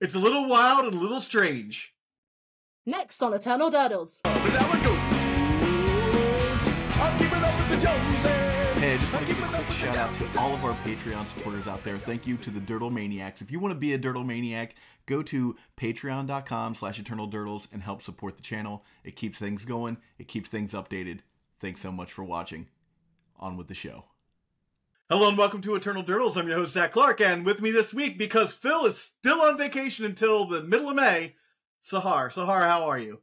It's a little wild and a little strange. Next on Eternal Durdles. Hey, I just want to give a quick shout out to all of our Patreon supporters out there. Thank you to the Durdle Maniacs. If you want to be a Durdle Maniac, go to patreon.com/eternaldurdles and help support the channel. It keeps things going. It keeps things updated. Thanks so much for watching. On with the show. Hello and welcome to Eternal Durdles. I'm your host, Zach Clark, and with me this week, because Phil is still on vacation until the middle of May, Sahar. Sahar, how are you?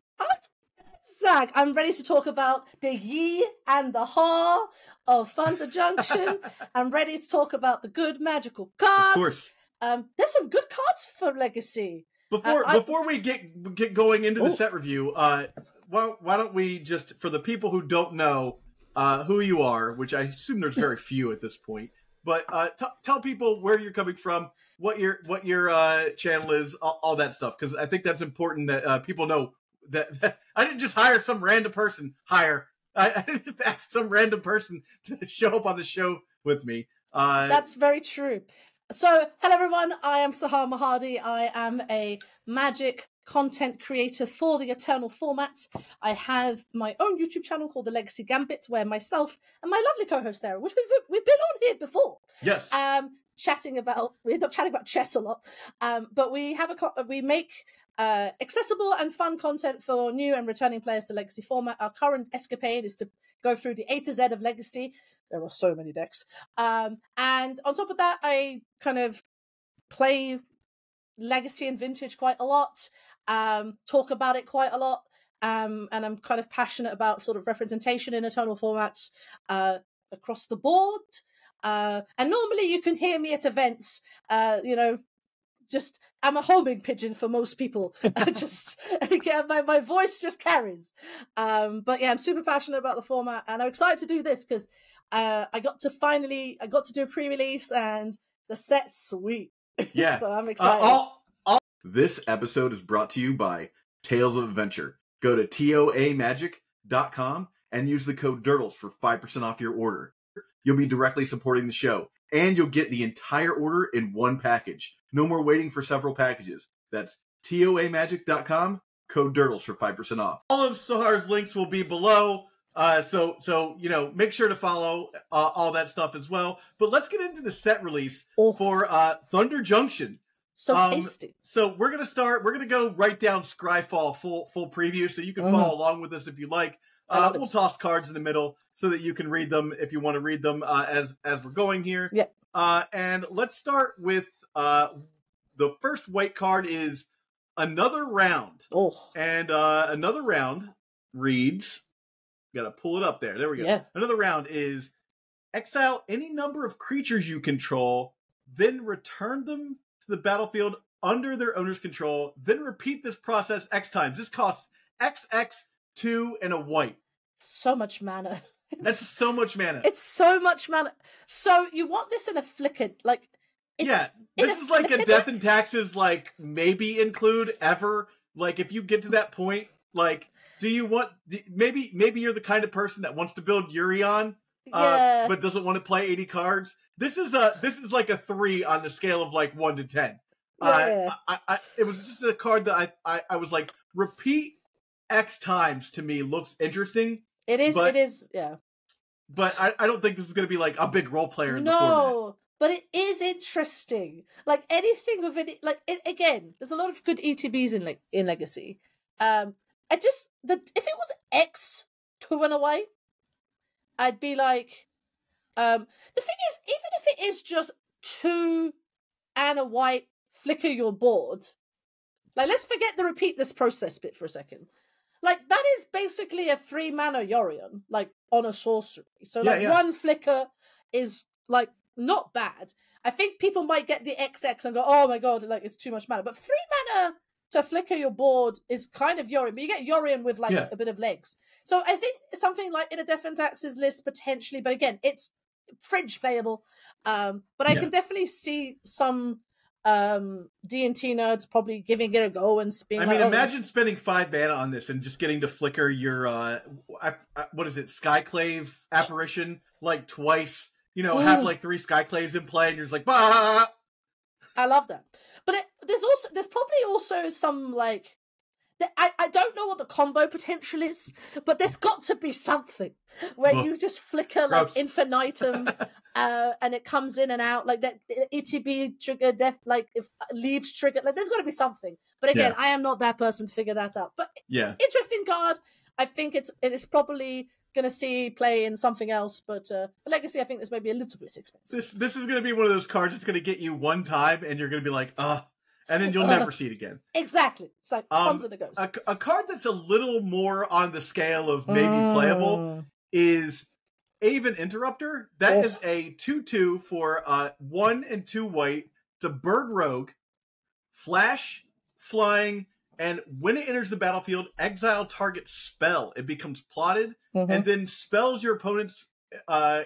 Zach, I'm ready to talk about the ye and the ha of Thunder Junction. I'm ready to talk about the good magical cards. Of course. There's some good cards for Legacy. Before we get going into the set review, why don't we just, for the people who don't know who you are, which I assume there's very few at this point, but tell people where you're coming from, what your channel is, all that stuff, because I think that's important that people know that I didn't just hire some random person. I didn't just ask some random person to show up on the show with me. That's very true. So, hello everyone, I am Sahar Mirhadi. I am a Magic content creator for the Eternal formats. I have my own YouTube channel called The Legacy Gambit, where myself and my lovely co-host Sarah, which we've been on here before. Yes. We end up chatting about chess a lot, but we make accessible and fun content for new and returning players to Legacy format. Our current escapade is to go through the A to Z of Legacy. There are so many decks. And on top of that, I kind of play Legacy and Vintage quite a lot, talk about it quite a lot, and I'm kind of passionate about sort of representation in Eternal formats across the board. And normally you can hear me at events, just I'm a homing pigeon for most people. My voice just carries. But yeah, I'm super passionate about the format, and I'm excited to do this because I got to do a pre-release, and the set's sweet. Yeah. So I'm excited. This episode is brought to you by Tales of Adventure. Go to toamagic.com and use the code DURDLES for 5% off your order. You'll be directly supporting the show, and you'll get the entire order in one package. No more waiting for several packages. That's toamagic.com, code DURDLES for 5% off. All of Sahar's links will be below, so make sure to follow all that stuff as well. But let's get into the set release for Thunder Junction. So tasty. So we're gonna go right down Scryfall full preview, so you can follow along with us if you like. We'll toss cards in the middle so that you can read them if you want to read them as we're going here. Yeah. And let's start with the first white card is Another Round. Oh. And Another Round reads, gotta pull it up there. There we go. Yeah. Another Round is exile any number of creatures you control, then return them to the battlefield under their owner's control, then repeat this process X times. This costs XX, 2 and a white. So much mana. That's so much mana. It's so much mana. So you want this in a flickered, like... Yeah, this is like a Death and Taxes, like, maybe include ever. Like, if you get to that point, like, do you want... Maybe you're the kind of person that wants to build Urion, but doesn't want to play 80 cards. This is like a 3 on the scale of, like, 1 to 10. Yeah. It was just a card that I was like, repeat X times to me looks interesting. It is, yeah. But I don't think this is going to be like a big role player in the format. No, but it is interesting. Like anything of it, again, there's a lot of good ETBs in Legacy. If it was X 2 and a white, I'd be like, the thing is, even if it is just 2 and a white, flicker your board. Like, let's forget the repeat this process bit for a second. Like, that is basically a 3 mana Yorion, like, on a sorcery. So, one flicker is, like, not bad. I think people might get the XX and go, oh my god, like, it's too much mana. But 3 mana to flicker your board is kind of Yorion, but you get Yorion with, like, a bit of legs. So I think something like in a Death and Taxes list, potentially, but again, it's fringe playable. But I can definitely see some... D&T nerds probably giving it a go and being imagine spending 5 mana on this and just getting to flicker your what is it, Skyclave Apparition like twice, have like 3 Skyclaves in play and you're just like, bah! I love that. But there's probably also some like I don't know what the combo potential is, but there's got to be something where you just flicker like infinitum, and it comes in and out like that. ETB trigger, like if leaves trigger, like there's got to be something. But again, I am not that person to figure that out. But interesting card. I think it is probably going to see play in something else, but for Legacy, I think this may be a little bit expensive. This is going to be one of those cards that's going to get you one time, and you're going to be like, and then you'll never see it again. Exactly. It's like comes and it goes. A card that's a little more on the scale of maybe playable is Aven Interrupter. That is a 2/2 for 1 and 2 white. It's a bird rogue, flash, flying, and when it enters the battlefield, exile target spell. It becomes plotted, and then spells your opponent's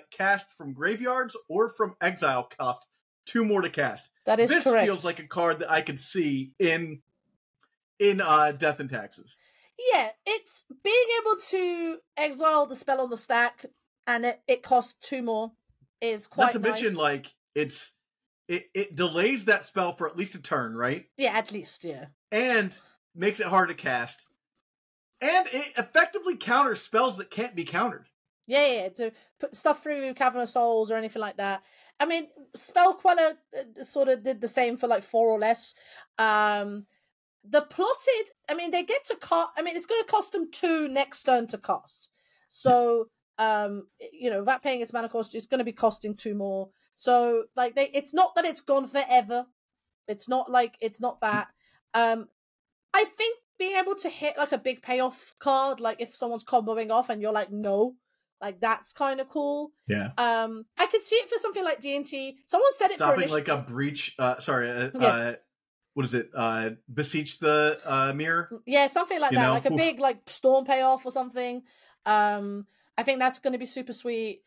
cast from graveyards or from exile cost 2 more to cast. That is correct. This feels like a card that I could see in Death and Taxes. Yeah, it's being able to exile the spell on the stack, and it costs 2 more is quite nice. Not to mention, like, it delays that spell for at least a turn, right? Yeah, at least, yeah. And makes it hard to cast. And it effectively counters spells that can't be countered. Yeah, to put stuff through Cavern of Souls or anything like that. I mean, Spell Queller sort of did the same for like 4 or less. The plotted, I mean, they get to cast, I mean, it's going to cost them 2 next turn to cast. So, that paying its mana cost is going to be costing 2 more. So, like, it's not that it's gone forever. It's not that. I think being able to hit like a big payoff card, like if someone's comboing off and you're like, no. Like, that's kind of cool. Yeah. I could see it for something like D&T. Someone said it Stopping for... like a breach... what is it? Beseech the mirror? Yeah, something like that. Like a big like storm payoff or something. I think that's going to be super sweet.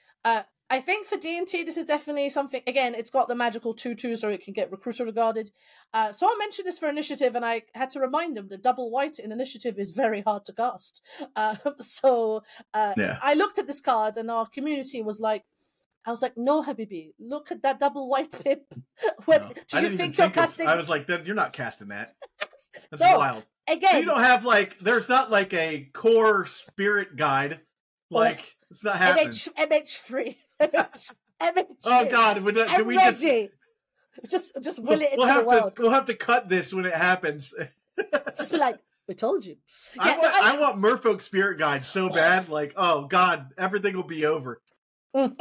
I think for D&T, this is definitely something... Again, it's got the magical 2/2, so it can get Recruiter regarded. Someone mentioned this for Initiative, and I had to remind them that double white in Initiative is very hard to cast. I looked at this card, and our community was like, I was like, no, Habibi, look at that double white pip. Do you think you're casting... I was like, you're not casting that. That's wild. Again... So you don't have, like... There's not, like, a core spirit guide. Like, it's not happening. MH3. MH3. Oh, God. I'm ready. Just will it into the world. We'll have to cut this when it happens. Just be like, we told you. Yeah, I want Merfolk Spirit Guide so bad. Like, oh, God, everything will be over. I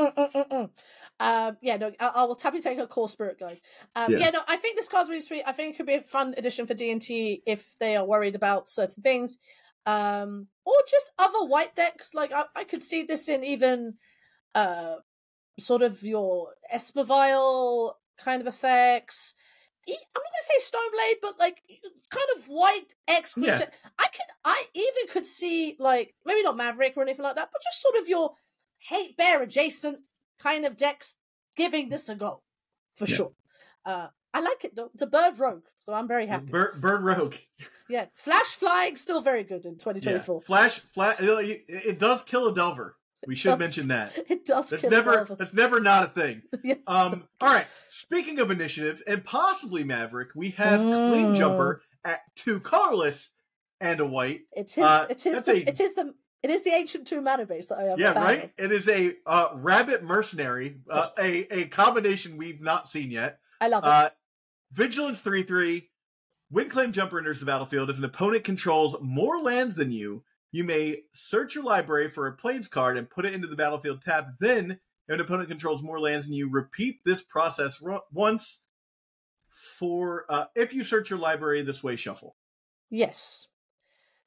will happily take a core spirit guide. I think this card's really sweet. I think it could be a fun addition for D&T if they are worried about certain things, or just other white decks. Like I could see this in even sort of your Espervile kind of effects. I'm not gonna say Stoneblade, but like kind of white X creature. Yeah. I even could see like maybe not Maverick or anything like that, but just sort of your Hate Bear adjacent kind of decks giving this a go for sure. I like it though. It's a bird rogue, so I'm very happy. Bird rogue. Yeah, flash flying still very good in 2024. Yeah. Flash. It does kill a Delver. We should mention that. It does. That's never. That's never not a thing. Yes. All right. Speaking of initiative and possibly Maverick, we have Claim Jumper at 2 colorless and a white. It is the ancient 2 mana base that I am. Yeah, right. It is a rabbit mercenary, a combination we've not seen yet. I love it. Vigilance 3/3. When Claim Jumper enters the battlefield, if an opponent controls more lands than you, you may search your library for a Plains card and put it into the battlefield tapped. Then, if an opponent controls more lands than you, repeat this process once. For if you search your library this way, shuffle. Yes.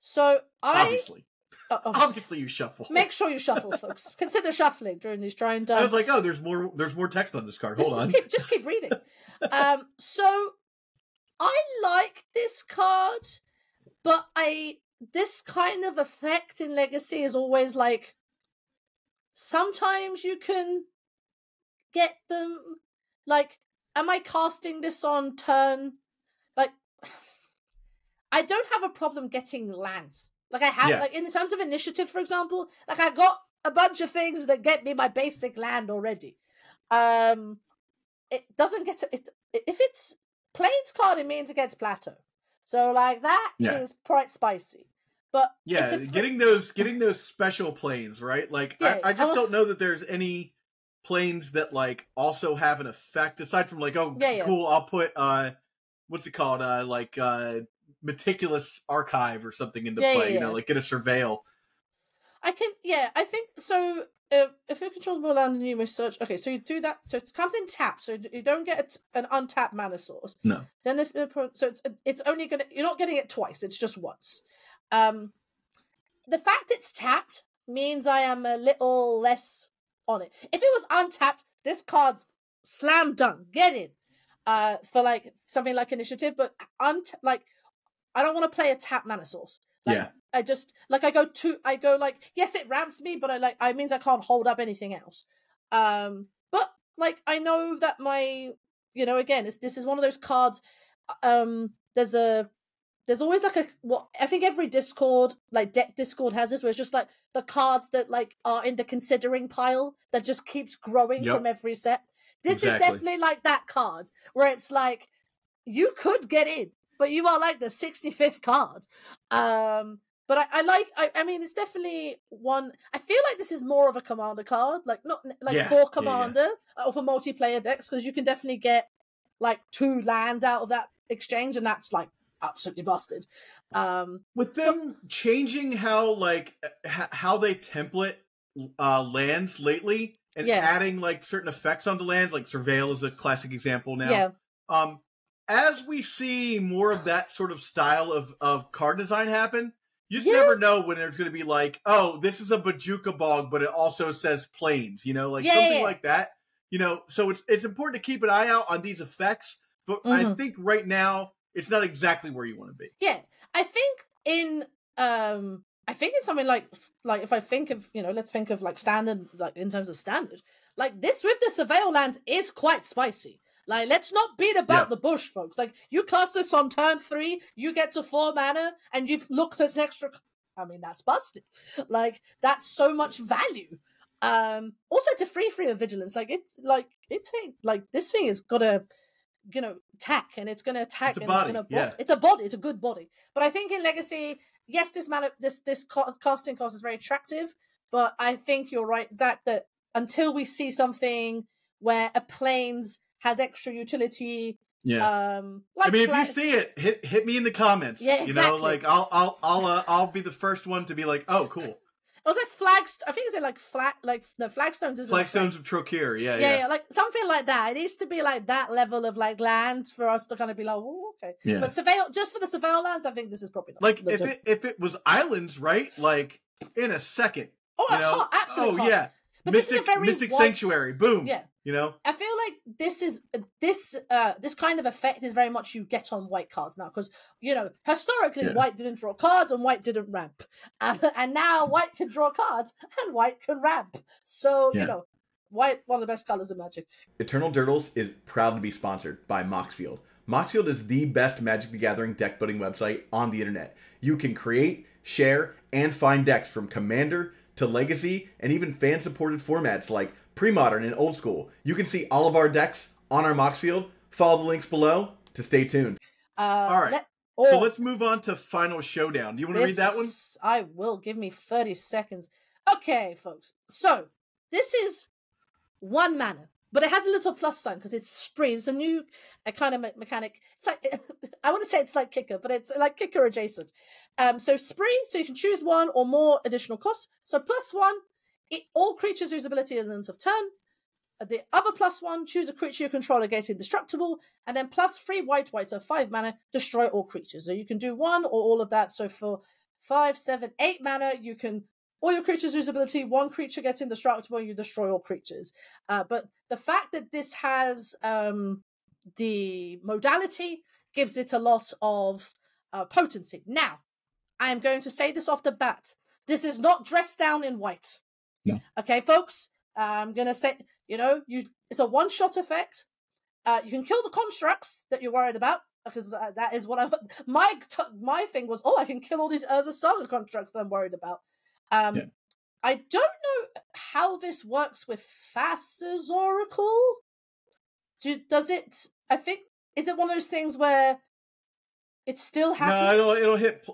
So obviously you shuffle. Make sure you shuffle, folks. Consider shuffling during these trying times. I was like, oh, there's more text on this card. Hold on. Just keep reading. So I like this card, but this kind of effect in Legacy is always like sometimes you can get them. Like, am I casting this on turn? Like, I don't have a problem getting lands. Like I have, like in terms of initiative, for example, like I got a bunch of things that get me my basic land already. It doesn't get to it if it's Plains card it means against Plateau. So like that is quite spicy. But getting those special planes, right? Like I just don't know that there's any planes that like also have an effect aside from like cool, I'll put what's it called? Meticulous Archive or something into play, you know, like get a surveil. I think so. If it controls more land than you may search, okay, so you do that. So it comes in tap, so you don't get an untapped mana source. No. Then it's only gonna, you're not getting it twice. It's just once. The fact it's tapped means I am a little less on it. If it was untapped, this card's slam dunk. Get in. For like something like initiative, but I don't want to play a tap mana source. Like, I just I go like, yes, it ramps me, but I means I can't hold up anything else. But like I know that my, you know, again, this is one of those cards. There's always like what I think every Discord, like deck Discord has this, where it's just like the cards that like are in the considering pile that just keeps growing from every set. This is definitely like that card where it's like you could get in, but you are like the 65th card. But I mean, it's definitely one. I feel like this is more of a commander card, like not like for commander or for multiplayer decks, because you can definitely get like 2 lands out of that exchange, and that's like absolutely busted. With them changing how they template lands lately and adding like certain effects onto lands, like Surveil is a classic example now. As we see more of that sort of style of card design happen, you just never know when there's going to be like, oh, this is a Bojuka Bog, but it also says Plains, you know, like something like that. You know, so it's important to keep an eye out on these effects, but I think right now it's not exactly where you want to be. Yeah, I think in something like if I think of, you know, let's think of like standard, like in terms of standard, like this with the Surveil lands is quite spicy. Like, let's not beat about the bush, folks. Like, you cast this on turn 3, you get to 4 mana, and you've looked as an extra. I mean, that's busted. Like, that's so much value. Also, to free of vigilance, like it's this thing has got a, you know, attack, and it's going to attack. It's a body. It's a body. It's a good body. But I think in Legacy, yes, this casting cost is very attractive. But I think you're right, Zach, that until we see something where a Plains has extra utility. I mean, if you see it, hit me in the comments. Yeah, exactly. You know, like I'll be the first one to be like, oh, cool. It was like flags. I think it's like flagstones. Flagstones of Trocure. Yeah, like something like that. It needs to be like that level of like land for us to kind of be like, oh, okay. Yeah. But Surveil, just for the Surveil lands, I think this is probably not. Like if it was islands, right? Like in a second. Oh, you know? Absolutely. Oh, yeah. But Mystic Sanctuary, boom. Yeah. You know? I feel like this kind of effect is very much you get on white cards now, because, you know, historically white didn't draw cards and white didn't ramp. And now white can draw cards and white can ramp. So, you know, white, one of the best colors of Magic. Eternal Dirtles is proud to be sponsored by Moxfield. Moxfield is the best Magic the Gathering deck building website on the internet. You can create, share, and find decks from Commander to Legacy, and even fan-supported formats like Pre-Modern and Old School. You can see all of our decks on our Moxfield. Follow the links below to stay tuned. All right, so let's move on to Final Showdown. Do you want to read that one? I will. Give me 30 seconds. Okay, folks. So, this is 1 mana, but it has a little plus sign because it's spree. It's a new kind of mechanic. It's like, I want to say it's like Kicker, but it's like Kicker adjacent. So spree, so you can choose 1 or more additional costs. So +1, all creatures use ability at the end of turn. The other +1, choose a creature you control against indestructible, and then +3 white, so 5 mana, destroy all creatures. So you can do 1 or all of that. So for 5, 7, 8 mana, you can, all your creatures use ability, 1 creature gets indestructible, and you destroy all creatures. But the fact that this has the modality gives it a lot of potency. Now, I am going to say this off the bat. This is not dressed down in white. No. Okay, folks? I'm going to say, you know, it's a one-shot effect. You can kill the constructs that you're worried about, because that is what my thing was, I can kill all these Urza Saga constructs that I'm worried about. I don't know how this works with Thassa's Oracle. Does it? I think is it one of those things where it still happens? No, it'll hit.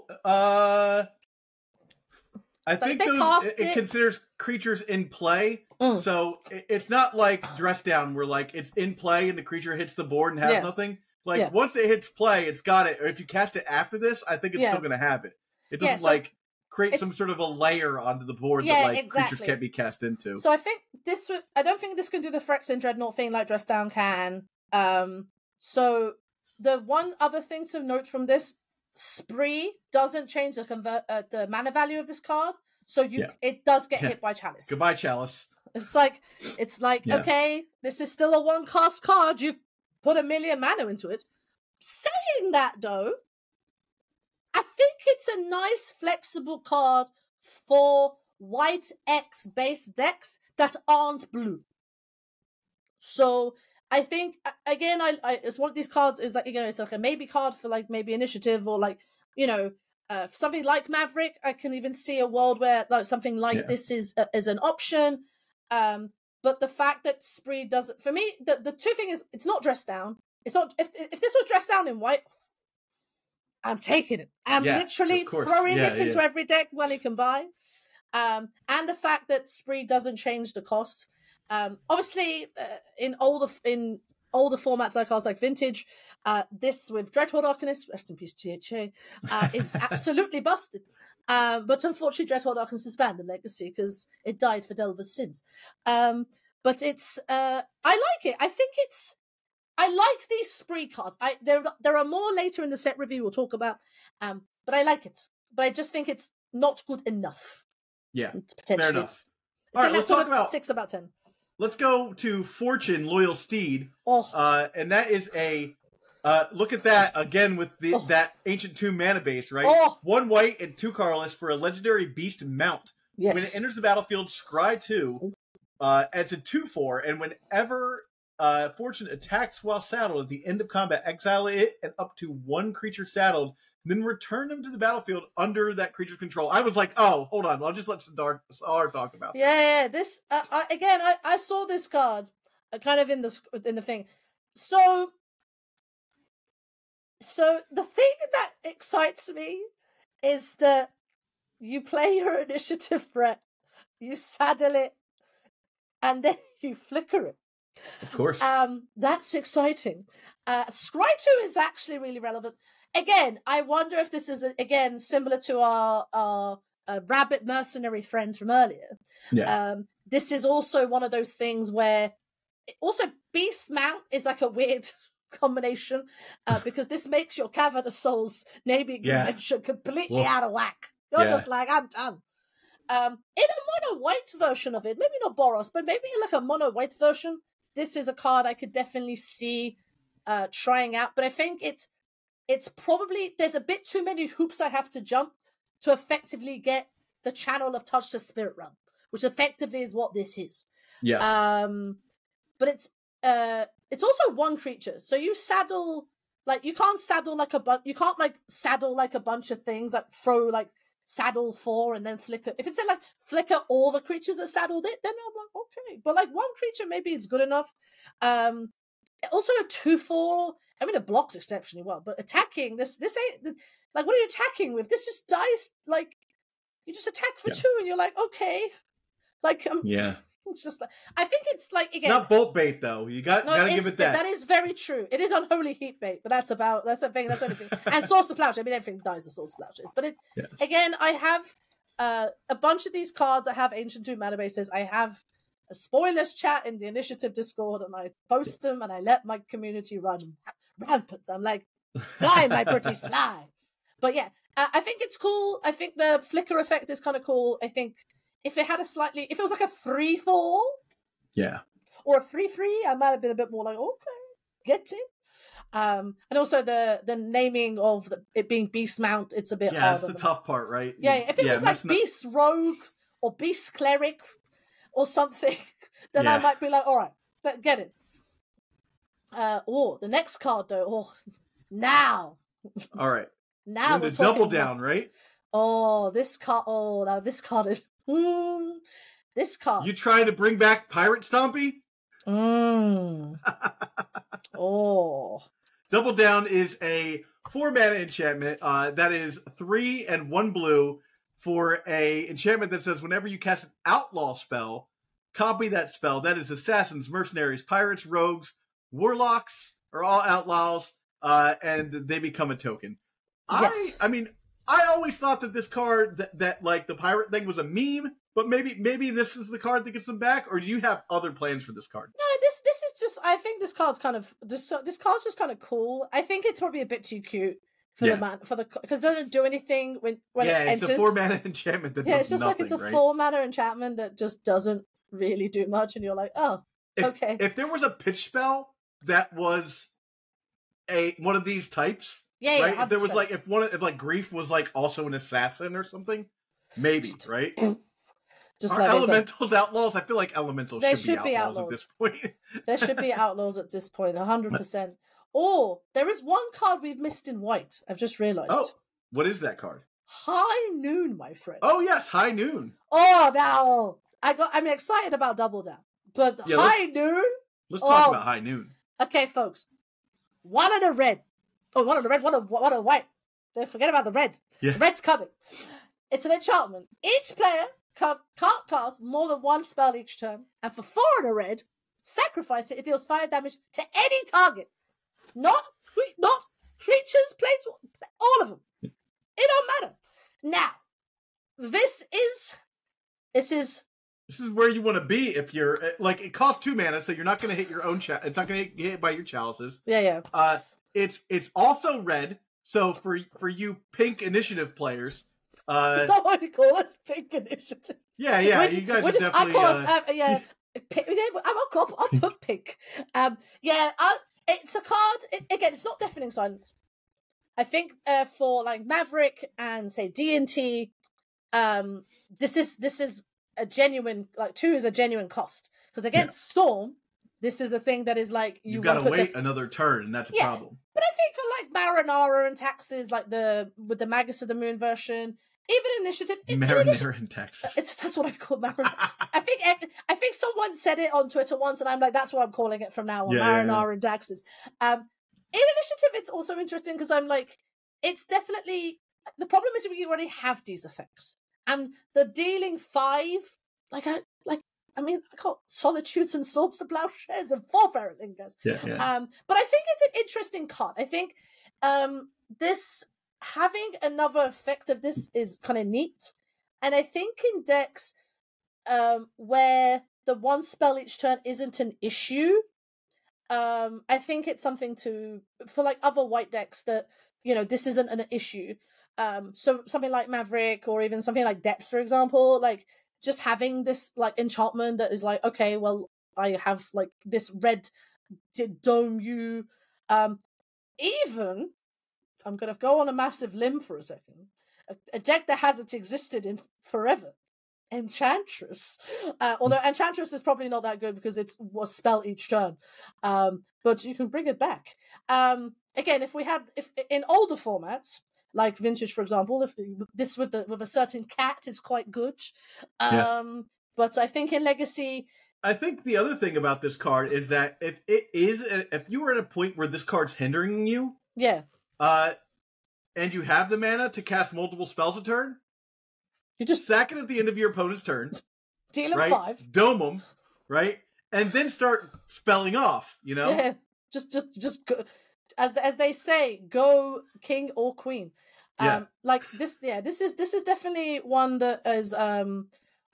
I think it considers creatures in play, so it's not like Dress Down where like it's in play and the creature hits the board and has nothing. Like once it hits play, it's got it. Or if you cast it after this, I think it's still going to have it. It doesn't like create some sort of a layer onto the board that like creatures can't be cast into. So I think I don't think this can do the Phyrexian Dreadnought thing like Dress Down can. So the one other thing to note from this, Spree doesn't change the mana value of this card, so it does get hit by Chalice. Goodbye, Chalice. It's like okay, this is still a 1-cast card. You've put 1 million mana into it. Saying that though, I think it's a nice flexible card for white X base decks that aren't blue. So I think again, it's one of these cards. It's like it's like a maybe card for like maybe initiative or like something like Maverick. I can even see a world where like something like this is an option. But the fact that Spree doesn't, for me, the two thing is it's not Dressed Down. It's not if this was Dressed Down in white, I'm taking it. I'm literally throwing it into every deck you can buy. And the fact that Spree doesn't change the cost. Obviously, in older formats like ours, like Vintage, this with Dreadhorde Arcanist, rest in peace, THA, is absolutely busted. But unfortunately, Dreadhorde Arcanist is banned in Legacy because it died for Delver's sins. But it's, I like it. I like these Spree cards. There are more later in the set review we'll talk about, but I like it. But I just think it's not good enough. Yeah, potentially. Fair enough. All right, let's talk about 6 about 10. Let's go to Fortune Loyal Steed. And that is a look at that again with that Ancient Tomb mana base, right? 1 white and 2 colorless for a legendary beast mount. Yes. When it enters the battlefield, scry 2. It's a 2/4, and whenever Fortune attacks while saddled at the end of combat, exile it and up to 1 creature saddled, then return them to the battlefield under that creature's control. I was like, oh, hold on. I'll just let Sahar talk about that. Yeah. This again, I saw this card kind of in the thing. So the thing that excites me is that you play your initiative threat, you saddle it, and then you flicker it. Of course. That's exciting. Scry 2 is actually really relevant. Again, I wonder if this is, again, similar to our rabbit mercenary friend from earlier. Yeah. This is also one of those things where... Also, Beast Mount is like a weird combination because this makes your Cavern of Souls naming convention completely out of whack. You're just like, I'm done. In a mono-white version of it, maybe not Boros, but maybe like a mono-white version, this is a card I could definitely see trying out. But I think it's probably, there's a bit too many hoops I have to jump to effectively get the channel of Touch the Spirit Realm, which effectively is what this is. Yes. But it's also 1 creature. So you saddle, like, you can't saddle like saddle like a bunch of things, like throw like saddle 4 and then flicker. If it said like flicker all the creatures that saddled it, then I'm like, okay. But like 1 creature maybe is good enough. Also a 2/4. I mean, it blocks exceptionally well, but attacking this ain't like, what are you attacking with? This just dies, like, you just attack for 2 and you're like, okay. Like, it's just like, I think it's like, again, not bolt bait though. You gotta give it that. That is very true. It is unholy heat bait, but that's a thing. That's anything. And Source of Plowshare. I mean, everything dies with Source of Plowshares. But again, I have a bunch of these cards. I have Ancient Tomb mana bases. I have a spoilers chat in the Initiative Discord, and I post them, and I let my community run rampant. I'm like, fly, my British, fly. But yeah, I think it's cool. I think the flicker effect is kind of cool. I think if it was like a 3/4, or a 3/3, I might have been a bit more like, okay, get it. And also the naming of it being Beast Mount, it's a bit harder. That's the tough part, right? Yeah, if it was like Beast Rogue or Beast Cleric or something, then I might be like, all right, get it. The next card though. Now. All right. Now we're double down, right? This card. Now this card is. This card. You trying to bring back Pirate Stompy? Double Down is a 4-mana enchantment that is 3 and 1 blue for a enchantment that says whenever you cast an outlaw spell, copy that spell. That is assassins, mercenaries, pirates, rogues, warlocks are all outlaws, and they become a token. Yes. I mean, I always thought that this card, that like the pirate thing was a meme, but maybe this is the card that gets them back, or do you have other plans for this card? No, this is just, I think this card's kind of, this card's just kind of cool. I think it's probably a bit too cute for because it doesn't do anything when it enters. It's a 4-mana enchantment that does it's just nothing, like it's a right? 4-mana enchantment that just doesn't really do much, and you're like, oh, okay. If there was a pitch spell that was one of these types, right? If there was like if Grief was like also an assassin or something, maybe, right? Just Are like elementals outlaws? I feel like elementals should be outlaws at this point. There should be outlaws at this point, 100%. Or there is one card we've missed in white. I've just realized. Oh, what is that card? High Noon, my friend. Oh yes, High Noon. Oh, now I'm excited about Double Down, but High Noon. Let's talk about High Noon. Okay, folks. One and a red. Oh, one and a red. One and a white. Don't forget about the red. Yeah. The red's coming. It's an enchantment. Each player can't cast more than one spell each turn, and for 4 and a red, sacrifice it. It deals fire damage to any target, not creatures, planes, all of them. It don't matter. Now, this is where you want to be if you're like, it costs 2 mana, so you're not going to hit your own it's not going to get hit by your chalices. Yeah. It's also red, so for you pink initiative players. That's not what we call us, pink initiative. Yeah, you guys are definitely. I call us, I'll put pink. It's a card. Again, it's not Deafening Silence. I think for like Maverick and say D&T, this is a genuine, like 2 is a genuine cost, because against Storm, this is a thing that is like you gotta wait another turn, and that's a problem. But I think for like Marinara and Taxes, like with the Magus of the Moon version, even Initiative, Marinara and Taxes. That's what I call Marinara. I think someone said it on Twitter once, and I'm like, that's what I'm calling it from now on. Marinara and Taxes. In Initiative, it's also interesting because I'm like, it's definitely, the problem is we already have these effects. And the dealing 5, I got Solitudes and Swords to Plowshares and 4 Ferret Lingers. But I think it's an interesting card. I think this having another effect of this is kind of neat. And I think in decks where the one spell each turn isn't an issue, I think it's something for like other white decks that, this isn't an issue. So something like Maverick or even something like Depths, for example, like just having this like enchantment that is like, okay, well, I have like this red to dome you. Even, I'm going to go on a massive limb for a second, a deck that hasn't existed in forever, Enchantress. Although Enchantress is probably not that good because it was spell each turn. But you can bring it back. Again, if in older formats, like Vintage, for example, if this with a certain cat is quite good. But I think in Legacy, I think the other thing about this card is that if you were at a point where this card's hindering you, and you have the mana to cast multiple spells a turn, you just sack it at the end of your opponent's turn, deal him 5, dome them, right, and then start spelling off. Yeah, just go, as they say, go king or queen. Like this. Yeah, this is definitely one that is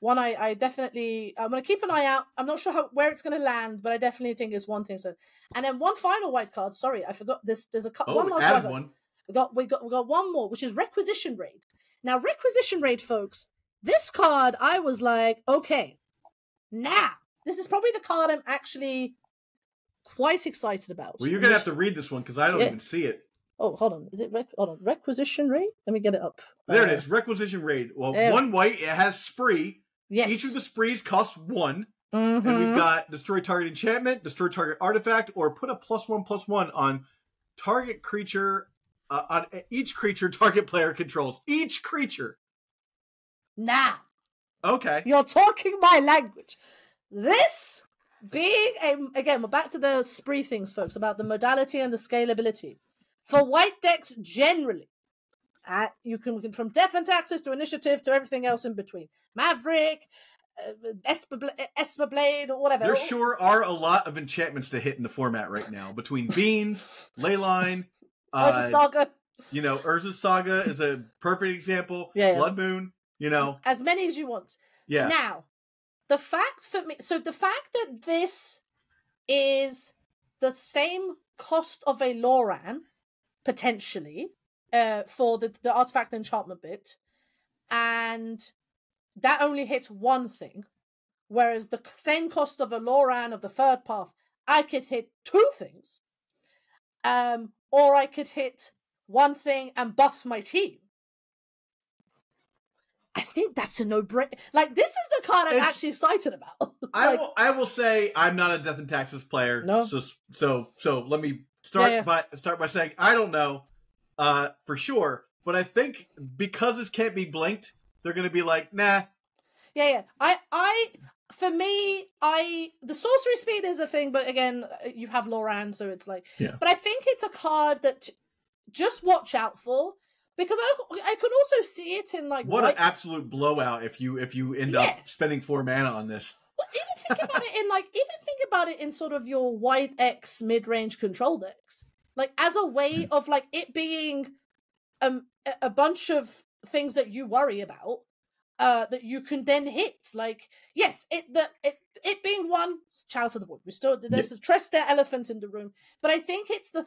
one I definitely, I'm gonna keep an eye out. I'm not sure where it's gonna land, but I definitely think it's one thing. And then one final white card. Sorry, I forgot this. There's one last one. We got one more, which is Requisition Raid. Now, Requisition Raid, folks. This card, I was like, okay, now this is probably the card I'm actually quite excited about. Well, you're gonna have to read this one because I don't even see it. Oh, hold on. Is it Requisition Raid? Let me get it up. There it is. Requisition Raid. Well, one white. It has spree. Yes. Each of the sprees costs 1. And we've got destroy target enchantment, destroy target artifact, or put a +1/+1 on target creature. On each creature target player controls. Each creature. Now. Okay. You're talking my language. This Again, we're back to the spree things, folks, about the modality and the scalability. For white decks generally, you can from Deafened Axis to Initiative to everything else in between. Maverick, Esper Blade, or whatever. There sure are a lot of enchantments to hit in the format right now. Between Beans, Leyline, Urza Saga. You know, Urza's Saga is a perfect example. Blood Moon, you know. As many as you want. Yeah. Now, the fact that this is the same cost of a Loran, potentially, for the artifact enchantment bit, and that only hits one thing, whereas the same cost of a Loran of the third path, I could hit two things, or I could hit one thing and buff my team. I think that's a no-brainer. Like, this is the card I'm actually excited about. I will say I'm not a Death and Taxes player. No. So let me start by saying I don't know for sure, but I think because this can't be blinked, they're going to be like, nah. Yeah. For me, the sorcery speed is a thing, but again, you have Loran, so it's like. Yeah. But I think it's a card that just watch out for, because I can also see it in like what an absolute blowout if you end up spending 4 mana on this. Well, even think about it in sort of your white X mid-range control decks, like as a way of like it being a bunch of things that you worry about that you can then hit. Like, yes, it being one Chalice of the Void. There's a Trester elephant in the room, but I think it's the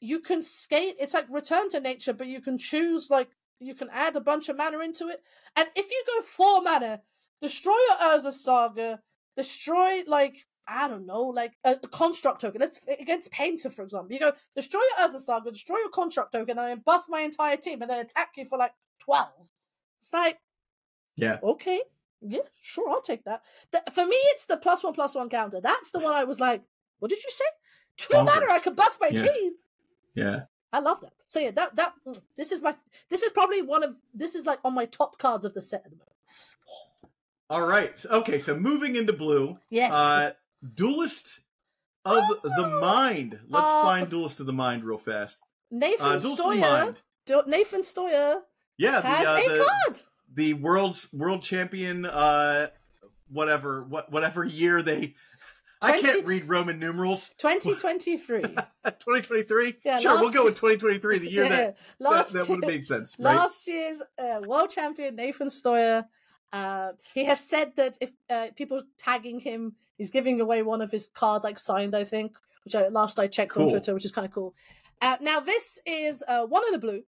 you can skate. It's like Return to Nature, but you can choose, like, you can add a bunch of mana into it. And if you go 4 mana, destroy your Urza Saga, destroy, like, I don't know, like a construct token. Let's against Painter, for example. You go destroy your Urza Saga, destroy your construct token, and then buff my entire team, and then attack you for like 12. It's like, okay, yeah, sure, I'll take that. For me, it's the +1/+1 counter. That's the one I was like, what did you say? 2 mana, I could buff my team. Yeah, I love that. So yeah, this is like on my top cards of the set at the moment. All right. Okay, so moving into blue. Yes. Duelist of the Mind. Let's find Duelist of the Mind real fast. Nathan Stoyer. Nathan Stoyer. Yeah, has a card. The world champion. Whatever year they. I can't read Roman numerals. 2023. 2023? Yeah, sure, we'll go with 2023, the year that would have made sense. Right? Last year's world champion, Nathan Stoyer, he has said that if people tagging him, he's giving away one of his cards, like signed, I think, which last I checked on Twitter, which is kind of cool. Now, this is 1 in a blue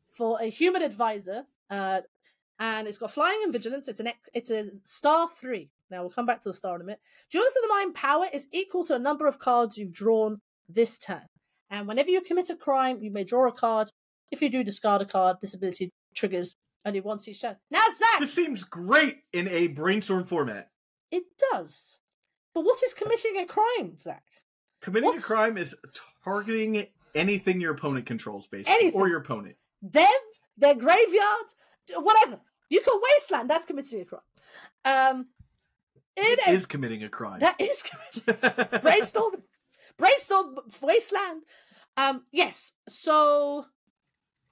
for a human advisor, and it's got flying and vigilance. It's a star 3. Now, we'll come back to the star in a minute. Duelist of the Mind power is equal to the number of cards you've drawn this turn. And whenever you commit a crime, you may draw a card. If you do discard a card, this ability triggers only once each turn. Now, Zach! This seems great in a brainstorm format. It does. But what is committing a crime, Zach? Committing a crime is targeting anything your opponent controls, basically. Anything. Or your opponent. Them, their graveyard, whatever. You can wasteland. That's committing a crime. It is committing a crime. That is committing. Brainstorm, wasteland. Yes. So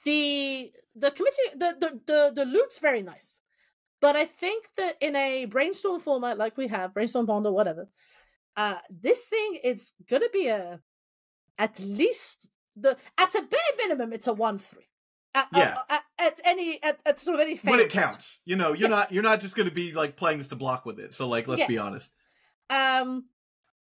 the committing the loot's very nice, but I think that in a brainstorm format like we have, brainstorm bond or whatever, this thing is gonna be at a bare minimum it's a 1/3. At sort of any when it counts, you know, you're not just going to be like playing this to block with it. So like, let's be honest. And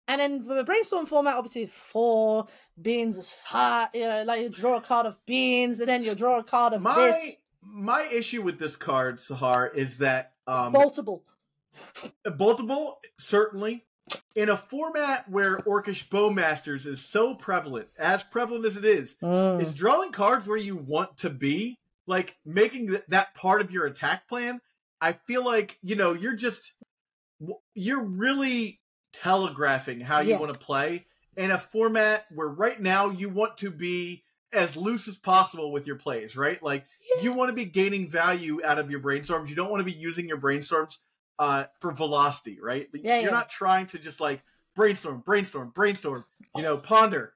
then for the brainstorm format, obviously 4 beans is far. You know, like you draw a card of beans, and then you draw a card of this. My issue with this card, Sahar, is that it's boltable. Boltable, certainly. In a format where Orcish Bowmasters is so prevalent as it is drawing cards where you want to be, like making that part of your attack plan. I feel like, you know, you're really telegraphing how you want to play in a format where right now you want to be as loose as possible with your plays, right? Like you want to be gaining value out of your brainstorms. You don't want to be using your brainstorms for velocity, right? Yeah, You're not trying to just like brainstorm, ponder.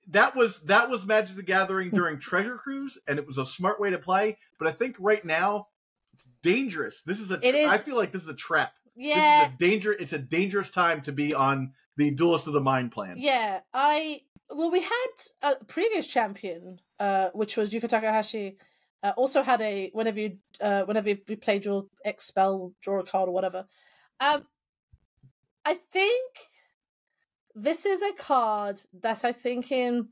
That was Magic the Gathering during Treasure Cruise, and it was a smart way to play. But I think right now it's dangerous. I feel like this is a trap. Yeah, It's a dangerous time to be on the Duelist of the Mind plan. Yeah, we had a previous champion, which was Yuka Takahashi. Also had a whenever you played your X spell, draw a card or whatever. I think this is a card that I think in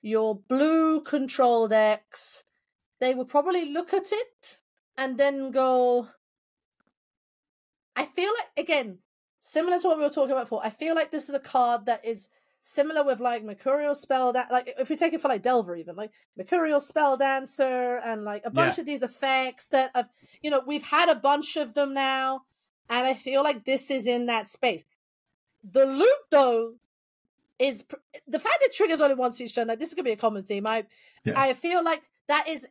your blue control decks, they would probably look at it and then go. I feel like, again, similar to what we were talking about before, I feel like this is a card that is similar with like Mercurial Spell, that like if we take it for like Delver even, like Mercurial Spell Dancer and like a bunch of these effects that have, we've had a bunch of them now, and I feel like this is in that space. The loop though is the fact that triggers only once each turn. Like this is gonna be a common theme. I feel like that is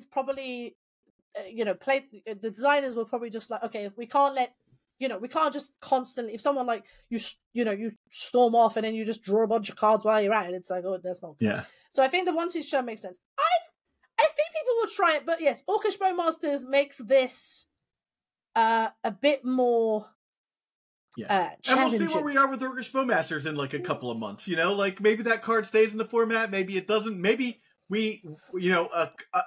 probably the designers were probably just like, okay, if we can't let we can't just constantly, if someone like you storm off and then you just draw a bunch of cards while you're at it, it's like, oh, that's not good. Yeah. So I think the once each turn makes sense. I think people will try it, but yes, Orcish Bowmasters makes this a bit more and we'll see where we are with Orcish Bowmasters in like a couple of months. Like maybe that card stays in the format, maybe it doesn't. Maybe we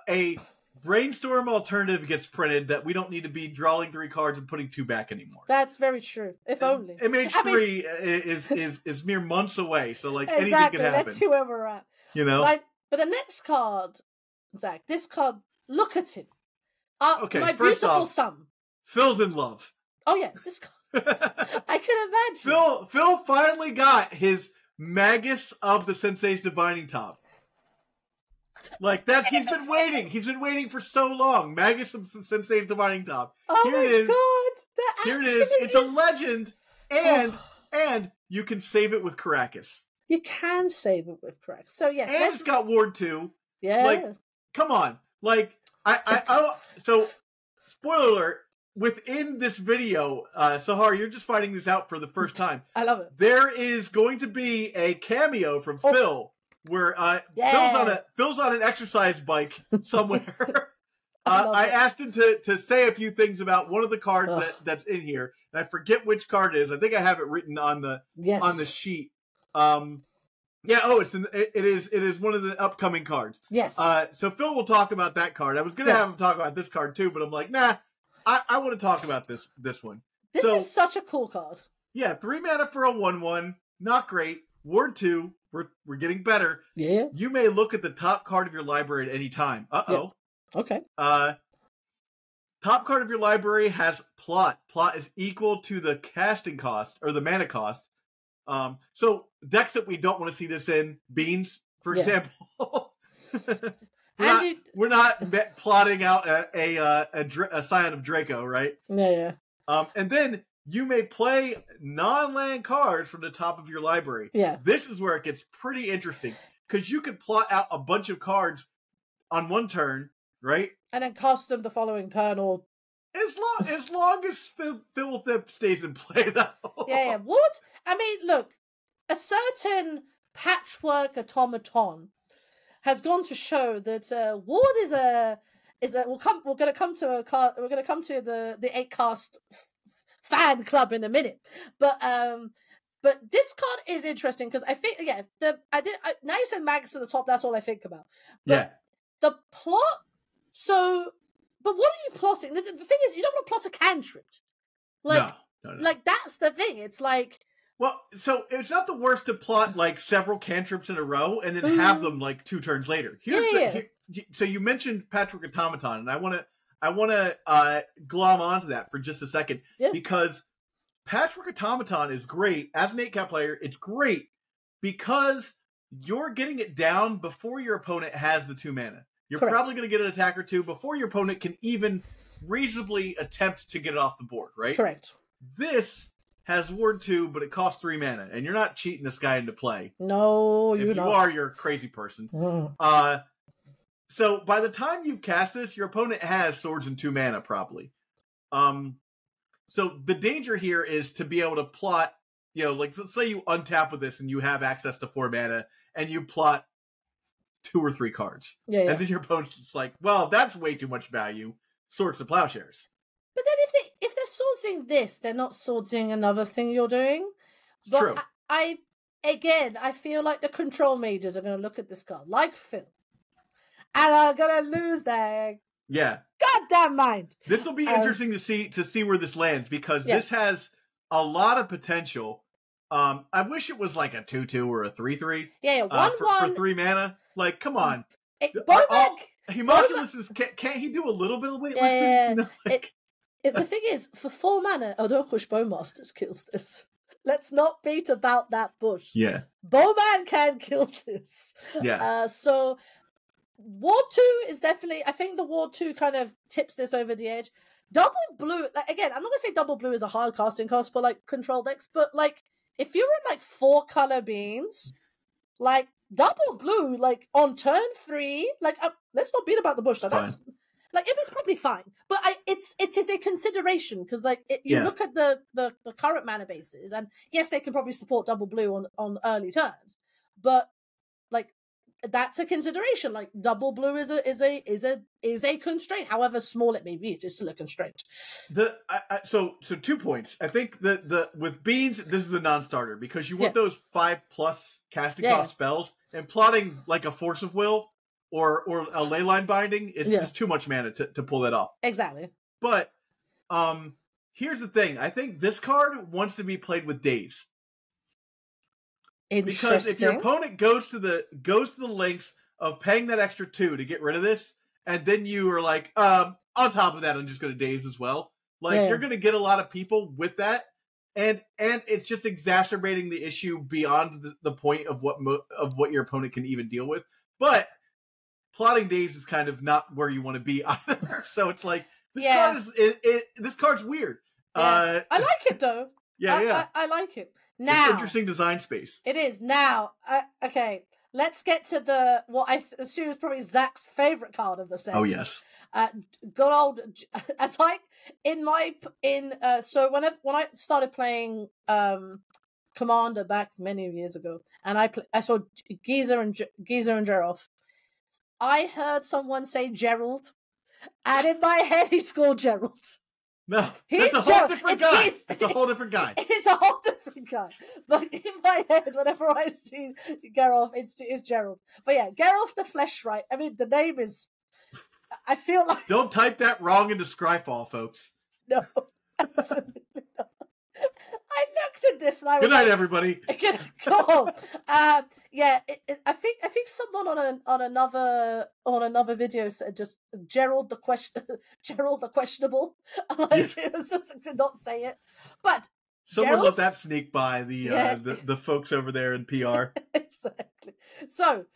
a Brainstorm alternative gets printed that we don't need to be drawing 3 cards and putting 2 back anymore. That's very true. If only. MH3 is mere months away, so like exactly, anything can happen. Let's see where we're at. But the next card, Zach, this card, look at him. Okay, my first beautiful off, son. Phil's in love. Oh yeah, this card. I can imagine. Phil finally got his Magus of the Sensei's Divining Top. Like he's been waiting. He's been waiting for so long. Magus of the Sensei's Divining Top. Oh Here my it is. God! Here it is. It's a legend, and you can save it with Caracas. You can save it with Caracas. So yes, and it's got Ward 2. Yeah. Like, come on. Like so. Spoiler alert. Within this video, Sahar, you're just finding this out for the first time. I love it. There is going to be a cameo from Phil. Where Phil's on an exercise bike somewhere. I asked him to say a few things about one of the cards that's in here, and I forget which card it is. I think I have it written on the sheet. It is one of the upcoming cards. Yes. So Phil will talk about that card. I was gonna have him talk about this card too, but I'm like, nah, I want to talk about this one. This is such a cool card. Yeah, 3 mana for a 1/1, not great. Ward 2. We're getting better. Yeah. You may look at the top card of your library at any time. Yeah. Okay. Top card of your library has plot. Plot is equal to the casting cost or the mana cost. So decks that we don't want to see this in, Beans, for example. we're not plotting out a Scion of Draco, right? Yeah. And then you may play non-land cards from the top of your library. Yeah. This is where it gets pretty interesting, because you could plot out a bunch of cards on one turn, right? And then cast them the following turn, or... As long as Fblthp stays in play, though. Yeah. What? I mean, look, a certain patchwork automaton has gone to show that Ward is a... We're going to come to the 8-cast fan club in a minute, but this card is interesting because I think now you said Magus at the top, that's all I think about. But the plot. So, but what are you plotting? The thing is, you don't want to plot a cantrip. No. Like that's the thing. It's like, well, so it's not the worst to plot like several cantrips in a row and then have them like 2 turns later. So you mentioned Patchwork Automaton, and I want to glom onto that for just a second, because Patchwork Automaton is great. As an 8-cap player, it's great because you're getting it down before your opponent has the 2 mana. You're probably going to get an attack or 2 before your opponent can even reasonably attempt to get it off the board, right? Correct. This has Ward 2, but it costs 3 mana, and you're not cheating this guy into play. No, you're not. If you are, you're a crazy person. So by the time you've cast this, your opponent has swords and 2 mana, probably. So the danger here is to be able to plot, you know, like let's say you untap with this and you have access to 4 mana and you plot 2 or 3 cards. Yeah, yeah. And then your opponent's just like, well, that's way too much value. Swords to Plowshares. But then if they're swordsing this, they're not swordsing another thing you're doing. It's But true. I feel like the control mages are going to look at this card like Phil, and are going to lose their goddamn mind. This will be interesting to see where this lands, because this has a lot of potential. I wish it was like a 2/2 or a 3/3. Yeah, 1/1 for 3 mana. Like, come on. Homunculus can't he do a little bit of weightlifting? Yeah. You know, like... The thing is, for 4 mana, Odorkush Bowmasters kills this. Let's not beat about that bush. Yeah. Bowman can kill this. Yeah. So Ward 2 is definitely, I think the Ward 2 kind of tips this over the edge. Double blue, like, again, I'm not going to say double blue is a hard casting cost for like control decks, but like if you're in like 4 color beams, like double blue, like on turn 3, like let's not beat about the bush. That's like it was probably fine, but it is a consideration because like you look at the current mana bases, and yes, they can probably support double blue on early turns, but like that's a consideration. Like double blue is a constraint, however small it may be. It is still a constraint. So 2 points. I think the with beans, this is a non-starter because you want those 5+ casting cost spells, and plotting like a Force of Will or a Leyline Binding is just too much mana to pull that off. Exactly. But here's the thing. I think this card wants to be played with Daze. Because if your opponent goes to the lengths of paying that extra 2 to get rid of this, and then you are like, on top of that, I'm just going to Daze as well. Like you're going to get a lot of people with that, and it's just exacerbating the issue beyond the point of what your opponent can even deal with. But plotting Daze is kind of not where you want to be either. So it's like this card's weird. I like it though. I like it. Now, it's interesting design space. It is. Now, okay, let's get to what I assume is probably Zach's favorite card of the set. Oh, yes. Good old, as like, so when I started playing Commander back many years ago, and I saw Geezer and Geralf, I heard someone say Gerald, and in my head he's called Gerald. No, it's a whole different guy. It's a whole different guy. It's a whole different guy. But in my head, whenever I see Geralf, it's Gerald. But yeah, Geralf the Fleshwright. I mean, the name is... I feel like... Don't type that wrong into Scryfall, folks. No, absolutely not. I looked at this and I was Good night, everybody. Go on. I think someone on another video said just Gerald the questionable. Like it was just to not say it, but someone let that sneak by the folks over there in PR. Exactly. So,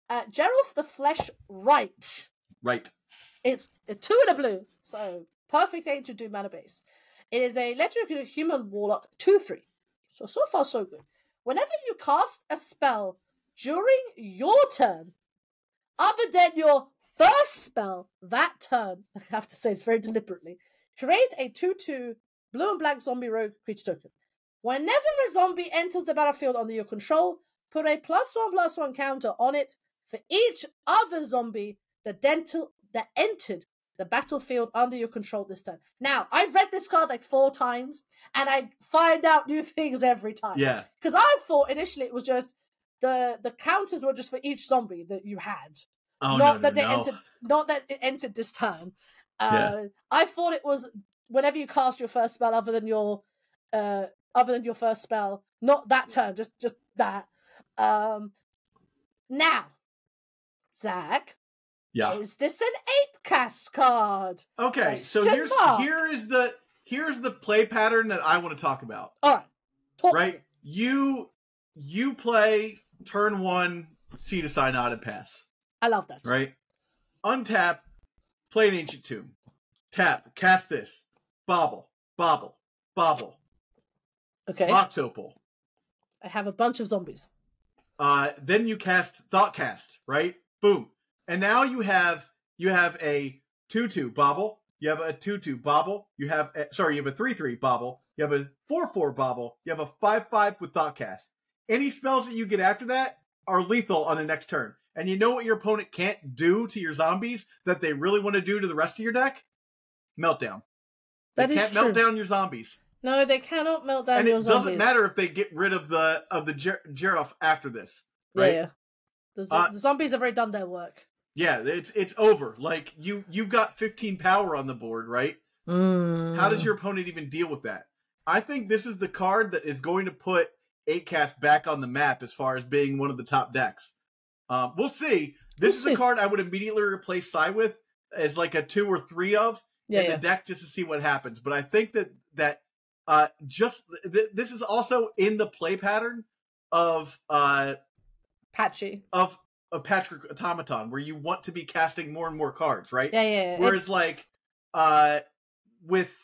Geralf the Fleshwright. Right. It's a 2 and a blue, so perfect thing to do mana base. It is a legendary human warlock 2/3. So far so good. Whenever you cast a spell during your turn, other than your first spell that turn, I have to say it's very deliberately, create a 2/2 blue and black zombie rogue creature token. Whenever a zombie enters the battlefield under your control, put a +1/+1 counter on it for each other zombie that entered the battlefield under your control this turn. Now, I've read this card like 4 times, and I find out new things every time. Yeah. Because I thought initially it was just the counters were just for each zombie that you had. Oh, not that it entered this turn. I thought it was whenever you cast your first spell other than your first spell, not that turn, just that. Now, Zach. Yeah. Is this an 8-cast card? Okay, so here's the play pattern that I want to talk about. All right. Right? You play turn 1, see to sign out and pass. I love that. Right? Untap, play an Ancient Tomb. Tap, cast this. Bobble. Okay. Mox Opal. I have a bunch of zombies. Then you cast Thoughtcast, right? Boom. And now you have a 2/2 bobble, You have a 2/2 bobble. You have a 3/3 bobble. You have a 4/4 bobble. You have a 5/5 with Thoughtcast. Any spells that you get after that are lethal on the next turn. And you know what your opponent can't do to your zombies that they really want to do to the rest of your deck? Meltdown. They can't melt down your zombies. No, they cannot melt down your zombies. And it doesn't matter if they get rid of the Geralf after this. Right? Yeah. The zombies have already done their work. Yeah, it's over. Like, you've got 15 power on the board, right? How does your opponent even deal with that? I think this is the card that is going to put 8-Cast back on the map as far as being one of the top decks. We'll see. This is a card I would immediately replace Psy with as like a 2 or 3 of in the deck just to see what happens. But I think that this is also in the play pattern of Patchy. Of Patrick Automaton, where you want to be casting more and more cards, right? Yeah. Whereas with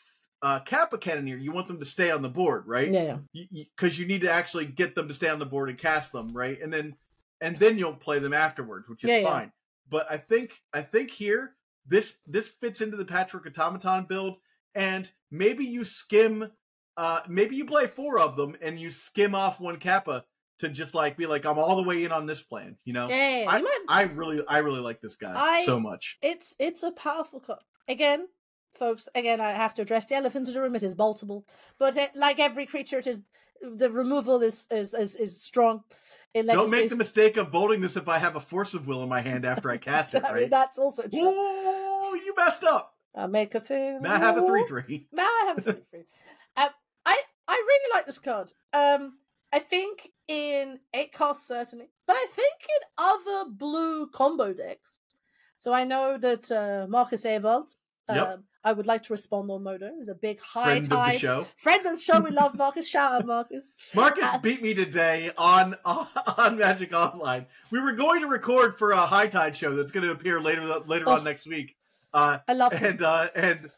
Kappa Cannoneer, you want them to stay on the board, right? Yeah. Because you need to actually get them to stay on the board and cast them, right? And then you'll play them afterwards, which is fine. But I think here this fits into the Patrick Automaton build, and maybe you skim, maybe you play 4 of them and you skim off 1 Kappa to just like be like, I'm all the way in on this plan, you know? Yeah. I really like this guy so much. It's a powerful card. Again, folks, I have to address the elephant in the room. It is boltable, but like every creature, the removal is strong. Don't make the mistake of bolting this if I have a Force of Will in my hand after I cast it, right? I mean, that's also true. Oh, you messed up. I'll make a thing. Now I have a 3/3. Now I have a 3/3. I really like this card. I think in 8-Cast certainly, but I think in other blue combo decks. So I know that Marcus Ewald, I would like to respond on Modo. He's a big high friend tide. Of the show. Friend of the show. We love Marcus. Shout out, Marcus. Marcus beat me today on Magic Online. We were going to record for a High Tide show that's going to appear later on next week. I love him. And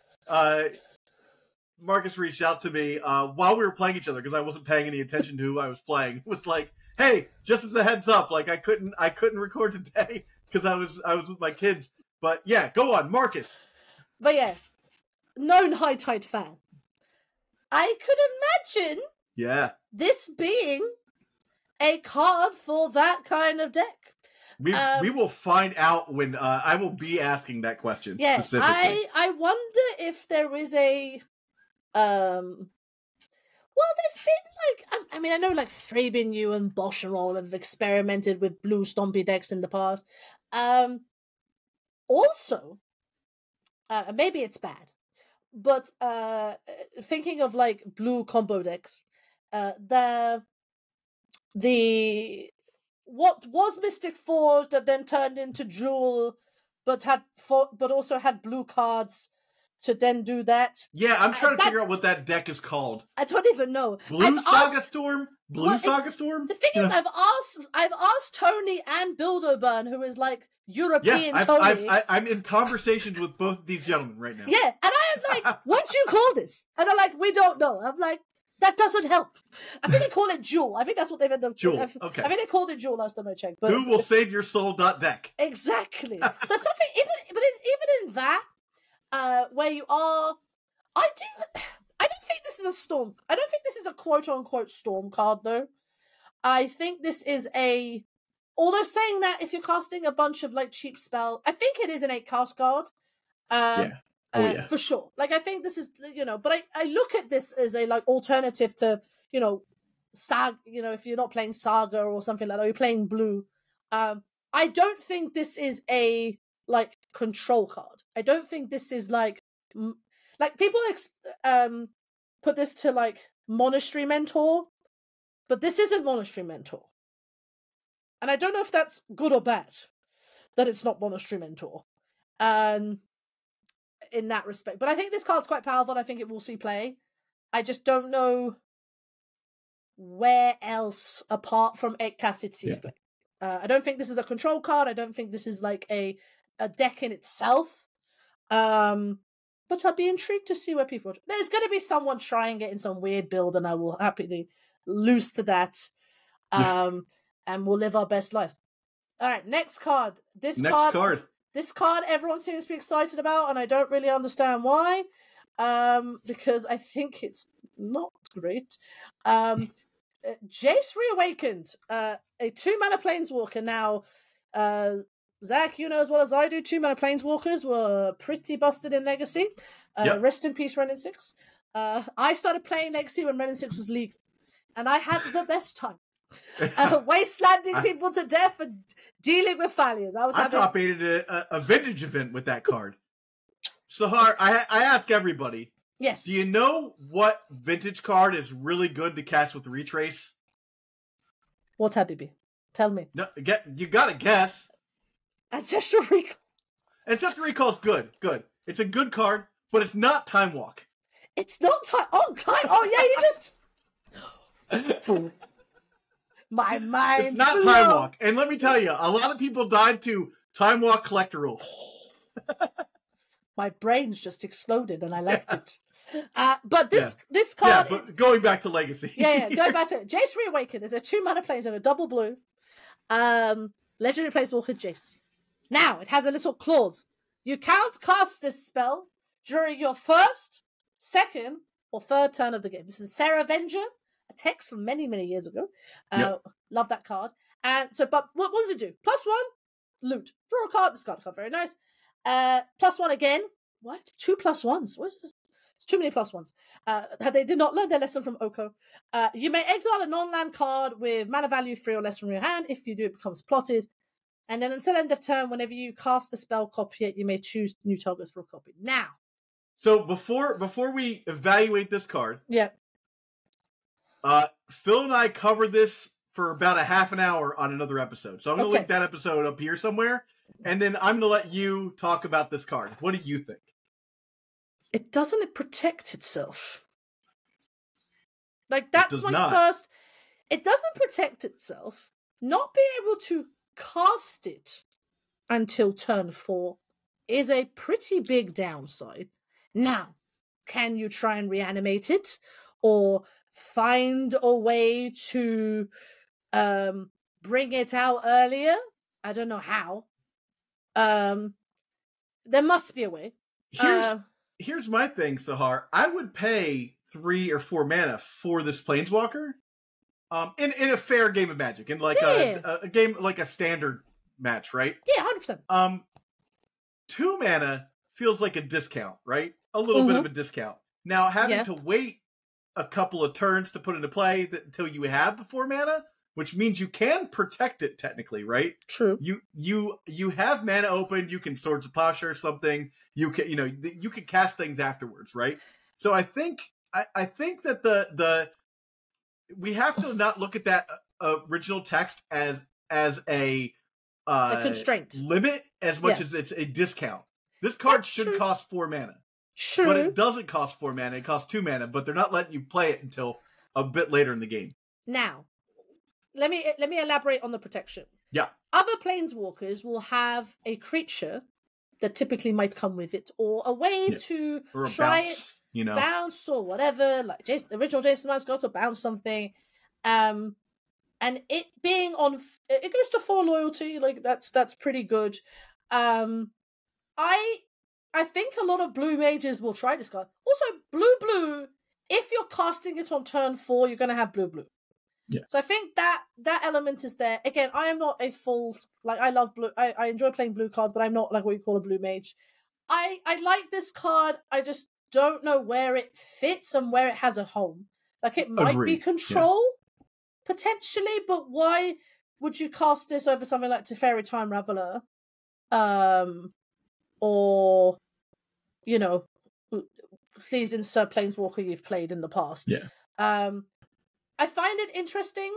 Marcus reached out to me while we were playing each other because I wasn't paying any attention to who I was playing. It was like, hey, just as a heads up, like I couldn't record today because I was with my kids. But yeah, go on, Marcus. But yeah, known High Tide fan. I could imagine this being a card for that kind of deck. We will find out when I will be asking that question specifically. I wonder if there is a well, there's been like, I mean, I know like Thraben, you and Bosch and all have experimented with blue stompy decks in the past. Also, maybe it's bad, but thinking of like blue combo decks, the what was Mystic Forge that then turned into Jewel, but also had blue cards to then do that. Yeah, I'm trying to figure out what that deck is called. I don't even know. Saga Storm? Saga Storm? The thing is, I've asked Tony and Bilderburn, who is like European Tony. I'm in conversations with both of these gentlemen right now. Yeah, and I am like, what do you call this? And they're like, we don't know. I'm like, that doesn't help. I think they call it Jewel. I think that's what they've ended up. Jewel. Okay. I think they called it Jewel last time I checked. But who will save your soul? Deck. Exactly. So something even in that, where you are, I don't think this is a storm. I don't think this is a quote unquote storm card though. I think this is although saying that if you're casting a bunch of like cheap spell, I think it is an 8-Cast card. For sure. Like I think this is, but I look at this as a like alternative to, Saga, if you're not playing Saga or something like that, or you're playing blue. I don't think this is a like control card. I don't think this is like people put this to like Monastery Mentor, but this isn't Monastery Mentor. And I don't know if that's good or bad that it's not Monastery Mentor. In that respect. But I think this card's quite powerful and I think it will see play. I just don't know where else apart from 8-Cast it sees play. I don't think this is a control card. I don't think this is like a deck in itself. But I'd be intrigued to see where people... There's going to be someone trying it in some weird build and I will happily lose to that. And we'll live our best lives. All right, next card. This This card everyone seems to be excited about, and I don't really understand why. Because I think it's not great. Jace Reawakened, a 2-mana planeswalker. Now, Zach, you know as well as I do, 2-mana planeswalkers were pretty busted in Legacy. Rest in peace, Ren 6. I started playing Legacy when Ren 6 was legal, and I had the best time. Wastelanding people to death and dealing with failures. I top-aided a vintage event with that card. Sahar, I ask everybody. Yes. Do you know what vintage card is really good to cast with Retrace? What's Habibi? Tell me. No, you gotta guess. Ancestral Recall. Ancestral Recall is good. Good. It's a good card, but it's not Time Walk. It's not Time. Oh yeah, you just. My mind. It's not Time Walk, and let me tell you, a lot of people died to Time Walk Collector Rule. My brain's just exploded, and I left it. But this card. Yeah, but going back to Legacy. Going back to it. Jace Reawakened is a 2-mana planeswalker, double blue. Legendary planeswalker Jace. Now, it has a little clause. You can't cast this spell during your first, second, or third turn of the game. This is Sarah Avenger, a text from many, many years ago. Love that card. And so, but what does it do? +1, loot. Draw a card, discard a card. Very nice. +1 again. What? 2 +1s. What is this? It's too many +1s. They did not learn their lesson from Oko. You may exile a non-land card with mana value 3 or less from your hand. If you do, it becomes plotted. And then until end of turn, whenever you cast a spell, copy it, you may choose new targets for a copy. Now. So before we evaluate this card, Phil and I covered this for about a half an hour on another episode. So I'm going to link that episode up here somewhere. And then I'm going to let you talk about this card. What do you think? It doesn't protect itself. Like, that's my first... It doesn't protect itself. Not being able to cast it until turn 4 is a pretty big downside. Now, can you try and reanimate it? Or find a way to bring it out earlier? I don't know how. There must be a way. Here's my thing, Sahar. I would pay 3 or 4 mana for this Planeswalker. In a fair game of Magic, in like a game like a standard match, right? Yeah, 100%. 2 mana feels like a discount, right? A little bit of a discount. Now having to wait a couple of turns to put into play until you have the 4 mana, which means you can protect it technically, right? True. You have mana open. You can Swords of Plowshare you can you can cast things afterwards, right? So I think that we have to not look at that original text as a constraint limit as much as it's a discount. This card should cost 4 mana. True. But it doesn't cost 4 mana. It costs 2 mana, but they're not letting you play it until a bit later in the game. Now, let me elaborate on the protection. Yeah. Other planeswalkers will have a creature that typically might come with it, or a way to try bounce, it, bounce or whatever. Like the original Jason Miles got to bounce something, and it being on, it goes to 4 loyalty. Like that's pretty good. I think a lot of blue mages will try this card. Also, blue. If you're casting it on turn 4, you're going to have blue. Yeah. So I think that element is there. Again, I am not a full, like, I love blue. I enjoy playing blue cards, but I'm not like what you call a blue mage. I like this card. I just don't know where it fits and where it has a home. Like, it might be control, potentially, but why would you cast this over something like Teferi Time Raveler? Or, please insert Planeswalker you've played in the past. Yeah. I find it interesting.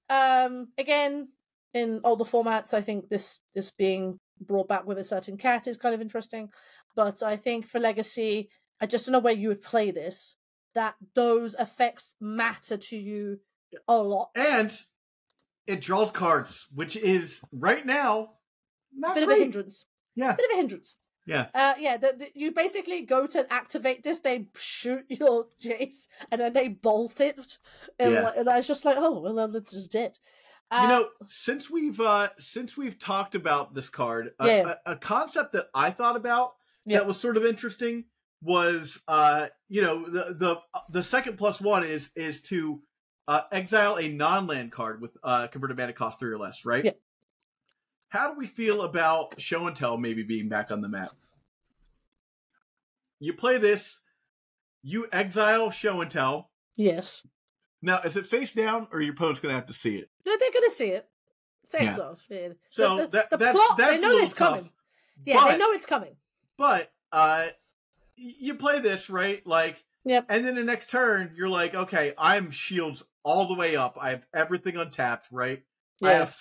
Again, in older formats, I think this being brought back with a certain cat is kind of interesting. But I think for Legacy, I just don't know where you would play this, that those effects matter to you a lot. And it draws cards, which is, right now, not a bit of a hindrance. Yeah. It's a bit of a hindrance. Yeah. You basically go to activate this, they shoot your Jace, and then they bolt it. And it's just like, oh, well, that's just dead. Since we've talked about this card, a concept that I thought about that was sort of interesting was, the second +1 is to exile a non-land card with converted mana cost 3 or less, right? Yeah. How do we feel about Show and Tell maybe being back on the map? You play this, you exile Show and Tell. Yes. Now, is it face down, or your opponent's going to have to see it? No, they're going to see it. It's exiles. Yeah. So the that's plot, that's they know a little it's tough. coming. Yeah, they know it's coming. But you play this, right? Like, yep. And then the next turn, you're like, okay, I'm shields all the way up. I have everything untapped, right? Yeah. I have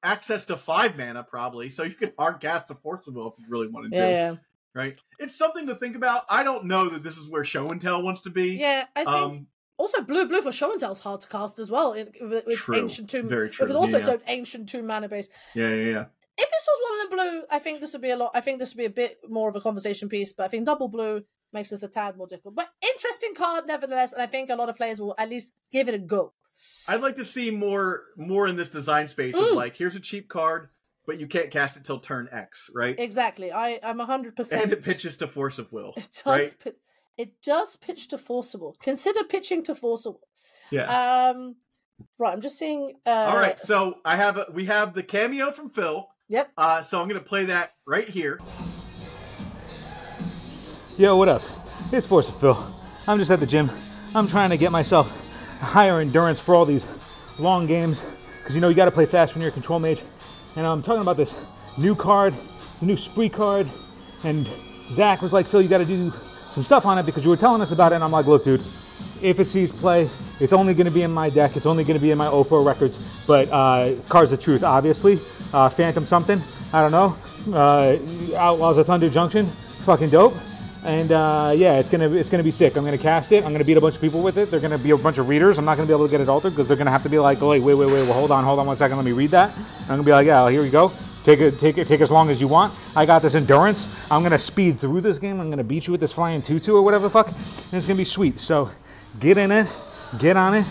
access to 5 mana, probably, so you can hard cast the Force of Will if you really wanted to. Yeah. Right? It's something to think about. I don't know that this is where Show and Tell wants to be. Yeah, I think... Also, blue for Show and Tell is hard to cast as well. With Ancient Tomb. Very true. It was also its own Ancient Tomb mana base. Yeah. If this was one in blue, I think this would be a lot. I think this would be a bit more of a conversation piece. But I think double blue makes this a tad more difficult. But interesting card, nevertheless. And I think a lot of players will at least give it a go. I'd like to see more in this design space of like, here's a cheap card, but you can't cast it till turn X, right? Exactly. I'm 100%. And it pitches to Force of Will. It does. Right? It does pitch to Forcible. Consider pitching to Forcible. Yeah. Right, I'm just seeing... All right, so we have the cameo from Phil. Yep. So I'm going to play that right here. Yo, what up? It's Force of Phil. I'm just at the gym. I'm trying to get myself higher endurance for all these long games. Because, you got to play fast when you're a control mage. And I'm talking about this new card. It's a new spree card. And Zach was like, Phil, you got to do some stuff on it because you were telling us about it. And I'm like, look, dude, if it sees play, it's only going to be in my deck. It's only going to be in my O4 records. But Cards of Truth, obviously. Phantom something. I don't know. Outlaws of Thunder Junction. Fucking dope. And it's gonna be sick. I'm gonna cast it. I'm gonna beat a bunch of people with it. They're gonna be a bunch of readers. I'm not gonna be able to get it altered because they're gonna have to be like, oh, wait. Well, hold on 1 second. Let me read that. I'm gonna be like, yeah, here we go. Take as long as you want. I got this endurance. I'm gonna speed through this game. I'm gonna beat you with this flying 2/2 or whatever the fuck. And it's gonna be sweet. So get in it, get on it.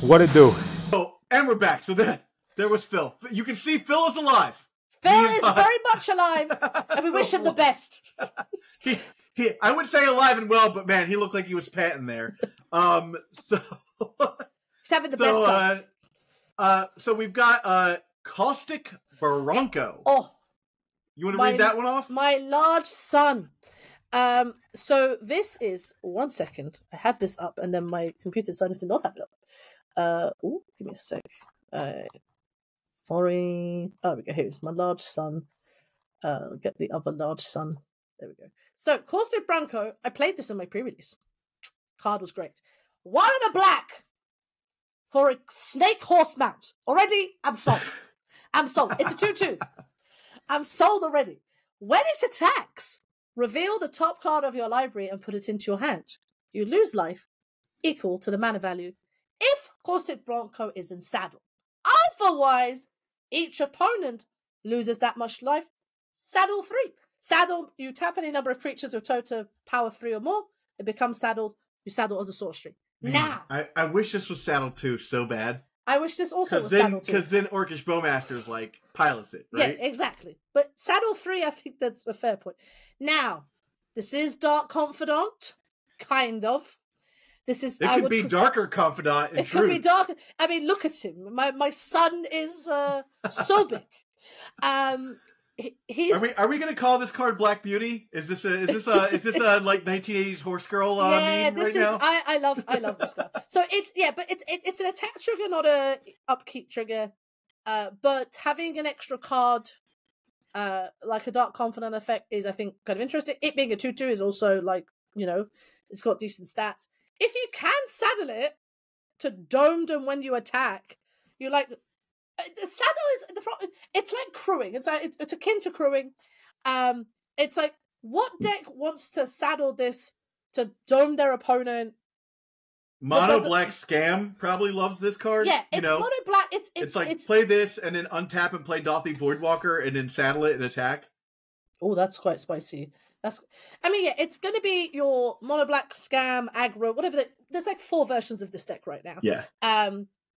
What it do? Oh, and we're back. So there was Phil. You can see Phil is alive. Phil is very much alive, and we wish him the best. I would say alive and well, but man, he looked like he was panting there. So he's having the best time. So we've got Caustic Bronco. Oh, you want to read that one off? My large son. So this is 1 second. I had this up, and then my computer decided to not have it up. Give me a sec. Sorry. Oh, we go. Here's my large son. Get the other large son. There we go. So, Caustic Bronco, I played this in my pre-release. Card was great. 1 and a black for a snake horse mount. Already, I'm sold. I'm sold. It's a 2/2. I'm sold already. When it attacks, reveal the top card of your library and put it into your hand. You lose life equal to the mana value if Caustic Bronco is in saddle. Otherwise, each opponent loses that much life. Saddle 3. Saddle, you tap any number of creatures with total power 3 or more, it becomes saddled, you saddle as a sorcery. Now! I wish this was Saddle 2 so bad. I wish this also was Saddle 2. Because then Orcish Bowmaster's pilots it, right? Yeah, exactly. But Saddle 3, I think that's a fair point. Now, this is Dark Confidant, kind of. This is... It could be Darker Confidant in truth. It could be darker... I mean, look at him. My son is so big. He's... Are we going to call this card Black Beauty? Is this a 1980s horse girl meme right now? I love this card. So it's an attack trigger, not a upkeep trigger. But having an extra card like a Dark Confidant effect is, I think, kind of interesting. It being a 2/2 is also it's got decent stats. If you can saddle it to dome them when you attack, you the saddle is it's like crewing. It's akin to crewing. It's like, what deck wants to saddle this to dome their opponent? Mono Black Scam probably loves this card. Yeah, it's mono black. It's play this and then untap and play Dothy Voidwalker and then saddle it and attack. Oh, that's quite spicy. It's going to be your mono black scam aggro, whatever. There's 4 versions of this deck right now. Yeah.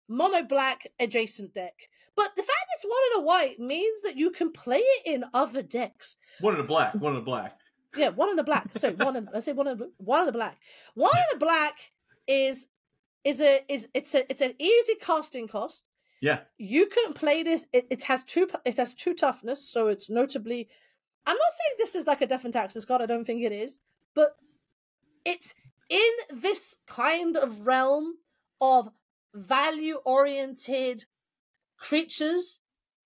mono black adjacent deck. But the fact it's 1 and a white means that you can play it in other decks. 1 and a black. 1 and a black. Yeah, 1 and the black. Sorry, I said 1 and the black. 1 and the black is an easy casting cost. Yeah. You can play this. It has two toughness, so it's notably. I'm not saying this is like a Death and Taxes card. I don't think it is, but it's in this kind of realm of value-oriented creatures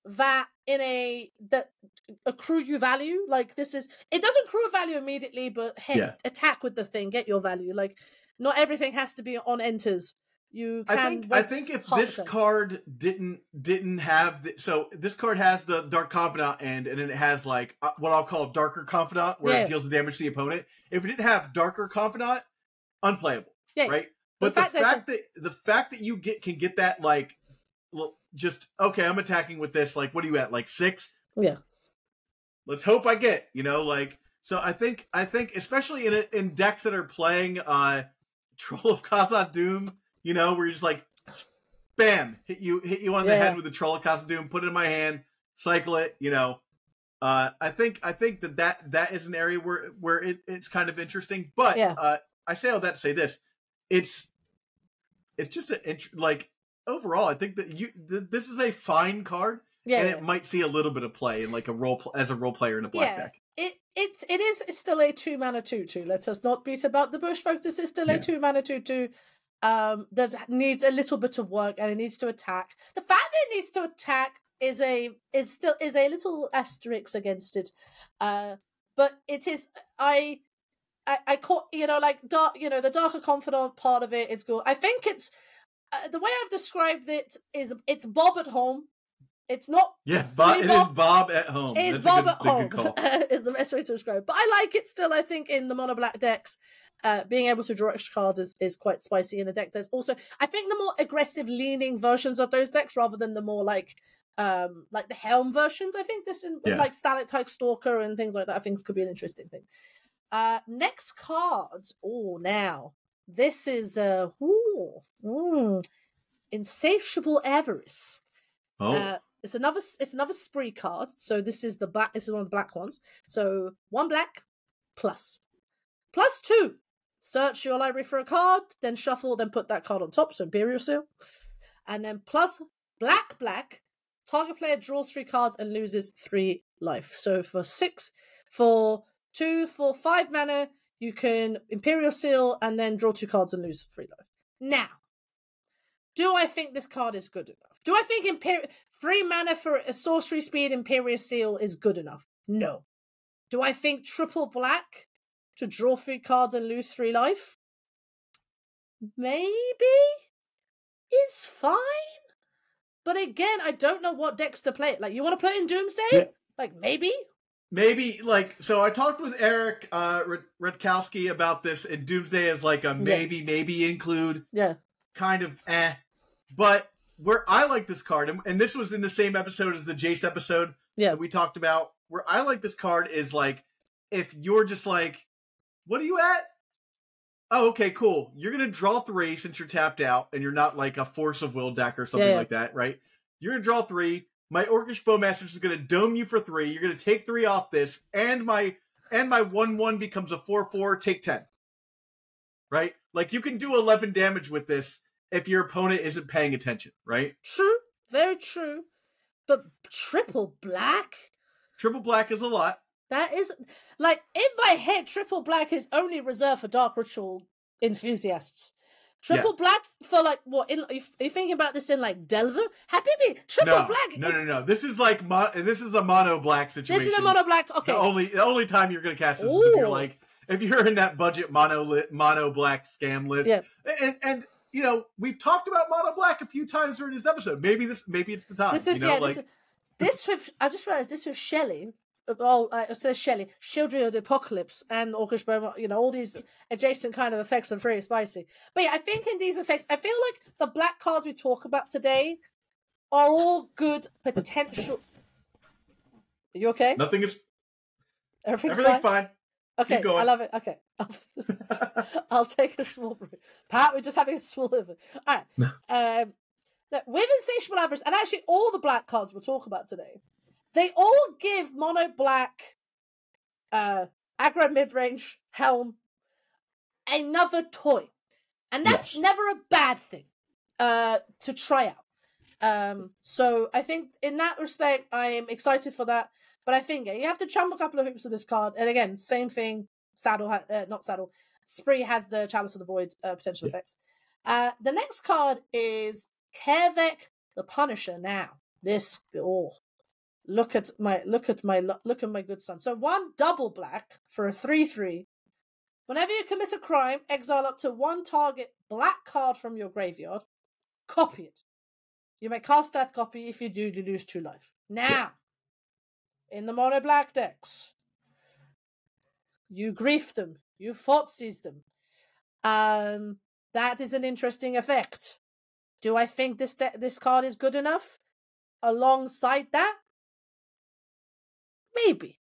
that accrue you value. Like this is, it doesn't accrue value immediately, but hey, attack with the thing, get your value. Like not everything has to be on enters. You can. I think if this card didn't have so this card has the Dark Confidant end, and then it has like what I'll call Darker Confidant, where it deals the damage to the opponent. If it didn't have Darker Confidant, unplayable, right? But the fact that you can get that like, just okay, I'm attacking with this. Like, what are you at? Like 6? Yeah. Let's hope I get. Like so. I think especially in decks that are playing Troll of Khazad Doom. Where you're just like, bam, hit you on the head with the Troll of Khazad Doom, put it in my hand, cycle it. I think that is an area where it's kind of interesting. But I say all that to say this: it's just overall, I think that this is a fine card, and it might see a little bit of play in like as a role player in a black deck. It is still a 2-mana 2/2. Let us not beat about the bush, folks. This is still a 2-mana 2/2. That needs a little bit of work, and it needs to attack. The fact that it needs to attack is a little asterisk against it. But it is I caught the Darker Confidant part of it. It's good. I think it's the way I've described it is it's Bob at home. It's not. Yeah, it is Bob at home. It is Bob at home. Is the best way to describe it. But I like it still. I think in the mono black decks. Being able to draw extra cards is quite spicy in the deck. There's also, I think, the more aggressive leaning versions of those decks rather than the more like the Helm versions. I think this like Stalactite Stalker and things like that. I think could be an interesting thing. Next card. Oh, now this is Insatiable Avarice. Oh. It's another spree card. So this is This is one of the black ones. So 1 black plus 2. Search your library for a card, then shuffle, then put that card on top, so Imperial Seal. And then plus black. Target player draws 3 cards and loses 3 life. So for 5 mana, you can Imperial Seal and then draw 2 cards and lose 3 life. Now, do I think this card is good enough? Do I think 3 mana for a sorcery speed Imperial Seal is good enough? No. Do I think triple black to draw 3 cards and lose 3 life? Maybe is fine. But again, I don't know what decks to play. Like, you want to play it in Doomsday? Yeah. Like, maybe? Maybe, so I talked with Eric Redkowski about this, and Doomsday is like a maybe include. Yeah. Kind of But where I like this card, and this was in the same episode as the Jace episode that we talked about, where I like this card is like, if you're just like, what are you at? Oh, okay, cool. You're going to draw 3 since you're tapped out, and you're not like a Force of Will deck or something like that, right? You're going to draw 3. My Orcish Bowmaster is going to dome you for 3. You're going to take 3 off this, and my 1/1 becomes a 4/4, take 10. Right? Like, you can do 11 damage with this if your opponent isn't paying attention, right? True. Very true. But triple black? Triple black is a lot. That is, like, in my head, triple black is only reserved for Dark Ritual enthusiasts. Triple black for, like, what? Are you thinking about this in, like, Delver? Habibi, triple black. No. This is like, this is a mono black situation. This is a mono black, okay. The only time you're going to cast this is if you're, like, if you're in that budget mono black scam list. Yeah. And we've talked about mono black a few times during this episode. Maybe it's the time. This is, I just realized this with Shelley. It says Shelley, Children of the Apocalypse, and Orcish Bowman, all these adjacent kind of effects are very spicy. But yeah, I think in these effects, I feel like the black cards we talk about today are all good potential. Are you okay? Nothing is. Everything's fine. Okay, keep going. I love it. Okay. I'll take a small break. Pat, we're just having a small bit. All right. that with Insatiable Avarice, and actually all the black cards we'll talk about today, they all give mono black, aggro midrange, helm, another toy. And that's never a bad thing to try out. So I think in that respect, I am excited for that. But I think you have to jump a couple of hoops with this card. And again, same thing. Spree has the Chalice of the Void potential effects. The next card is Kaervek the Punisher. Now, this look at my good son. So 1 double black for a 3/3. Whenever you commit a crime, exile up to 1 target black card from your graveyard. Copy it. You may cast that copy. If you do, you lose 2 life. Now, in the mono black decks, you grief them. You Thoughtseize them. That is an interesting effect. Do I think this card is good enough? Alongside that? Maybe.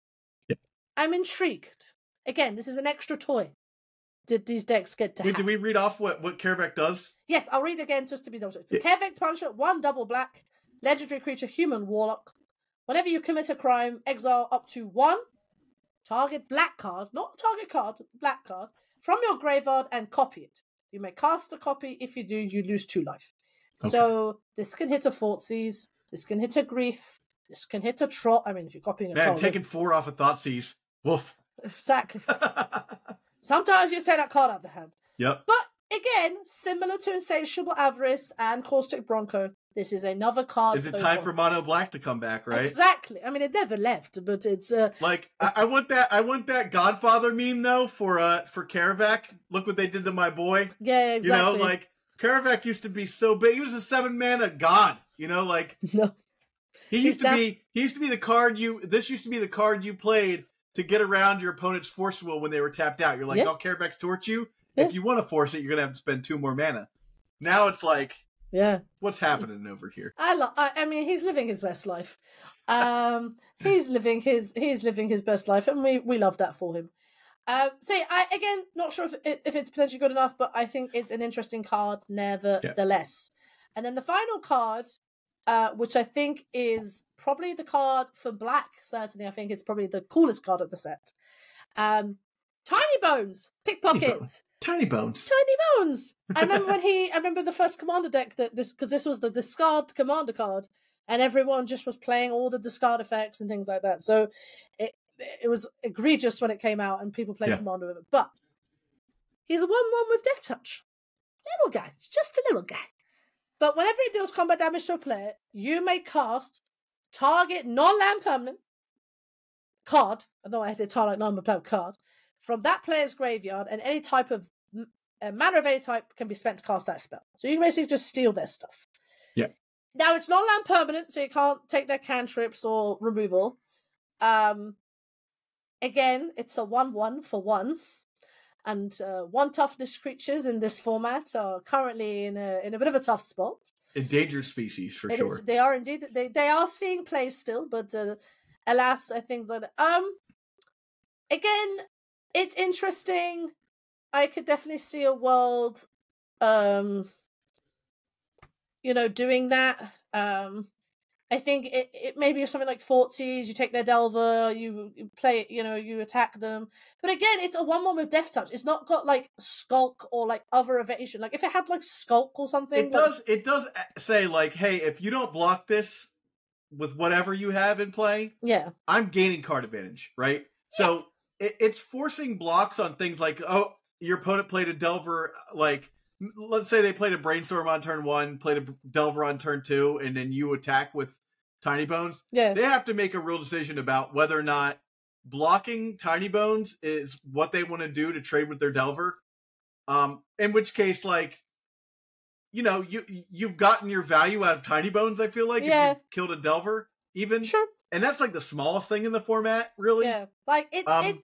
Yeah. I'm intrigued. Again, this is an extra toy. Did these decks get to have? Did we read off what Kaervek does? Yes, I'll read again just to be double checked. So Kaervek Punisher, 1 double black, legendary creature, human warlock. Whenever you commit a crime, exile up to 1 target black card, not target card, black card, from your graveyard and copy it. You may cast a copy. If you do, you lose 2 life. Okay. So this can hit a Thoughtseize. This can hit a Grief. This can hit a Troll. I mean, if you're copying a Troll. Man, taking 4 off a Thoughtseize. Woof. Exactly. Sometimes you take that card out of the hand. Yep. But again, similar to Insatiable Avarice and Caustic Bronco, this is another card. Is it time for mono black to come back, right? Exactly. I mean, it never left, but it's like I want that Godfather meme though for Kaervek. Look what they did to my boy. Yeah, exactly. You know, like Kaervek used to be so big. He was a 7-mana god. You know, like no. He used to be the card this used to be the card you played to get around your opponent's force will when they were tapped out. You're like, I'll Kaervek's torch you. Yeah. If you want to force it, you're gonna have to spend 2 more mana. Now it's like, what's happening over here? I mean, he's living his best life. He's living his best life, and we love that for him. So I again not sure if it's potentially good enough, but I think it's an interesting card nevertheless. Yeah. And then the final card, which I think is probably the card for black. Certainly, I think it's probably the coolest card of the set. Tinybones, Pickpocket. Tinybones. I remember the first commander deck because this was the discard commander card, and everyone just was playing all the discard effects and things like that. So it was egregious when it came out, and people played commander with it. But he's a 1/1 with Death Touch, little guy, just a little guy. But whenever he deals combat damage to a player, you may cast target non-land permanent card. I know I had to target non-permanent card from that player's graveyard, and any type of mana of any type can be spent to cast that spell. So you can basically just steal their stuff. Yeah. Now it's non-land permanent, so you can't take their cantrips or removal. Again, it's a 1/1 for 1. And 1 toughness creatures in this format are currently in a bit of a tough spot. Endangered species, for sure. They are indeed. They are seeing play still, but alas, I think that again, it's interesting. I could definitely see a world, doing that. I think it maybe something like Thoughtseize, you take their Delver, you play it, you attack them. But again, it's a 1/1 with Death Touch. It's not got like Skulk or like other evasion. Like if it had like Skulk or something. It does say like, hey, if you don't block this with whatever you have in play, I'm gaining card advantage, right? So it's forcing blocks on things like, oh, your opponent played a Delver, like let's say they played a Brainstorm on turn 1, played a Delver on turn 2, and then you attack with Tinybones. Yeah. They have to make a real decision about whether or not blocking Tinybones is what they want to do to trade with their Delver. In which case, like, you've gotten your value out of Tinybones, I feel like, if you've killed a Delver, even. Sure. And that's like the smallest thing in the format, really. Yeah. Like I'm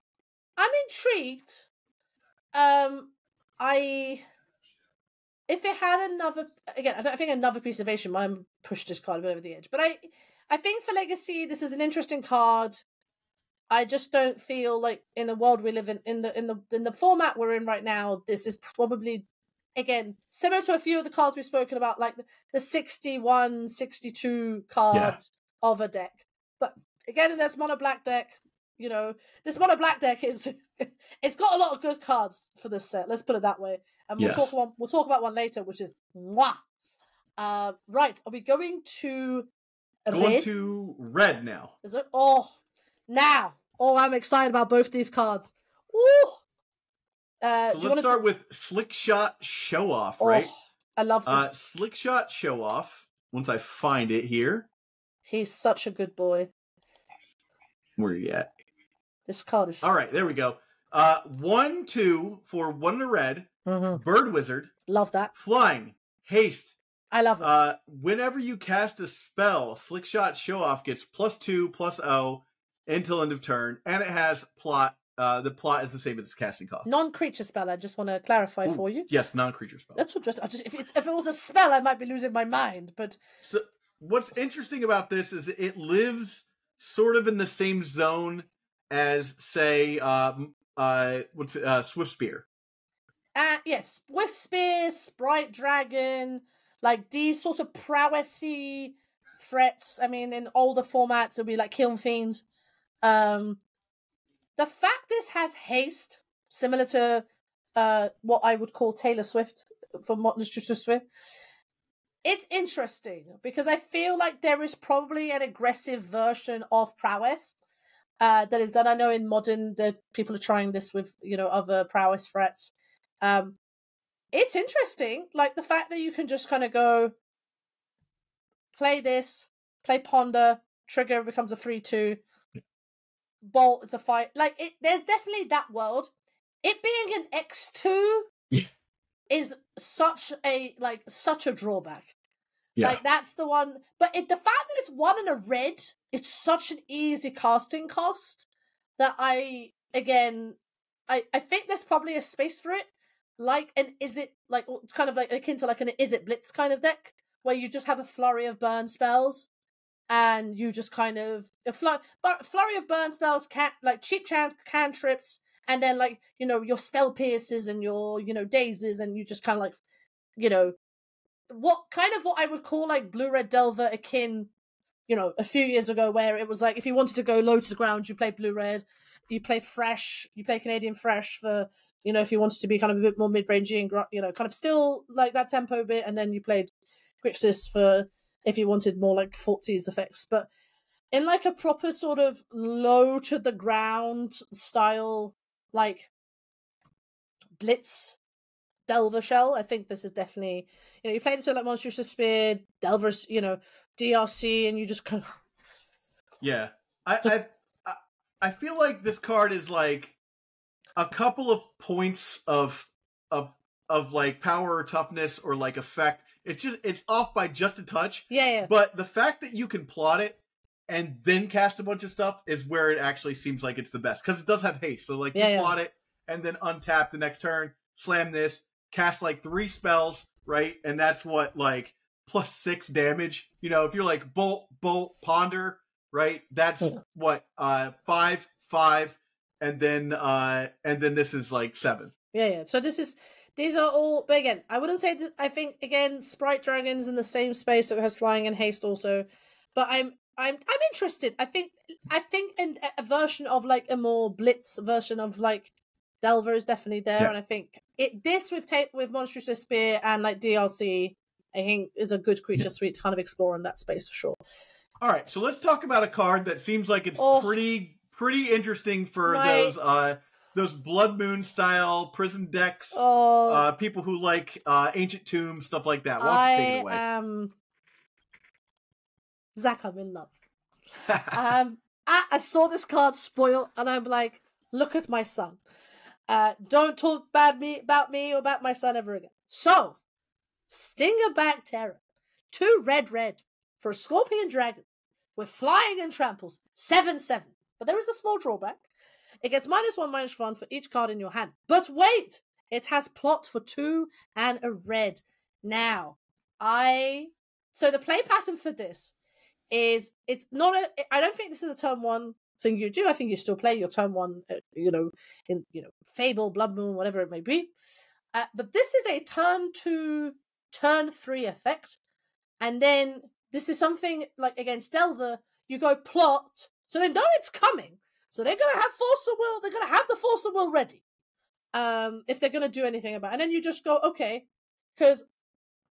intrigued. If it had another, again, I think another piece of evasion might push this card a bit over the edge. But I think for Legacy, this is an interesting card. I just don't feel like in the world we live in the format we're in right now, this is probably again, similar to a few of the cards we've spoken about, like the 61, 62 card of a deck. But again, in this mono black deck, this mono black deck it's got a lot of good cards for this set. Let's put it that way. And we'll talk about one later, which is mwah. Right, are we going to red? Red now. Is it? Now. I'm excited about both these cards. Woo! So let's start with Slickshot Show-Off, right? I love this. Slickshot Show-Off. Once I find it here. He's such a good boy. Where are you at? This card is... All right, there we go. 1/2 for 1 in a red. Bird Wizard. Love that. Flying. Haste. I love it. Whenever you cast a spell, Slickshot Show-Off gets +2/+0 until end of turn, and it has plot. The plot is the same as its casting cost. Non-creature spell. I just want to clarify for you. Yes, non-creature spell. That's what if it was a spell, I might be losing my mind. But so what's interesting about this is it lives sort of in the same zone as, say, Swift Spear. Yes, Swift Spear, Sprite Dragon, like these sort of prowessy threats. I mean, in older formats, it'll be like Kiln Fiend. The fact this has haste, similar to what I would call Taylor Swift from Monstrous Swift, it's interesting because I feel like there is probably an aggressive version of prowess that is done. I know in modern that people are trying this with other prowess threats. It's interesting, like the fact that you can just kind of go play this, play Ponder, trigger becomes a 3/2. Bolt, it's a fight. Like there's definitely that world. It being an X2 is such a drawback. Yeah. Like that's the one. But the fact that it's 1 in a red, it's such an easy casting cost that I think there's probably a space for it. Like it's kind of like akin to like an Is It Blitz kind of deck where you just have a flurry of burn spells. And you just kind of flurry of burn spells, cheap cantrips, and then your spell pierces and your dazes, and you just kind of what I would call like blue red Delver akin, a few years ago where it was like if you wanted to go low to the ground, you play blue red, you play fresh, you play Canadian fresh for if you wanted to be kind of a bit more mid rangey and kind of still like that tempo bit, and then you played Grixis for if you wanted more like Forties effects. But in like a proper sort of low to the ground style, like Blitz Delver shell, I think this is definitely, you play this with like Monstrous Spear, Delver's, DRC, and you just kind of... Yeah. I feel like this card is like a couple of points of like power or toughness or like effect. It's off by just a touch. Yeah. But the fact that you can plot it and then cast a bunch of stuff is where it actually seems like it's the best. Because it does have haste. So like you plot it and then untap the next turn, slam this, cast like 3 spells, right? And that's what, like, +6 damage. If you're like bolt, ponder, right? That's what, 5, and then this is like 7. Yeah. So these are all, but again, I wouldn't say that, I think again, Sprite Dragon's in the same space, so it has flying and haste also. But I'm interested. I think in a version of like a more blitz version of like Delver is definitely there, and I think this with Monstrous Spear and like DRC, I think is a good creature suite to kind of explore in that space for sure. All right, so let's talk about a card that seems like it's pretty interesting for those Blood Moon style prison decks, people who like Ancient Tomb, stuff like that. Why don't you take it away? Zac, I'm in love. I saw this card spoil, and I'm like, look at my son. Don't talk about me or about my son ever again. So, Stingerback Terror. 2 red for a Scorpion Dragon with flying and tramples. 7/7. But there is a small drawback. It gets -1/-1 for each card in your hand. But wait! It has plot for 2 and a red. Now, so the play pattern for this is, it's not I don't think this is a turn 1 thing you do. I think you still play your turn 1, in Fable, Blood Moon, whatever it may be. But this is a turn 2, turn 3 effect. And then this is something like against Delver, you go plot, so they know it's coming. So they're going to have Force of Will, they're going to have the Force of Will ready. If they're going to do anything about it. And then you just go, okay, because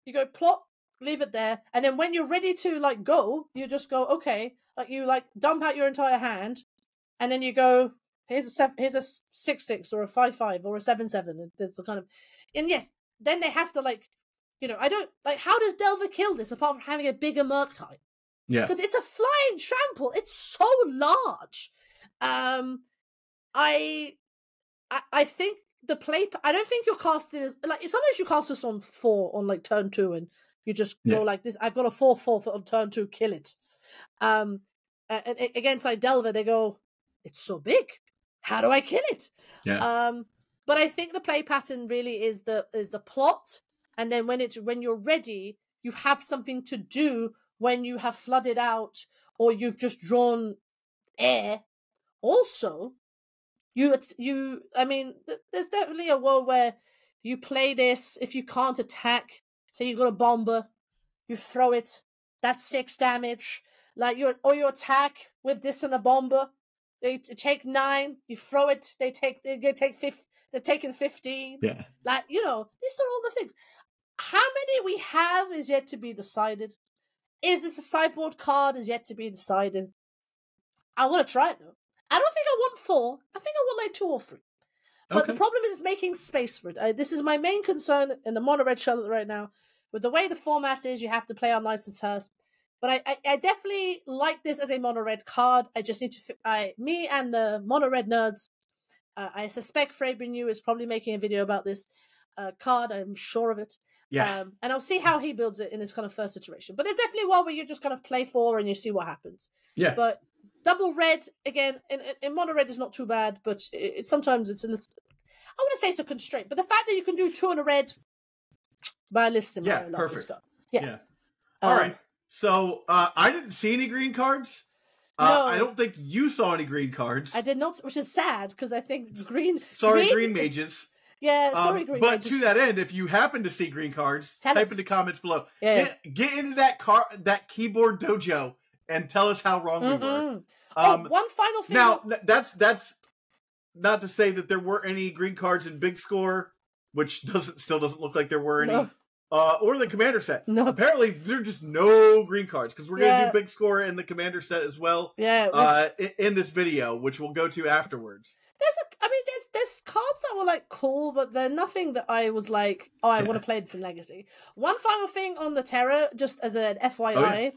you go plot, leave it there, and then when you're ready to like go, you just go, okay, like you like dump out your entire hand, and then you go, here's a 6/6 or a 5/5 or a 7/7. And there's the kind of, and yes, then they have to like, I don't like, how does Delver kill this apart from having a bigger Murktide? Yeah, because it's a flying trample. It's so large. I think the play. I don't think you're casting is like sometimes you cast this on 4 on like turn 2 and you just go like this. I've got a 4/4 on turn 2. Kill it. And against like Delver, they go, it's so big. How do I kill it? Yeah. But I think the play pattern really is the plot, and then when you're ready, you have something to do when you have flooded out or you've just drawn air. Also, I mean, there's definitely a world where you play this if you can't attack. Say you got a bomber, you throw it. That's 6 damage. Like you attack with this and a bomber. They take 9. You throw it. They're taking 15. Yeah. Like these are all the things. How many we have is yet to be decided. Is this a sideboard card? Is yet to be decided. I want to try it though. I don't think I want 4. I think I want like 2 or 3. But the problem is making space for it. This is my main concern in the mono red Charlotte right now. With the way the format is, you have to play on Licensed Hearse. But I definitely like this as a mono red card. I just need to. Me and the mono red nerds. I suspect Fabian Yu is probably making a video about this card. I'm sure of it. Yeah. And I'll see how he builds it in his kind of first iteration. But there's definitely one where you just kind of play 4 and you see what happens. Yeah. But double red again in mono red is not too bad, but sometimes it's a little. I wouldn't say it's a constraint, but the fact that you can do 2 in a red by listing. Yeah, perfect. Yeah. All right. So I didn't see any green cards. No. I don't think you saw any green cards. I did not, which is sad because I think green. Green mages. Yeah, sorry, green but mages. To that end, if you happen to see green cards, Tell type us. in the comments below. Yeah. Get into that keyboard dojo and tell us how wrong we were. One final thing. Now, that's not to say that there weren't any green cards in Big Score, which still doesn't look like there were any. No. Or the Commander set. No. Apparently, there are just no green cards, because we're going to do Big Score and the Commander set as well in this video, which we'll go to afterwards. There's cards that were like cool, but they're nothing that I was like, I want to play this in Legacy. One final thing on the Terror, just as an FYI.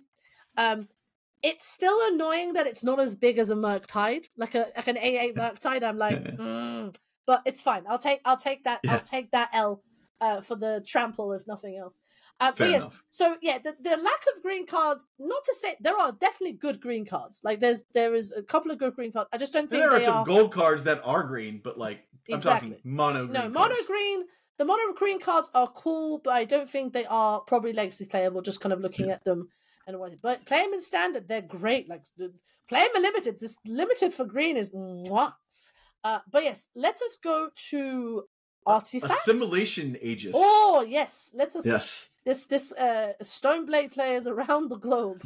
It's still annoying that it's not as big as a Murktide, like an A8 Murktide. I'm like, but it's fine. I'll take that. Yeah. I'll take that L for the trample, if nothing else. But yes, enough. So yeah, the lack of green cards. Not to say there are definitely good green cards. Like there is a couple of good green cards. I just don't think there are some gold cards that are green, but like exactly. I'm talking mono green. No, mono green. The mono green cards are cool, but I don't think they are probably legacy playable. Just kind of looking at them. But play them in standard, they're great. Like play them in limited. Just limited for green is mwah. But yes, let us go to artifact. Assimilation Aegis. Oh yes, let us. Yes. This Stoneblade players around the globe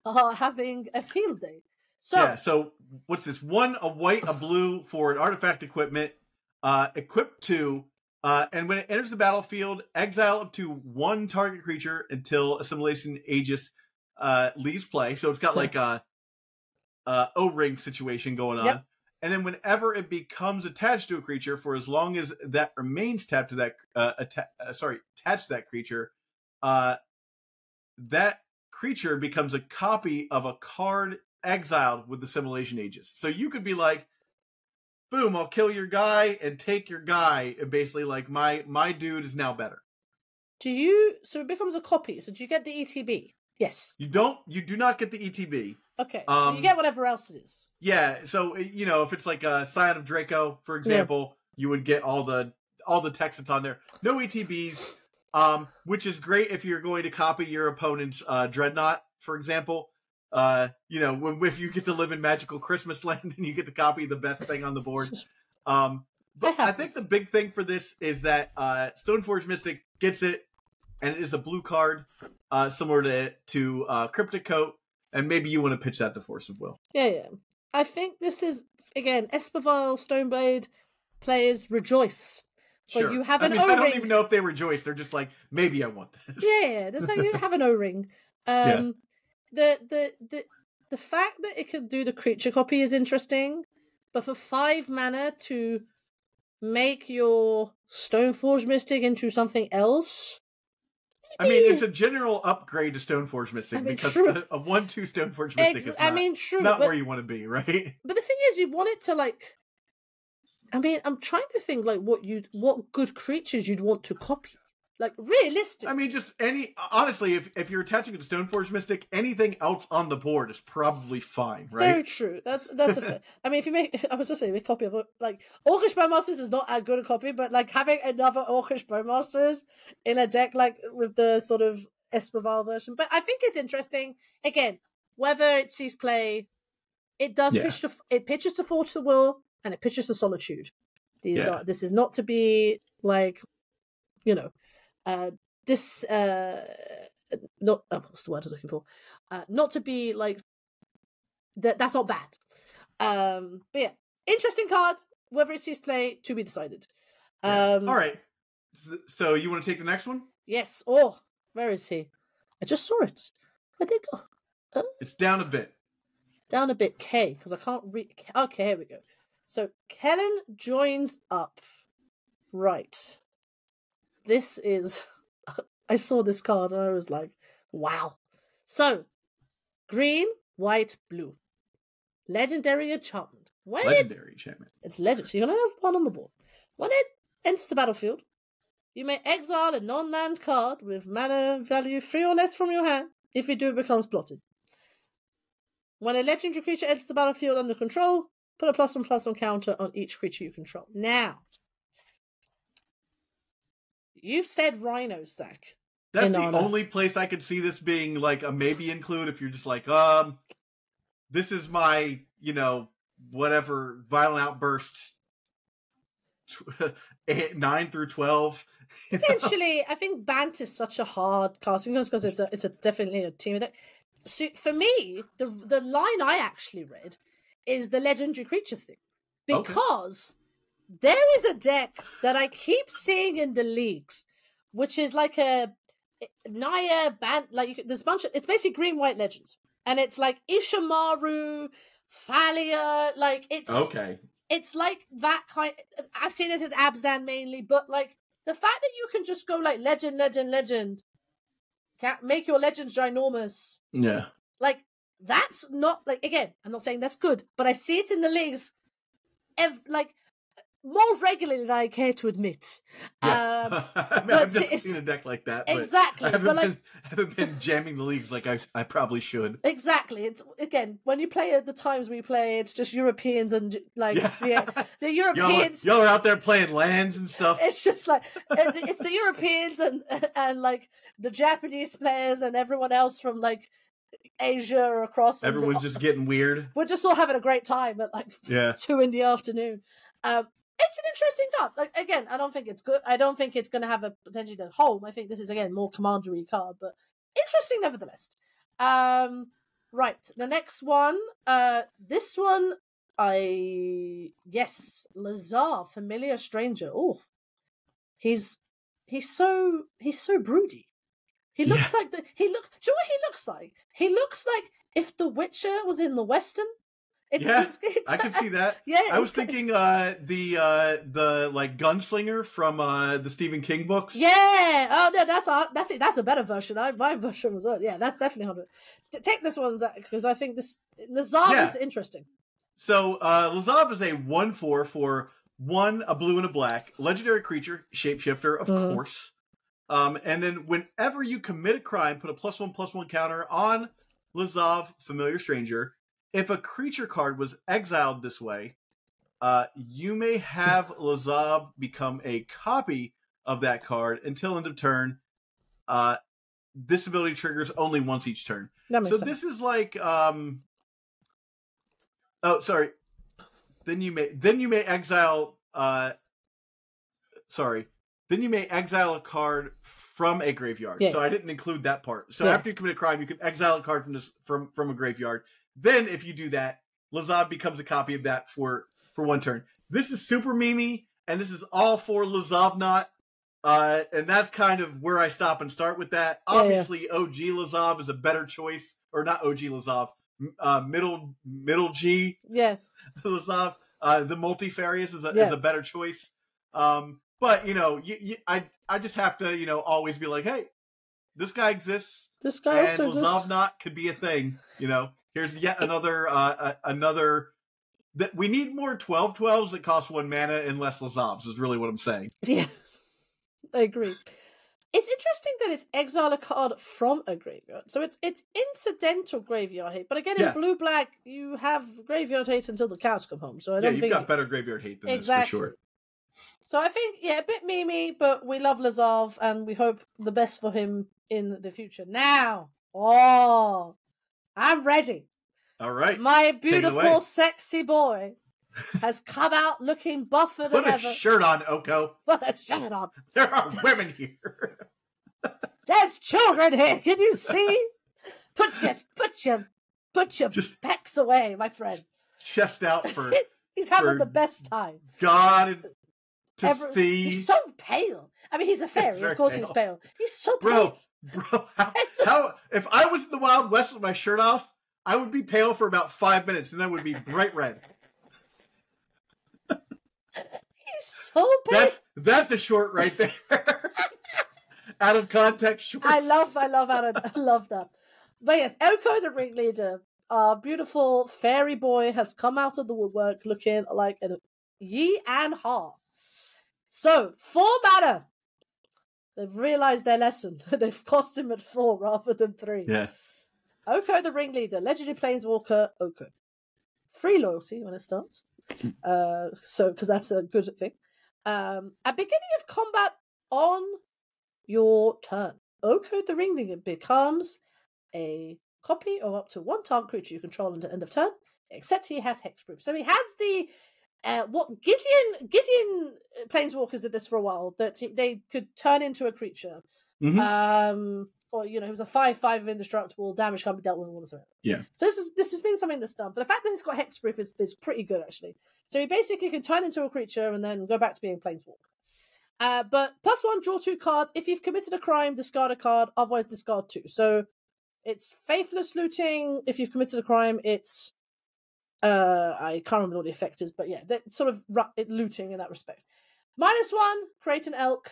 are having a field day. So what's this? 1, a white, a blue for an artifact equipment. Equip 2. And when it enters the battlefield, exile up to 1 target creature until Assimilation Aegis leaves play. So it's got like a O-ring situation going on. Yep. And then whenever it becomes attached to a creature, for as long as that remains tapped to that attached to that creature, that creature becomes a copy of a card exiled with the Assimilation Aegis. So you could be like, boom, I'll kill your guy and take your guy, and basically like my dude is now better. So it becomes a copy. So do you get the ETB? Yes. You do not get the ETB. Okay. You get whatever else it is. Yeah, so if it's like a Scion of Draco, for example, you would get all the text that's on there. No ETBs, which is great if you're going to copy your opponent's Dreadnought, for example. If you get to live in magical Christmas land and you get to copy the best thing on the board. But I think the big thing for this is that Stoneforge Mystic gets it, and it is a blue card, similar to Cryptic Coat, and maybe you want to pitch that to Force of Will. Yeah. I think this is, again, Espadville, Stoneblade players rejoice. Sure. You have an O-ring. I don't even know if they rejoice. They're just like, maybe I want this. Yeah, that's how you have an O-ring. The fact that it can do the creature copy is interesting, but for 5 mana to make your Stoneforge Mystic into something else. I mean, it's a general upgrade to Stoneforge Mystic because a 1/2 Stoneforge Mystic is not where you want to be, right? But the thing is, you want it to like. I mean, I'm trying to think like what good creatures you'd want to copy. Like realistic. I mean, just honestly, if you're attaching it to Stoneforge Mystic, anything else on the board is probably fine, right? Very true. That's a fair. I mean, if you make, I was just saying, a copy of like Orcish Bowmasters is not a good a copy, but like having another Orcish Bowmasters in a deck like with the sort of Espadville version. But I think it's interesting. Again, whether it sees play, it does pitches to Force of Will and it pitches to Solitude. This is not to be like, what's the word I was looking for? Not to be like that's not bad. But yeah, interesting card. Whether it sees play to be decided. All right. So you want to take the next one? Yes. Oh, where is he? I just saw it. Where'd they go? It's down a bit. Down a bit. K, because I can't read. Okay, here we go. So Kellan Joins Up. Right. This is. I saw this card and I was like, wow. So, green, white, blue. Legendary enchantment. Enchantment. It's legend. So you're going to have one on the board. When it enters the battlefield, you may exile a non-land card with mana value 3 or less from your hand. If you do, it becomes blotted. When a legendary creature enters the battlefield under control, put a +1/+1 counter on each creature you control. Now, you've said rhinos, Zach. That's the only place I could see this being like a maybe include if you're just like, this is my, whatever, Violent Outburst 9 through 12. Potentially, I think Bant is such a hard casting because it's definitely a team deck. So for me, the line I actually read is the legendary creature thing. Because there is a deck that I keep seeing in the leagues, which is like a Naya Bant, like there's a bunch of, it's basically green white legends. And it's like Ishamaru, Thalia, like it's like that kind. I've seen it as Abzan mainly, but like the fact that you can just go like legend, can't make your legends ginormous. Yeah. Like that's not like, again, I'm not saying that's good, but I see it in the leagues like more regularly than I care to admit. Yeah. I've never seen a deck like that. Exactly. I haven't been jamming the leagues like I probably should. Exactly. It's, again, when you play at the times we play, it's just Europeans and like the Europeans. Y'all are out there playing lands and stuff. It's just like it's the Europeans and like the Japanese players and everyone else from like Asia or across. Everyone's just getting weird. We're just all having a great time at like 2 in the afternoon. It's an interesting card. Like, again, I don't think it's good. I don't think it's going to have a potentially the home. I think this is, again, more commandery card, but interesting nevertheless. Right, the next one. This one, Lazav, Familiar Stranger. Oh, he's so broody. He looks like do you know what he looks like? He looks like if The Witcher was in the Western. It's, I can see that. Yeah, I was thinking the like gunslinger from the Stephen King books. Yeah. Oh no, that's a better version. My version was well. Yeah, that's definitely 100. Take this one, Zach, because I think this Lazav is interesting. So Lazav is a 1/4 for 1, a blue and a black legendary creature, shapeshifter, of course. And then whenever you commit a crime, put a +1/+1 counter on Lazav, Familiar Stranger. If a creature card was exiled this way, you may have Lazav become a copy of that card until end of turn. This ability triggers only once each turn. This is like Then you may exile sorry. Then you may exile a card from a graveyard. Yeah. So I didn't include that part. So Yeah. after you commit a crime, you can exile a card from a graveyard. Then if you do that, Lazav becomes a copy of that for one turn. This is super memey, and this is all for Lazavnot. And that's kind of where I stop and start with that. Obviously, OG Lazav is a better choice, or not OG Lazav, middle G Lazav. The Multifarious is a better choice. But I just have to always be like, hey, this guy exists. This guy also exists. And Lazavnot could be a thing. Here's yet another. That we need more 12/12s that cost 1 mana and less Lazavs is really what I'm saying. Yeah, I agree. It's interesting that it's exile a card from a graveyard. So it's incidental graveyard hate. But again, in blue-black, you have graveyard hate until the cows come home. So I don't think... you've got better graveyard hate than this, for sure. So I think, a bit memey, but we love Lazav, and we hope the best for him in the future. Now, I'm ready. All right. My beautiful, sexy boy has come out looking buffer than ever. Put a shirt on, Oko. Put a shirt on. There are women here. There's children here. Can you see? Put your pecs away, my friend. Chest out for. He's having the best time. God to see. He's so pale. I mean, he's a fairy. Of course, he's pale. He's so pale. Bro, how? If I was in the Wild West with my shirt off, I would be pale for about 5 minutes, and then would be bright red. He's so pale. That's a short right there. Out of context shorts. I love that. But yes, Oko the Ringleader, our beautiful fairy boy, has come out of the woodwork looking like a Yi and Ha. So, 4 mana. They've realized their lesson. They've cost him at 4 rather than 3. Yeah. Oko the Ringleader, Legendary Planeswalker, Oko. Free loyalty when it starts. Because that's a good thing. At beginning of combat on your turn, Oko the Ringleader becomes a copy of up to 1 target creature you control until end of turn, except he has hexproof. So he has the what Gideon Planeswalkers did this for a while, that they could turn into a creature. Mm-hmm. Or it was a 5/5 indestructible, damage can't be dealt with all the time. Yeah. So this has been something that's done. But the fact that it's got hexproof is pretty good, actually. So he basically can turn into a creature and then go back to being Planeswalker. But +1, draw 2 cards. If you've committed a crime, discard a card. Otherwise, discard 2. So it's faithless looting. If you've committed a crime, it's I can't remember what the effect is, but yeah, that's sort of looting in that respect. -1, create an elk.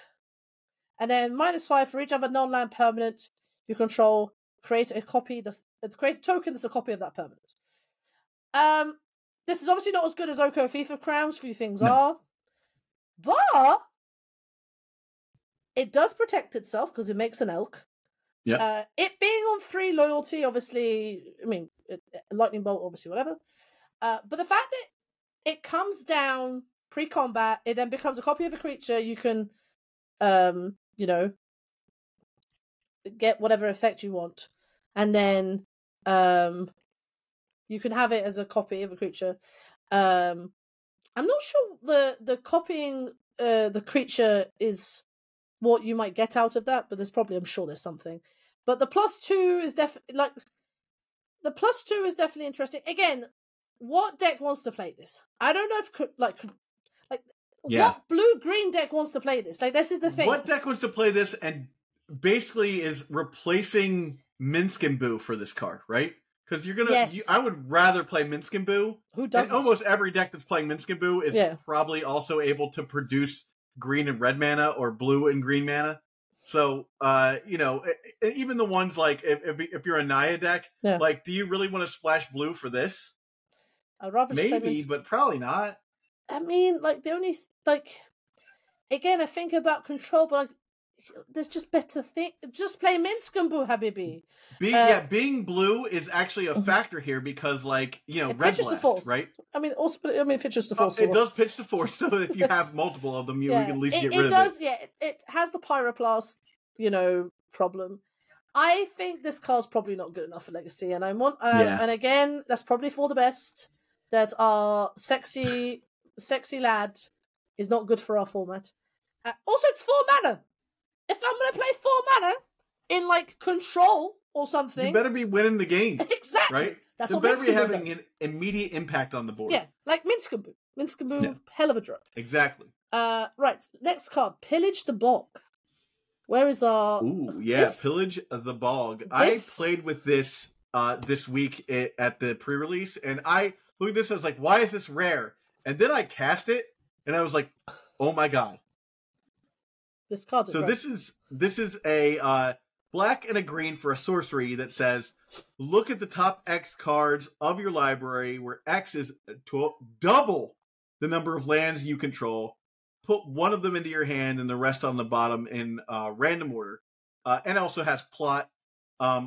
And then -5 for each other non-land permanent you control, create a token that's a copy of that permanent. This is obviously not as good as Oko Thief of Crowns, few things are. But it does protect itself because it makes an elk. Yeah. It being on 3 loyalty, obviously, I mean, lightning bolt, obviously, whatever. But the fact that it comes down pre-combat, it then becomes a copy of a creature you can get whatever effect you want, and then you can have it as a copy of a creature. I'm not sure the copying the creature is what you might get out of that, but I'm sure there's something. But the +2 is definitely interesting. Again, what deck wants to play this? I don't know if what blue-green deck wants to play this? This is the thing. What deck wants to play this and basically is replacing Minsk and Boo for this card, right? Because you're gonna. Yes. I would rather play Minsk and Boo. Who doesn't? And almost every deck that's playing Minsk and Boo is probably also able to produce green and red mana or blue and green mana. So, even the ones like if you're a Naya deck, do you really want to splash blue for this? I'd rather maybe, but probably not. I mean, the only again, I think about control, but there's just better thing. Just play Minsk and Boo, Habibi. Being blue is actually a factor here because, red blast, right? I mean, also, it pitches to force. It does pitch to force, so if you have multiple of them, you can at least get rid of it. It does, it has the Pyroblast, problem. I think this card's probably not good enough for Legacy, and and again, that's probably for the best. That our sexy lad is not good for our format. Also, it's 4 mana. If I'm going to play 4 mana in like control or something, you better be winning the game. Exactly. Right? That's you what better be Minskin having does. an immediate impact on the board. Yeah, like Minskin Boo. Minskin Boo, Yeah. hell of a drug. Exactly. Right, next card, Pillage the Bog. Where is our... Ooh, yeah, Pillage the Bog. I played with this this week at the pre-release, and I looked at this, I was like, why is this rare? And then I cast it, and I was like, oh my god. This card's So this is a black and a green for a sorcery that says, look at the top X cards of your library, where X is double the number of lands you control. Put one of them into your hand and the rest on the bottom in random order. And also has plot,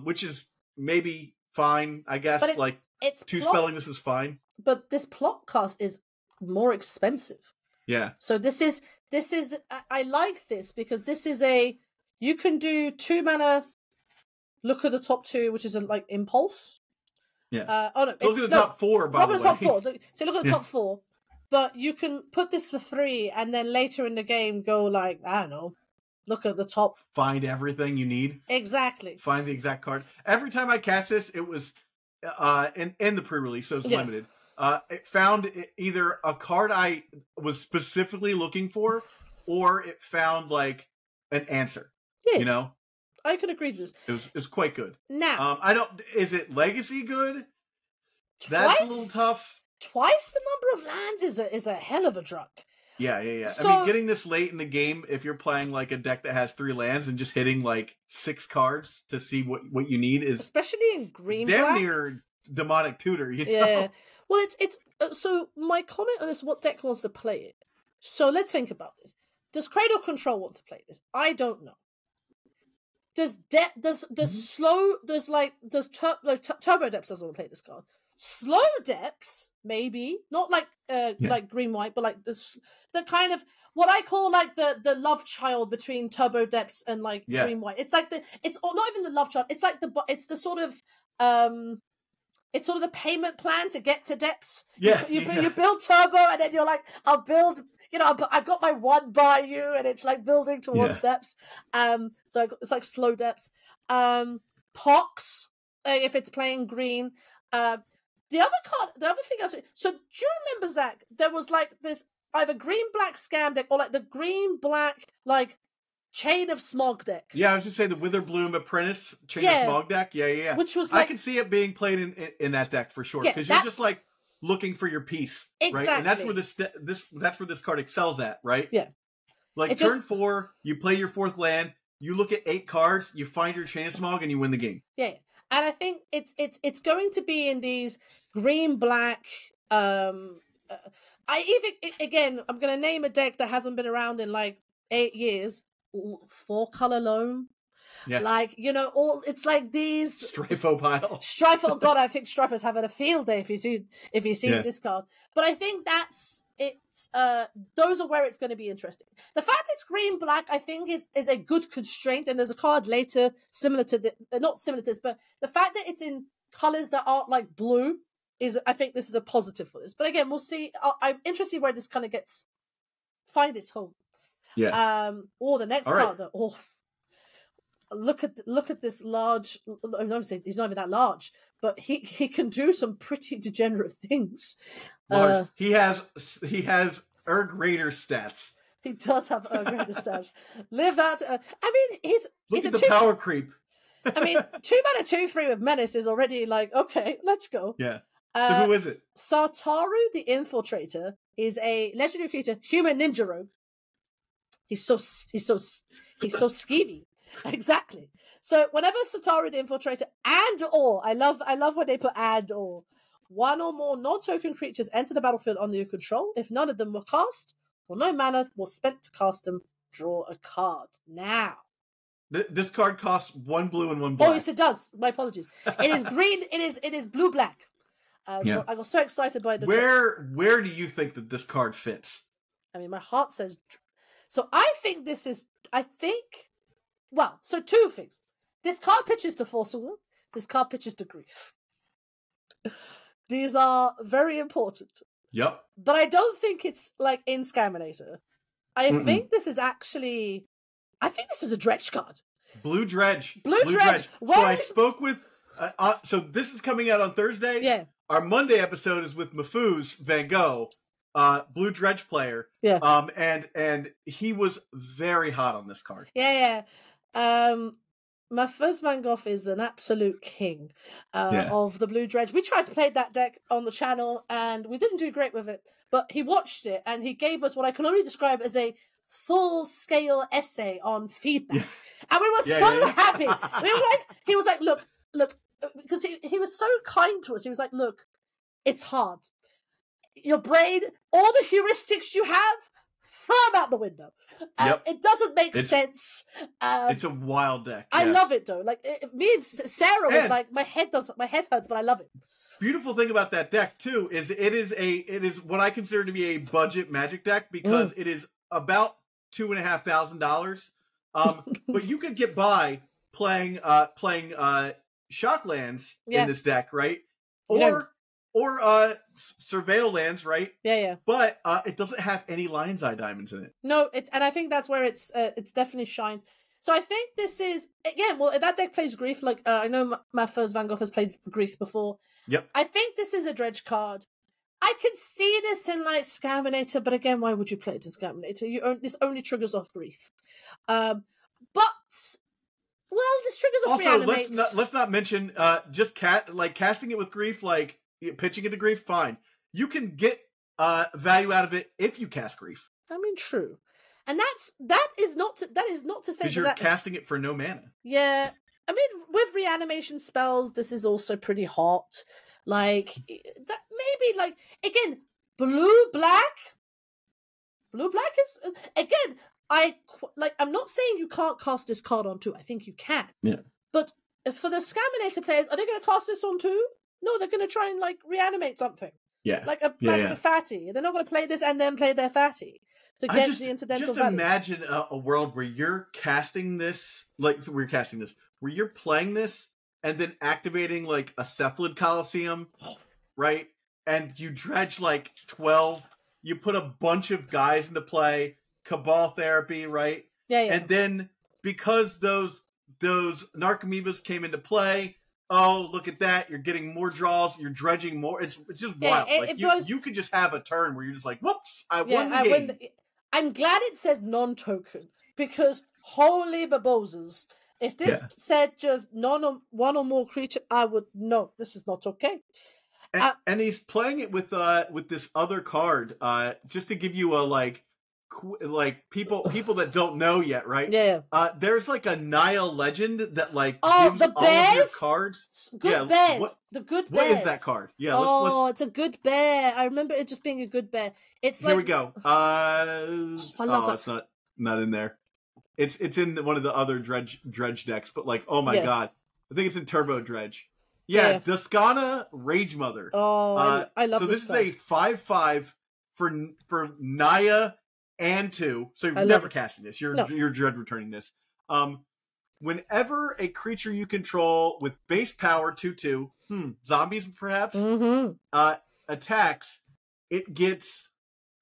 which is maybe fine, I guess. But it's 2 spelling this is fine. But this plot cost is more expensive. Yeah. So this is I like this because this is you can do 2 mana. Look at the top 2, which is like impulse. Yeah. Look at the top 4. By the way, top 4. So look at the top 4. But you can put this for 3, and then later in the game go like, I don't know, look at the top. Find everything you need. Exactly. Find the exact card. Every time I cast this, it was in the pre-release, so it's limited. It found either a card I was specifically looking for, or it found like an answer. Yeah. You know? I could agree with this. It was quite good. Now, is it legacy good? That's a little tough. Twice the number of lands is a hell of a drug. Yeah. So, I mean, getting this late in the game, if you're playing like a deck that has 3 lands and just hitting like 6 cards to see what you need is, especially in green, damn near demonic tutor. You know? Yeah. Well, it's so my comment on this: what deck wants to play it? So let's think about this. Does Cradle Control want to play this? I don't know. Does Turbo Depths doesn't want to play this card? Slow Depths, maybe not like like green white, but like the kind of what I call like the love child between Turbo Depths and like green white. It's like it's not even the love child. It's like the sort of it's sort of the payment plan to get to Depths. Yeah, you build Turbo, and then you're like, I'll build. I've got my 1 by you, and it's like building towards Depths. So it's like Slow Depths. Pox, if it's playing green. The other thing I was... So, do you remember, Zach, there was, like, this either green-black scam deck or, like, the green-black, like, Chain of Smog deck. Yeah, I was just saying the Witherbloom Apprentice Chain of Smog deck. Yeah. Which was, like... I can see it being played in that deck, for sure. Because you're just, like, looking for your piece, exactly. Right? And that's where this card excels at, right? Yeah. Like, turn 4, you play your 4th land, you look at 8 cards, you find your Chain of Smog, and you win the game. Yeah. And I think it's going to be in these green black. I'm going to name a deck that hasn't been around in like 8 years. 4-color loam. Yeah. Like, it's like these Strifo pile. Strifo. Oh God, I think Strifo's having a field day if he sees this card. But I think those are where it's going to be interesting. The fact it's green black, I think, is a good constraint, and there's a card later similar to not similar to this, but the fact that it's in colors that aren't like blue is, I think, this is a positive for this. But again, we'll see. I'm interested where this kind of find its home. Yeah. Or the next card. Right. Oh, look at this large. Obviously, he's not even that large, but he can do some pretty degenerate things. Large. He has Erg Raider stats. He does have Erg Raider stats. Live out. He's at the power creep. 2 mana 2/3 with Menace is already like, okay, let's go. Yeah. So who is it? Satoru the Infiltrator is a legendary creature, human ninja rogue. He's so skeevy. Exactly. So whenever Satoru the Infiltrator I love when they put or 1 or more non-token creatures enter the battlefield under your control. If none of them were cast, or no mana was spent to cast them, draw a card. Now, this card costs 1 blue and 1 black. Oh yes, it does. My apologies. It is green. It is blue black. I got so excited by the. Where do you think that this card fits? I mean, my heart says. So I think this is. Well, so 2 things. This card pitches to Forcible. This card pitches to Grief. These are very important. Yep. But I don't think it's like in Scaminator. I think this is actually... I think this is a dredge card. Blue Dredge. Blue Dredge. So I spoke with... so this is coming out on Thursday. Yeah. Our Monday episode is with Mafuz Van Gogh, Blue Dredge player. Yeah. And he was very hot on this card. Yeah. Mafuz Van Gogh is an absolute king of the Blue Dredge. We tried to play that deck on the channel, and we didn't do great with it. But he watched it, and he gave us what I can only describe as a full-scale essay on feedback. Yeah. And we were so happy. He was like, look, because he was so kind to us. He was like, look, it's hard. Your brain, all the heuristics you have, throw them out the window. It doesn't make sense. It's a wild deck. I love it though. Like me and Sarah was like, my head hurts, but I love it. Beautiful thing about that deck too is it is what I consider to be a budget Magic deck because it is about $2,500. But you could get by playing Shocklands in this deck, right? Or Surveil lands, right? Yeah. But it doesn't have any Lion's Eye diamonds in it. No, and I think that's where it's definitely shines. So I think this is again. Well, that deck plays Grief. Like I know my first Van Gogh has played Grief before. Yep. I think this is a dredge card. I could see this in like Scaminator, but again, why would you play it as Scaminator? This only triggers off Grief. But this triggers off Reanimate. Let's not mention just casting it with Grief, like pitching it to Grief. Fine, you can get value out of it if you cast Grief. I mean, true, and that is not to say because you're casting it for no mana. Yeah, I mean, with reanimation spells, this is also pretty hot. Like that, maybe like again, blue black is again. I'm not saying you can't cast this card on 2. I think you can. Yeah. But as for the Scaminator players, are they going to cast this on 2? No, they're going to try and like reanimate something. Yeah. Like a massive fatty. They're not going to play this and then play their fatty to get the incidental value. Just imagine a world where you're casting this, where you're playing this and then activating like a Cephalid Coliseum, right? And you dredge like 12. You put a bunch of guys into play. Cabal Therapy, right? Yeah. And then because those Narcomoebas came into play, oh look at that! You're getting more draws. You're dredging more. It's just wild. You could just have a turn where you're just like, whoops! I won the game. I'm glad it says non-token because holy baboses! If this said just one or more creature, I would no. This is not okay. And he's playing it with this other card, just to give you a like people that don't know yet, right? Yeah. There's like a Naya legend that like gives the all bears? of your cards. Good bears. The good bears. What is that card? Yeah. It's a good bear. I remember it just being a good bear. It's like here we go. I love that. It's not in there. It's in one of the other dredge decks, but like oh my god, I think it's in Turbo Dredge. Yeah. Duskana Rage Mother. Oh, I love this. So this is a 5/5 for Naya. And 2, so you're never casting this. You're dread returning this. Whenever a creature you control with base power 2/2, zombies perhaps, attacks, it gets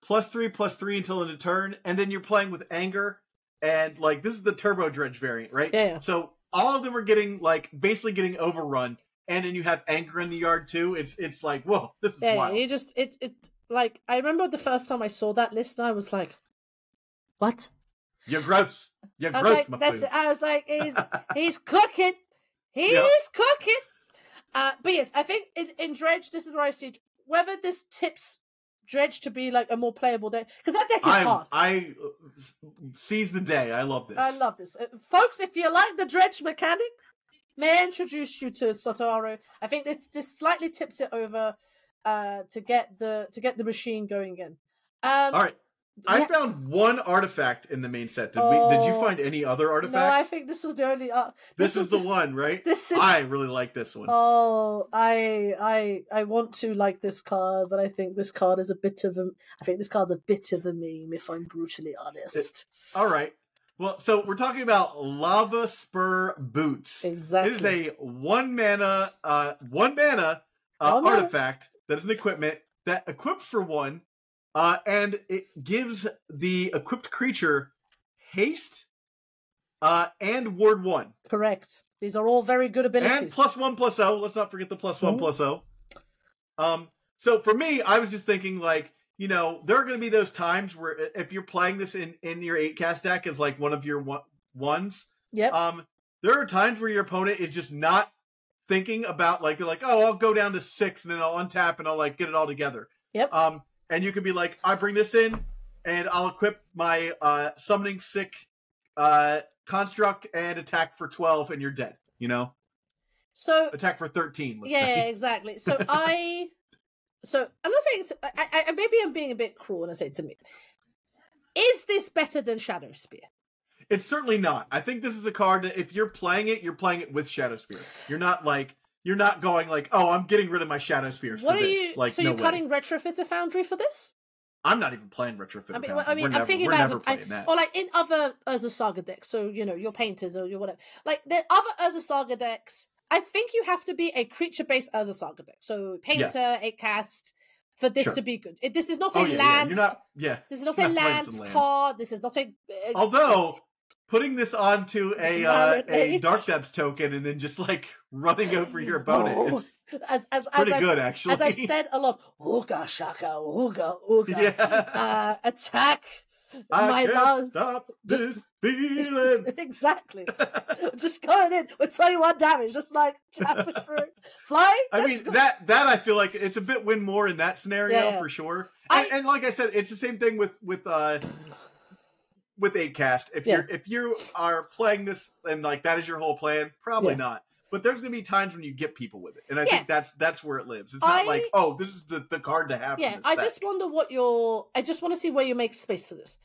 +3/+3 until end of turn, and then you're playing with anger, and like this is the Turbo Dredge variant, right? Yeah. So all of them are getting like basically getting overrun, and then you have anger in the yard too. It's like whoa, this is wild. You just it like I remember the first time I saw that list, and I was like. What? You're gross. You're I gross, was like, he's cooking. He's cooking. But yes, I think in Dredge, this is where I see whether this tips Dredge to be like a more playable deck. Because that deck is hard. I seize the day. I love this. I love this. Folks, if you like the Dredge mechanic, may I introduce you to Satoru. I think it just slightly tips it over to get the machine going again. All right. I found one artifact in the main set. Did you find any other artifacts? No, I think this was the only. This was the one, right? I really like this one. Oh, I want to like this card, but I think this card is a bit of a. I think this card's a bit of a meme, if I'm brutally honest. All right. Well, so we're talking about Lavaspur Boots. Exactly. It is a one mana artifact that is an equipment that equips for 1. and it gives the equipped creature haste and ward 1. Correct. These are all very good abilities. And +1/+0. Let's not forget the +1/+0. So for me, I was just thinking, like, you know, there are going to be those times where if you're playing this in your 8-cast deck as like one of your ones, yep. There are times where your opponent is just not thinking about, like, they're like, oh, I'll go down to 6 and then I'll untap and I'll like get it all together. Yep. And you could be like, I bring this in and I'll equip my summoning sick construct and attack for 12 and you're dead, you know? So attack for 13. Let's say. Exactly. So I'm not saying I maybe I'm being a bit cruel when I say it to me. Is this better than Shadow Spear? It's certainly not. I think this is a card that if you're playing it with Shadow Spear. You're not going like, oh, I'm getting rid of my Shadow Spears for this. Like, so you're cutting Retrofit Foundry for this? I'm not even playing Retrofit Foundry. I'm thinking about that. Or like in other Urza Saga decks, so you know, your Painters or your whatever. Like the other Urza Saga decks, I think you have to be a creature-based Urza Saga deck. So Painter, 8-cast, for this to be good. This is not a land. This is not a lands card. This is not a. Although putting this onto a Dark Depths token and then just like running over your opponent is pretty good, actually. As I've said a lot, ooga shaka, ooga, attack. I can't stop this feeling. Exactly. Just going in with 21 damage, just like tapping through. Flying? I mean, that I feel like it's a bit win more in that scenario for sure. And like I said, it's the same thing with 8-cast. If you are playing this and like that is your whole plan, probably not. But there's going to be times when you get people with it. And I think that's where it lives. It's not like, oh, this is the card to have. Yeah, I just wonder I just want to see where you make space for this.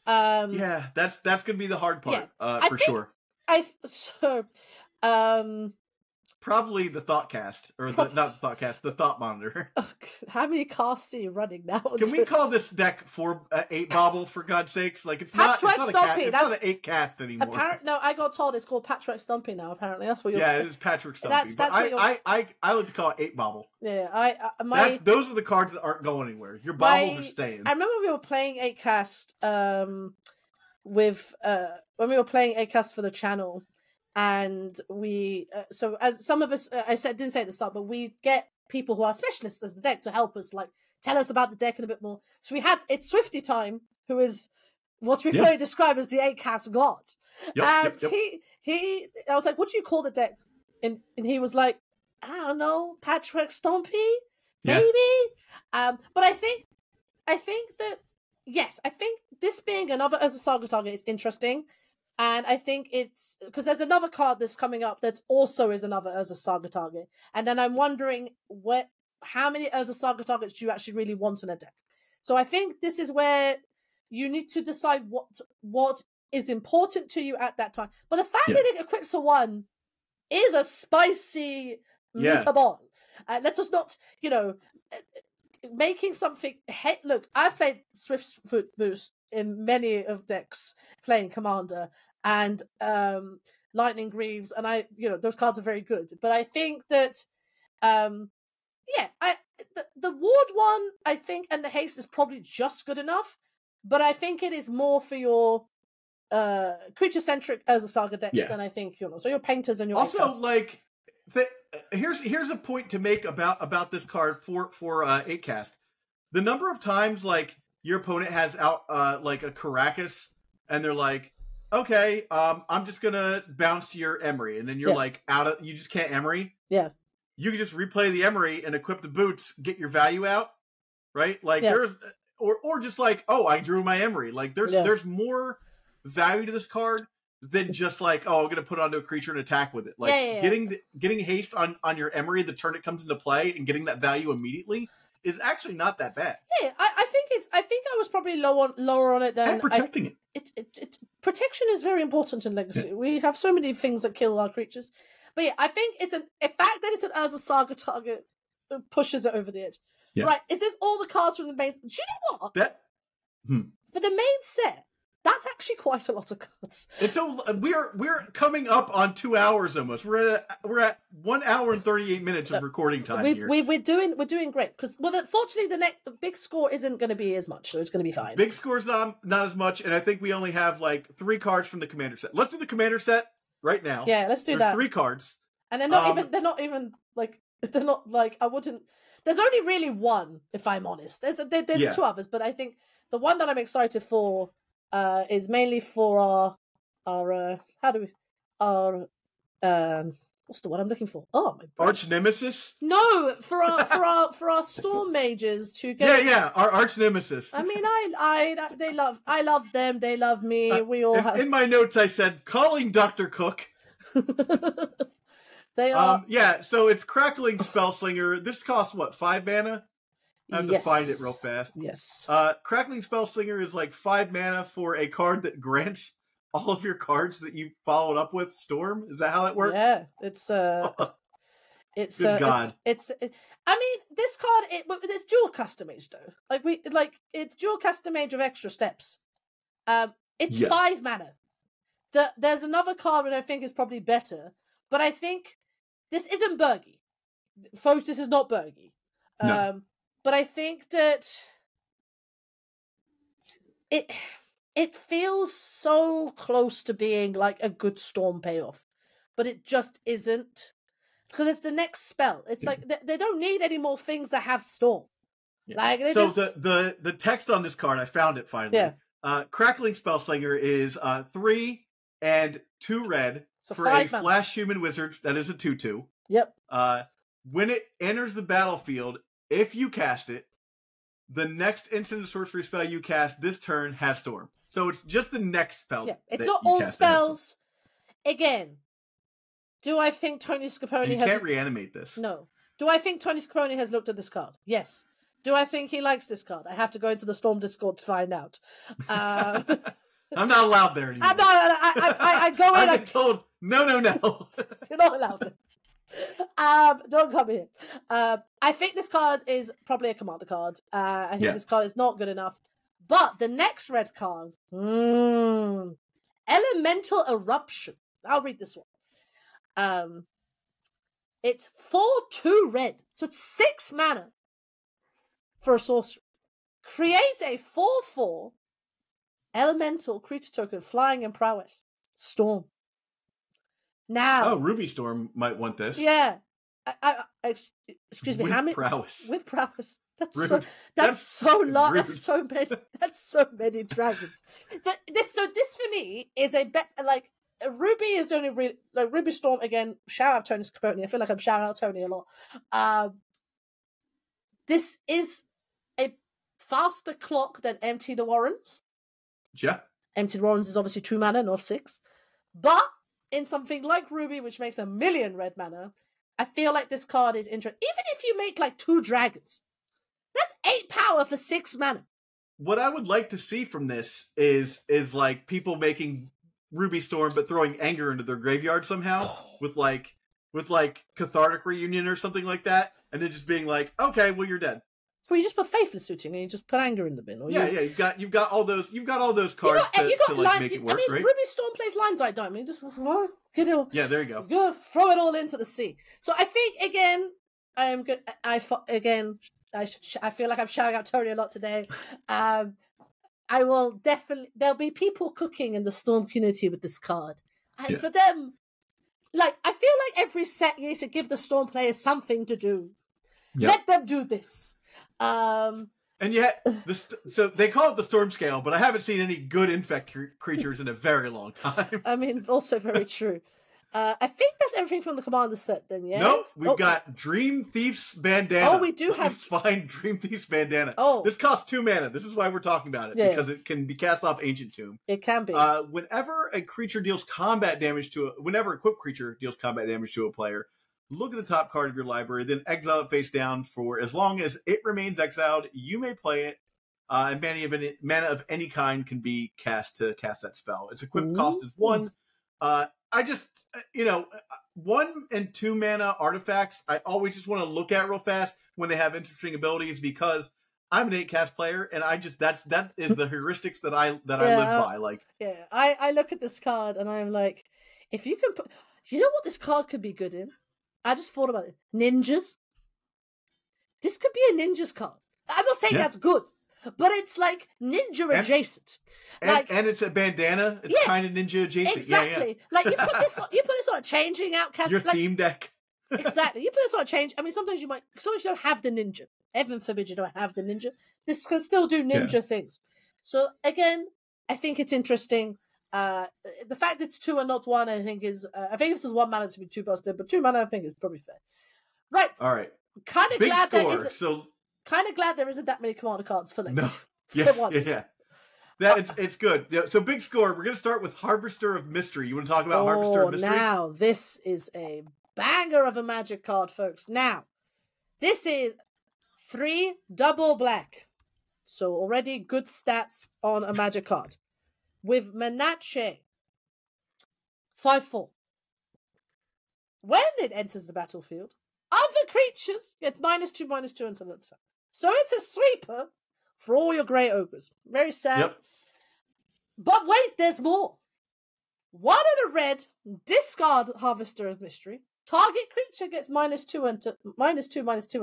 That's going to be the hard part, for sure. Probably the Thoughtcast, or not the Thoughtcast, the Thought Monitor. How many casts are you running now? Can we call this deck 8 Bobble, for God's sakes? Like, it's not an 8-cast anymore. No, I got told it's called Patchwork Stomping now, apparently. That's what you're... Yeah, it is Patchwork Stomping. I like to call it 8 Bobble. Yeah, those are the cards that aren't going anywhere. Your Bobbles are staying. I remember we were playing 8-cast when we were playing 8-cast for the channel. And we, so as some of us, didn't say at the start, but we get people who are specialists as the deck to help us, like, tell us about the deck and a bit more. So it's Swifty Time, who is what we can only describe as the 8-cast god. I was like, what do you call the deck? And he was like, I don't know, Patchwork Stompy, maybe? But I think that, yes, I think this being another as a Saga target is interesting. And I think it's because there's another card that's coming up that also is another Urza Saga target. And then I'm wondering how many Urza Saga targets do you actually really want in a deck? So I think this is where you need to decide what is important to you at that time. But the fact that it equips a 1 is a spicy metaball. Let's just not, making something... Look, I've played Swiftfoot Boost in many of decks playing Commander and Lightning Greaves, and those cards are very good. But I think that the Ward 1, I think, and the haste is probably just good enough, but I think it is more for your creature centric as a Saga decks than I think so your Painters and your also like here's a point to make about this card for 8-cast. The number of times like your opponent has out like a Caracas, and they're like, okay, I'm just gonna bounce your Emery, and then you're like you just can't Emery. Yeah. You can just replay the Emery and equip the boots, get your value out, right? Like there's or just like, oh, I drew my Emery. Like there's more value to this card than just like, oh, I'm gonna put it onto a creature and attack with it. Like getting haste on your Emery the turn it comes into play and getting that value immediately is actually not that bad. Yeah, I think I was probably lower on it than and protecting it. Protection is very important in Legacy. We have so many things that kill our creatures. But yeah, I think it's a fact that it's an Urza Saga target pushes it over the edge. Yeah. Right, is this all the cards from the main... Do you know what? For the main set, That's actually quite a lot of cards. We're coming up on 2 hours almost. We're at 1 hour and 38 minutes of recording time here. We're doing great because unfortunately the big score isn't going to be as much, so it's going to be fine. Big score's not as much, and I think we only have like 3 cards from the commander set. Let's do the commander set right now. Yeah, let's do There's that. 3 cards, and they're not even I wouldn't. There's only really one, if I'm honest. There's 2 others, but I think the one that I'm excited for is mainly for our what's the one I'm looking for? Oh, my arch nemesis. No, for our storm mages to get. Yeah, our arch nemesis. I mean, I love them. They love me. We all have. In my notes, I said calling Dr. Cook. They are. So it's Crackling Spellslinger. This costs what, 5 mana? I have to find it real fast. Yes. Crackling Spellslinger is like 5 mana for a card that grants all of your cards that you followed up with Storm. Is that how that works? Yeah, it's Good God. I mean, this card it's dual custom mage though. It's dual custom mage with extra steps. It's 5 mana. There's another card that I think is probably better, but I think this isn't Burgy. Folks, this is not Burgy. No. But I think that it feels so close to being like a good Storm payoff, but it just isn't, because it's the next spell. It's like they don't need any more things that have Storm. Yeah. Like the text on this card, I found it finally. Yeah. Crackling Spellslinger is 3 and 2 red for a flash human wizard that is a 2/2. Yep. When it enters the battlefield, if you cast it, the next instant or sorcery spell you cast this turn has Storm. So it's just the next spell. Yeah, it's not all spells. Again, do I think Tony Scapone you can't reanimate this. No. Do I think Tony Scapone has looked at this card? Yes. Do I think he likes this card? I have to go into the Storm Discord to find out. I'm not allowed there anymore. I'm not. I go in. I've been told no. You're not allowed to. Don't come here. I think this card is probably a commander card. I think this card is not good enough. But the next red card, Elemental Eruption. I'll read this one. It's 4/2 red, so it's 6 mana for a sorcery. Create a 4/4 elemental creature token, flying and prowess. Storm. Now, Ruby Storm might want this. Yeah. Excuse me. With how many prowess? With prowess. That's rude. so long. Rude. That's so many. That's so many dragons. This for me is a Ruby is only really like Ruby Storm again. Shout out Tony Scapone. I feel like I'm shouting out Tony a lot. This is a faster clock than Empty the Warrens. Yeah. Empty the Warrens is obviously 2 mana, not 6, but in something like Ruby, which makes 1,000,000 red mana, I feel like this card is interesting. Even if you make like 2 dragons, that's 8 power for 6 mana. What I would like to see from this is like people making Ruby Storm but throwing anger into their graveyard somehow with like Cathartic Reunion or something like that, and then just being like, okay, well, you're dead. Well, you just put Faithless Suiting and you just put anger in the bin. Or you've got all those cards to make it work, right? Ruby Storm plays lines like that. I mean, just get it. Yeah, there you go. Go throw it all into the sea. So I think again, I am good. I feel like I'm shouting out Tony a lot today. I will definitely. There'll be people cooking in the Storm community with this card, and for them, like I feel like every set you need to give the Storm players something to do. Yep. Let them do this. And yet, so they call it the Storm Scale, but I haven't seen any good infect creatures in a very long time. I mean, also very true. I think that's everything from the Commander set then, yeah? Nope, we've got Dream Thief's Bandana. Oh, we do have... Find Dream Thief's Bandana. Oh. This costs 2 mana. This is why we're talking about it, because it can be cast off Ancient Tomb. It can be. Whenever a creature deals combat damage whenever a equipped creature deals combat damage to a player, look at the top card of your library, then exile it face down for as long as it remains exiled. You may play it, and mana of any kind can be cast to cast that spell. Its equipped cost is 1. I just, 1 and 2 mana artifacts, I always just want to look at real fast when they have interesting abilities, because I'm an 8-cast player, and that is the heuristics that I live by. Like, yeah, I look at this card and I'm like, if you can put, you know what this card could be good in? I just thought about it. Ninjas. This could be a ninjas card. I'm not saying that's good, but it's like ninja adjacent. And it's a bandana. It's kind of ninja adjacent. Exactly. Yeah. Like you put this on a changing outcast. Your like, theme deck. Exactly. You put this on a change. I mean, sometimes you don't have the ninja. Heaven forbid you don't have the ninja. This can still do ninja things. So again, I think it's interesting. The fact it's 2 and not 1, I think is. I think if this is 1 mana to be 2 busted, but 2 mana I think is probably fair. Right. All right. Kind of glad score. there isn't. Kind of glad there isn't that many commander cards for next. No. For once. Yeah. It's good. Yeah, so big score. We're gonna start with Harvester of Mystery. You want to talk about Harvester of Mystery? Now this is a banger of a Magic card, folks. Now this is 3 double black, so already good stats on a Magic card with Menache 5/4. When it enters the battlefield, other creatures get -2/-2 until it's time. So it's a sweeper for all your grey ogres. Very sad. Yep. But wait, there's more. 1 and a red, discard Harvester of Mystery. Target creature gets -2 until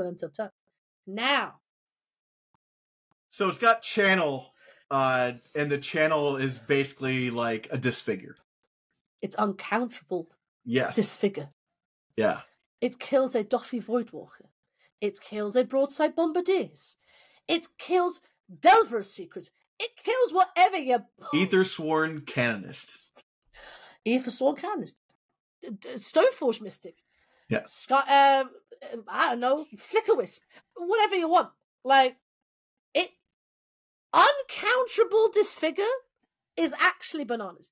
until turn. Now. So it's got channel, and the channel is basically like a disfigure. It's uncounterable. Yes. Disfigure. Yeah. It kills a Doffy Voidwalker. It kills a Broadside Bombardiers. It kills Delver's Secret. It kills whatever you... Aethersworn Canonist. Aethersworn Canonist. Stoneforge Mystic. Yeah. I don't know, Flicker Wisp. Whatever you want. Like, it... Uncounterable Disfigure is actually bananas.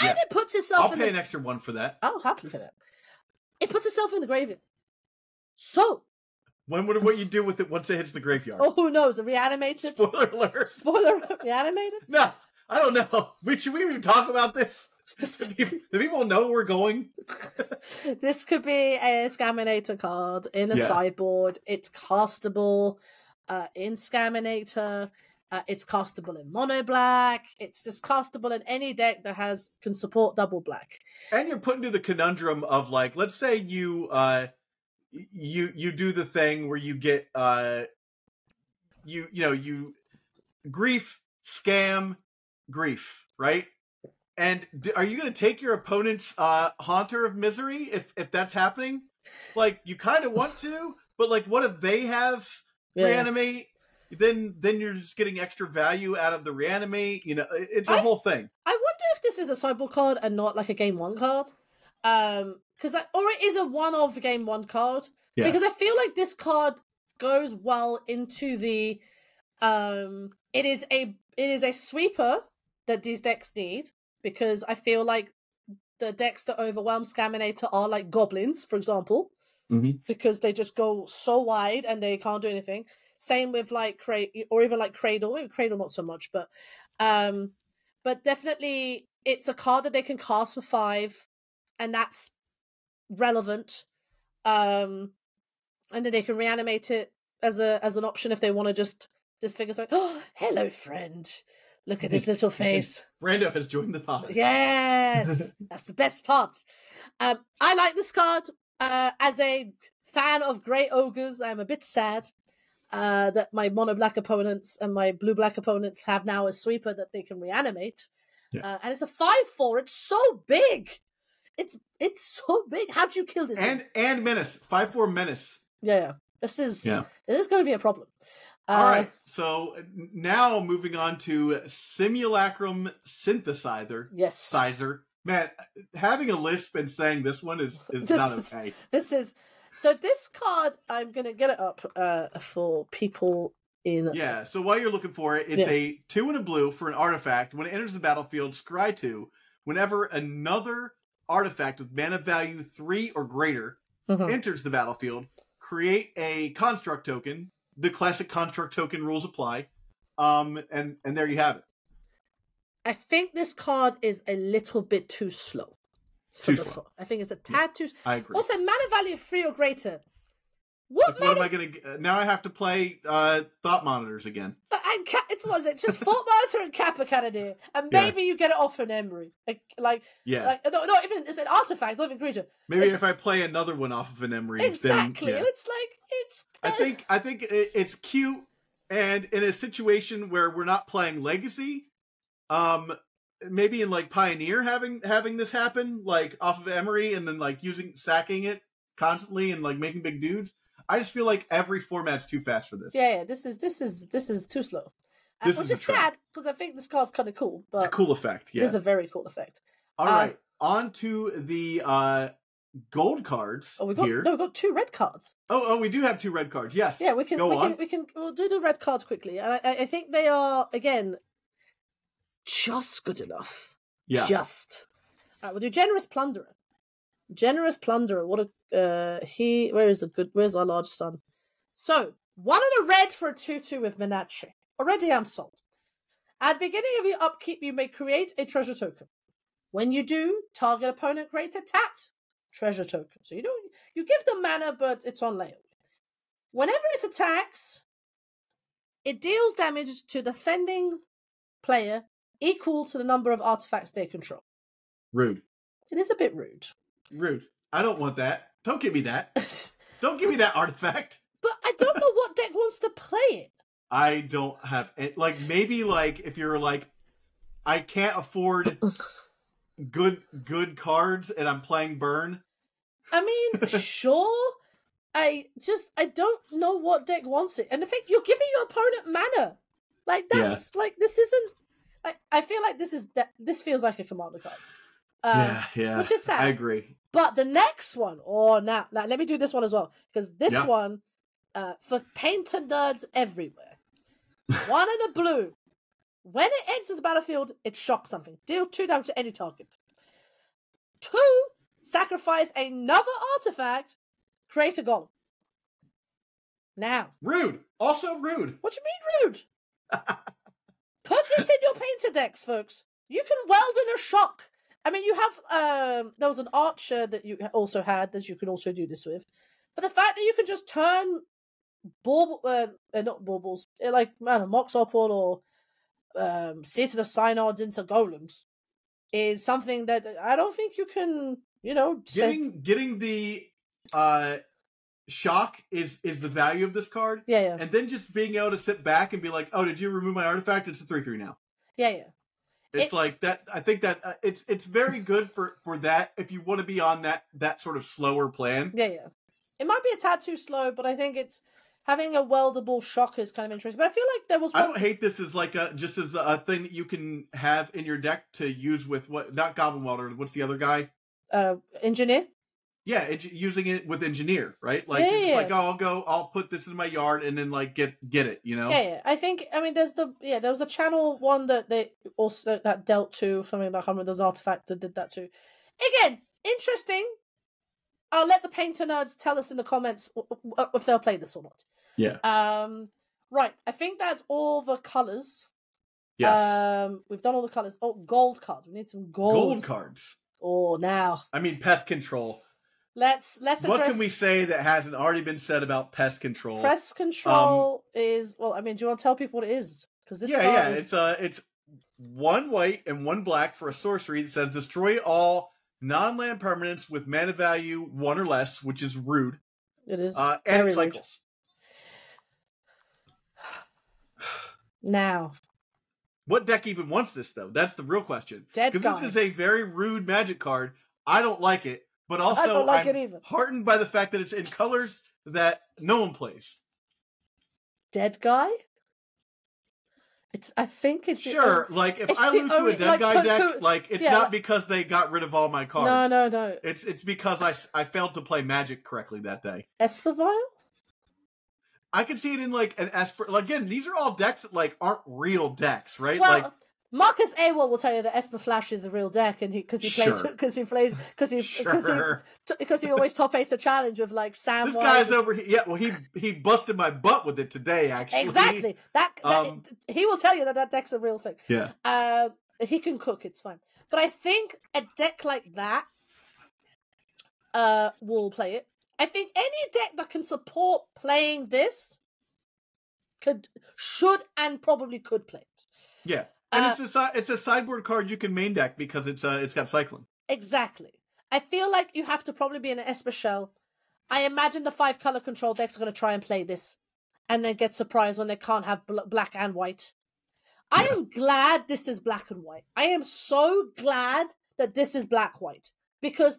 And it puts itself I'll pay an extra 1 for that. I'll happily pay that. It puts itself in the graveyard. So... What you do with it once it hits the graveyard? Oh, who knows? A reanimated? Spoiler alert. Spoiler alert. Reanimated? No, I don't know. Should we even talk about this? Do people know we're going? This could be a Scaminator card in a sideboard. It's castable in Scaminator. It's castable in mono black. It's just castable in any deck that can support double black. And you're put into the conundrum of, like, let's say you do the thing where you get you grief, scam, grief, right? And are you going to take your opponent's Haunter of Misery if that's happening? Like, you kind of want to, but like, what if they have reanimate? Then you're just getting extra value out of the reanimate. You know, it's a whole thing. I wonder if this is a sideboard card and not like a game 1 card. Because or it is a one-of game 1 card. Yeah. Because I feel like this card goes well into the it is a sweeper that these decks need, because I feel like the decks that overwhelm Scaminator are like goblins, for example, because they just go so wide and they can't do anything. Same with like or even like Cradle. Maybe Cradle not so much, but definitely it's a card that they can cast for 5, and that's relevant. And then they can reanimate it as an option if they want to just figure something. Oh, hello, friend. Look at his little face. Brando has joined the pod. Yes, that's the best part. I like this card. As a fan of Grey Ogres, I'm a bit sad that my mono-black opponents and my blue-black opponents have now a sweeper that they can reanimate. Yeah. And it's a 5/4. It's so big. It's so big. How'd you kill this? And menace. 5/4 menace. Yeah. This is going to be a problem. All right. So now moving on to Simulacrum Synthesizer. Yes. Sizer. Man, having a lisp and saying this one is not okay. So this card, I'm going to get it up for people in... Yeah, so while you're looking for it, it's a 2 and a blue for an artifact. When it enters the battlefield, scry 2. Whenever another artifact with mana value 3 or greater enters the battlefield, create a construct token. The classic construct token rules apply. And there you have it. I think this card is a little bit too slow. Too slow. I think it's a tad too... I agree. Also, mana value 3 or greater. What am I going to... Now I have to play Thought Monitors again. And it's what is it? Just Thought Monitor and Kappa Cannoneer. And maybe you get it off an Emery. No, even it's an artifact, not even creature. Maybe if I play another one off of an Emery, exactly. Then, It's like it's. I think it's cute, and in a situation where we're not playing Legacy, maybe in like Pioneer having this happen, like off of Emery, and then like sacking it constantly and like making big dudes. I just feel like every format's too fast for this. Yeah. This is too slow, which is sad because I think this card's kind of cool. But it's a cool effect. Yeah, it's a very cool effect. All right, on to the gold cards. We've got 2 red cards. Oh, we do have 2 red cards. Yes. Yeah, we'll do the red cards quickly, and I think they are again just good enough. Yeah. Just. All right, we'll do Generous Plunderer. Generous Plunderer. What a where's our large son? So 1 and a red for a 2/2 with Minachi. Already I'm sold. At the beginning of your upkeep, you may create a treasure token. When you do, target opponent creates a tapped treasure token. So you give them mana, but it's on layaway. Whenever it attacks, it deals damage to defending player equal to the number of artifacts they control. Rude. It is a bit rude. Rude. I don't want that. Don't give me that. Don't give me that artifact. But I don't know what deck wants to play it. I don't have maybe if you're I can't afford good cards and I'm playing burn. I mean, sure. I don't know what deck wants it. And the thing, you're giving your opponent mana. This isn't I feel like this feels like a commander card. Which is sad. I agree. But the next one, now let me do this one as well. Because this one, for painter nerds everywhere. 1 and a blue. When it enters the battlefield, it shocks something. Deal 2 damage to any target. 2, sacrifice another artifact, create a golem. Now. Rude. Also rude. What do you mean rude? Put this in your painter decks, folks. You can weld in a shock. I mean, you have, there was an archer that you also had that you could also do this with. But the fact that you can just turn not baubles, Mox Opal or Seat of the Synods into golems is something that I don't think you can, getting the shock is the value of this card. Yeah. And then just being able to sit back and be like, oh, did you remove my artifact? It's a 3/3 now. Yeah. It's like that. I think that it's very good for that if you want to be on that sort of slower plan. Yeah. It might be a tad too slow, but I think it's having a weldable shock is kind of interesting. But I feel like there was I don't hate this as just as a thing that you can have in your deck to use with not Goblin Welder. What's the other guy? Engineer. Yeah, using it with Engineer, right? I'll put this in my yard and then get it, Yeah. I there was a channel one that they also that dealt to something like there's an artifact that did that too. Again, interesting. I'll let the painter nerds tell us in the comments if they'll play this or not. Yeah. Right. I think that's all the colours. Yes. We've done all the colours. Oh, gold cards. We need some gold cards. Oh, now. I mean, pest control. Let's address... What can we say that hasn't already been said about pest control? Pest control is... Well, I mean, do you want to tell people what it is? Because this card is... It's 1 white and 1 black for a sorcery that says destroy all non-land permanents with mana value 1 or less, which is rude. It is. And it cycles. Now. What deck even wants this, though? That's the real question. Because this is a very rude Magic card. I don't like it, but also I don't like it either. Heartened by the fact that it's in colors that no one plays. Dead guy? I think it's sure. If I lose to a dead guy deck, it's not because they got rid of all my cards. No. It's because I failed to play Magic correctly that day. Espervile? I can see it in an Esper. Again, these are all decks that aren't real decks, right? Well, Marcus Awol will tell you that Esper Flash is a real deck, and because he always top ace a challenge with Sam. This guy's over here. Yeah, well, he busted my butt with it today. Actually, exactly. That he will tell you that deck's a real thing. Yeah. He can cook. It's fine. But I think a deck like that will play it. I think any deck that can support playing this should and probably could play it. Yeah, and it's a sideboard card you can main deck because it's got cycling. Exactly. I feel like you have to probably be in an Esper Shell. I imagine the 5 color control decks are going to try and play this, and then get surprised when they can't have black and white. I am glad this is black and white. I am so glad that this is black white, because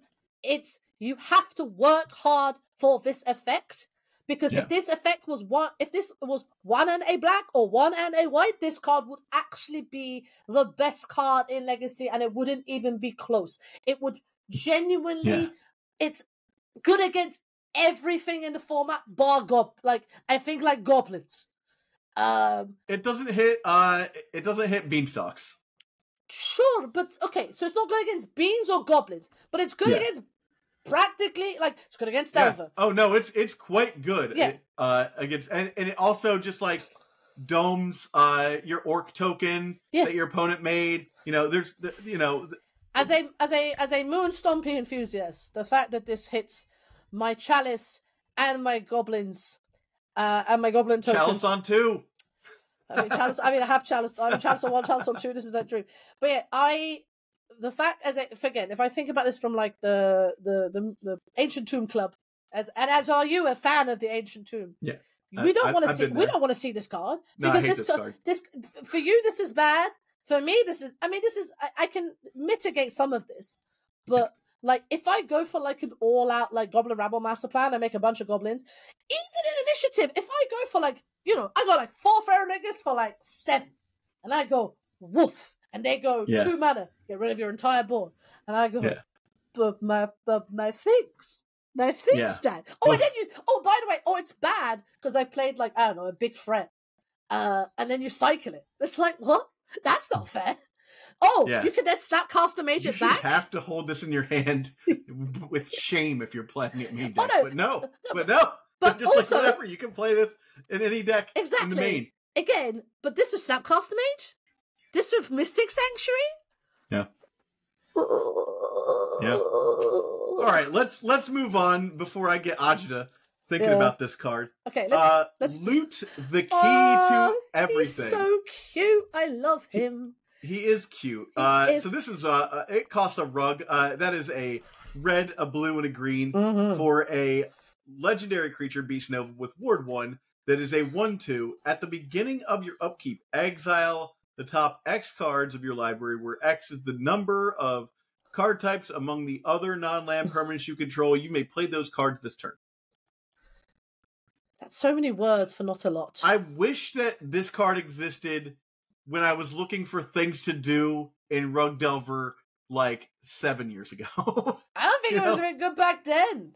you have to work hard for this effect. Because if this effect was one and a black or one and a white, this card would actually be the best card in Legacy, and it wouldn't even be close. It would genuinely, it's good against everything in the format, bar goblins. It doesn't hit beanstalks. Sure, but okay, so it's not good against beans or goblins, but it's good against practically, like, it's good against Delver. Oh no, it's quite good. Yeah. Against and it also just like domes your orc token that your opponent made. You know, there's as a Moon Stompy enthusiast, the fact that this hits my Chalice and my goblins and my goblin tokens. Chalice on 2. I have Chalice. I have Chalice on 1, Chalice on 2. This is that dream. But yeah, the fact, if I think about this from like the Ancient Tomb Club, as are you a fan of the Ancient Tomb? Yeah. We don't want to see this card, because this card. This for you, this is bad. For me, this is. I can mitigate some of this, but like if I go for like an all-out like Goblin Rabble master plan, I make a bunch of goblins. Even in initiative, if I go for like I got like 4 Ferronegus for like 7, and I go woof. And they go 2 mana, get rid of your entire board. And I go, but my things, Dad. Oh, and then by the way, it's bad because I played like, I don't know, a big threat. And then you cycle it. It's like, what? That's not fair. You can then Snapcaster Mage it back. You have to hold this in your hand with shame if you're playing it main deck. But just also, like whatever, you can play this in any deck in the main. Again, but this was Snapcaster Mage? This with Mystic Sanctuary? Yeah. Yeah. All right, let's move on before I get agita thinking about this card. Okay, let's loot the key to everything. He's so cute. I love him. He is cute. So this is it costs a rug. That is a red, a blue, and a green for a legendary creature, Beast Nova, with Ward 1. That is a 1/2. At the beginning of your upkeep, exile the top X cards of your library, where X is the number of card types among the other non-land permanents you control. You may play those cards this turn. That's so many words for not a lot. I wish that this card existed when I was looking for things to do in Rug Delver like 7 years ago. I don't think it was even good back then.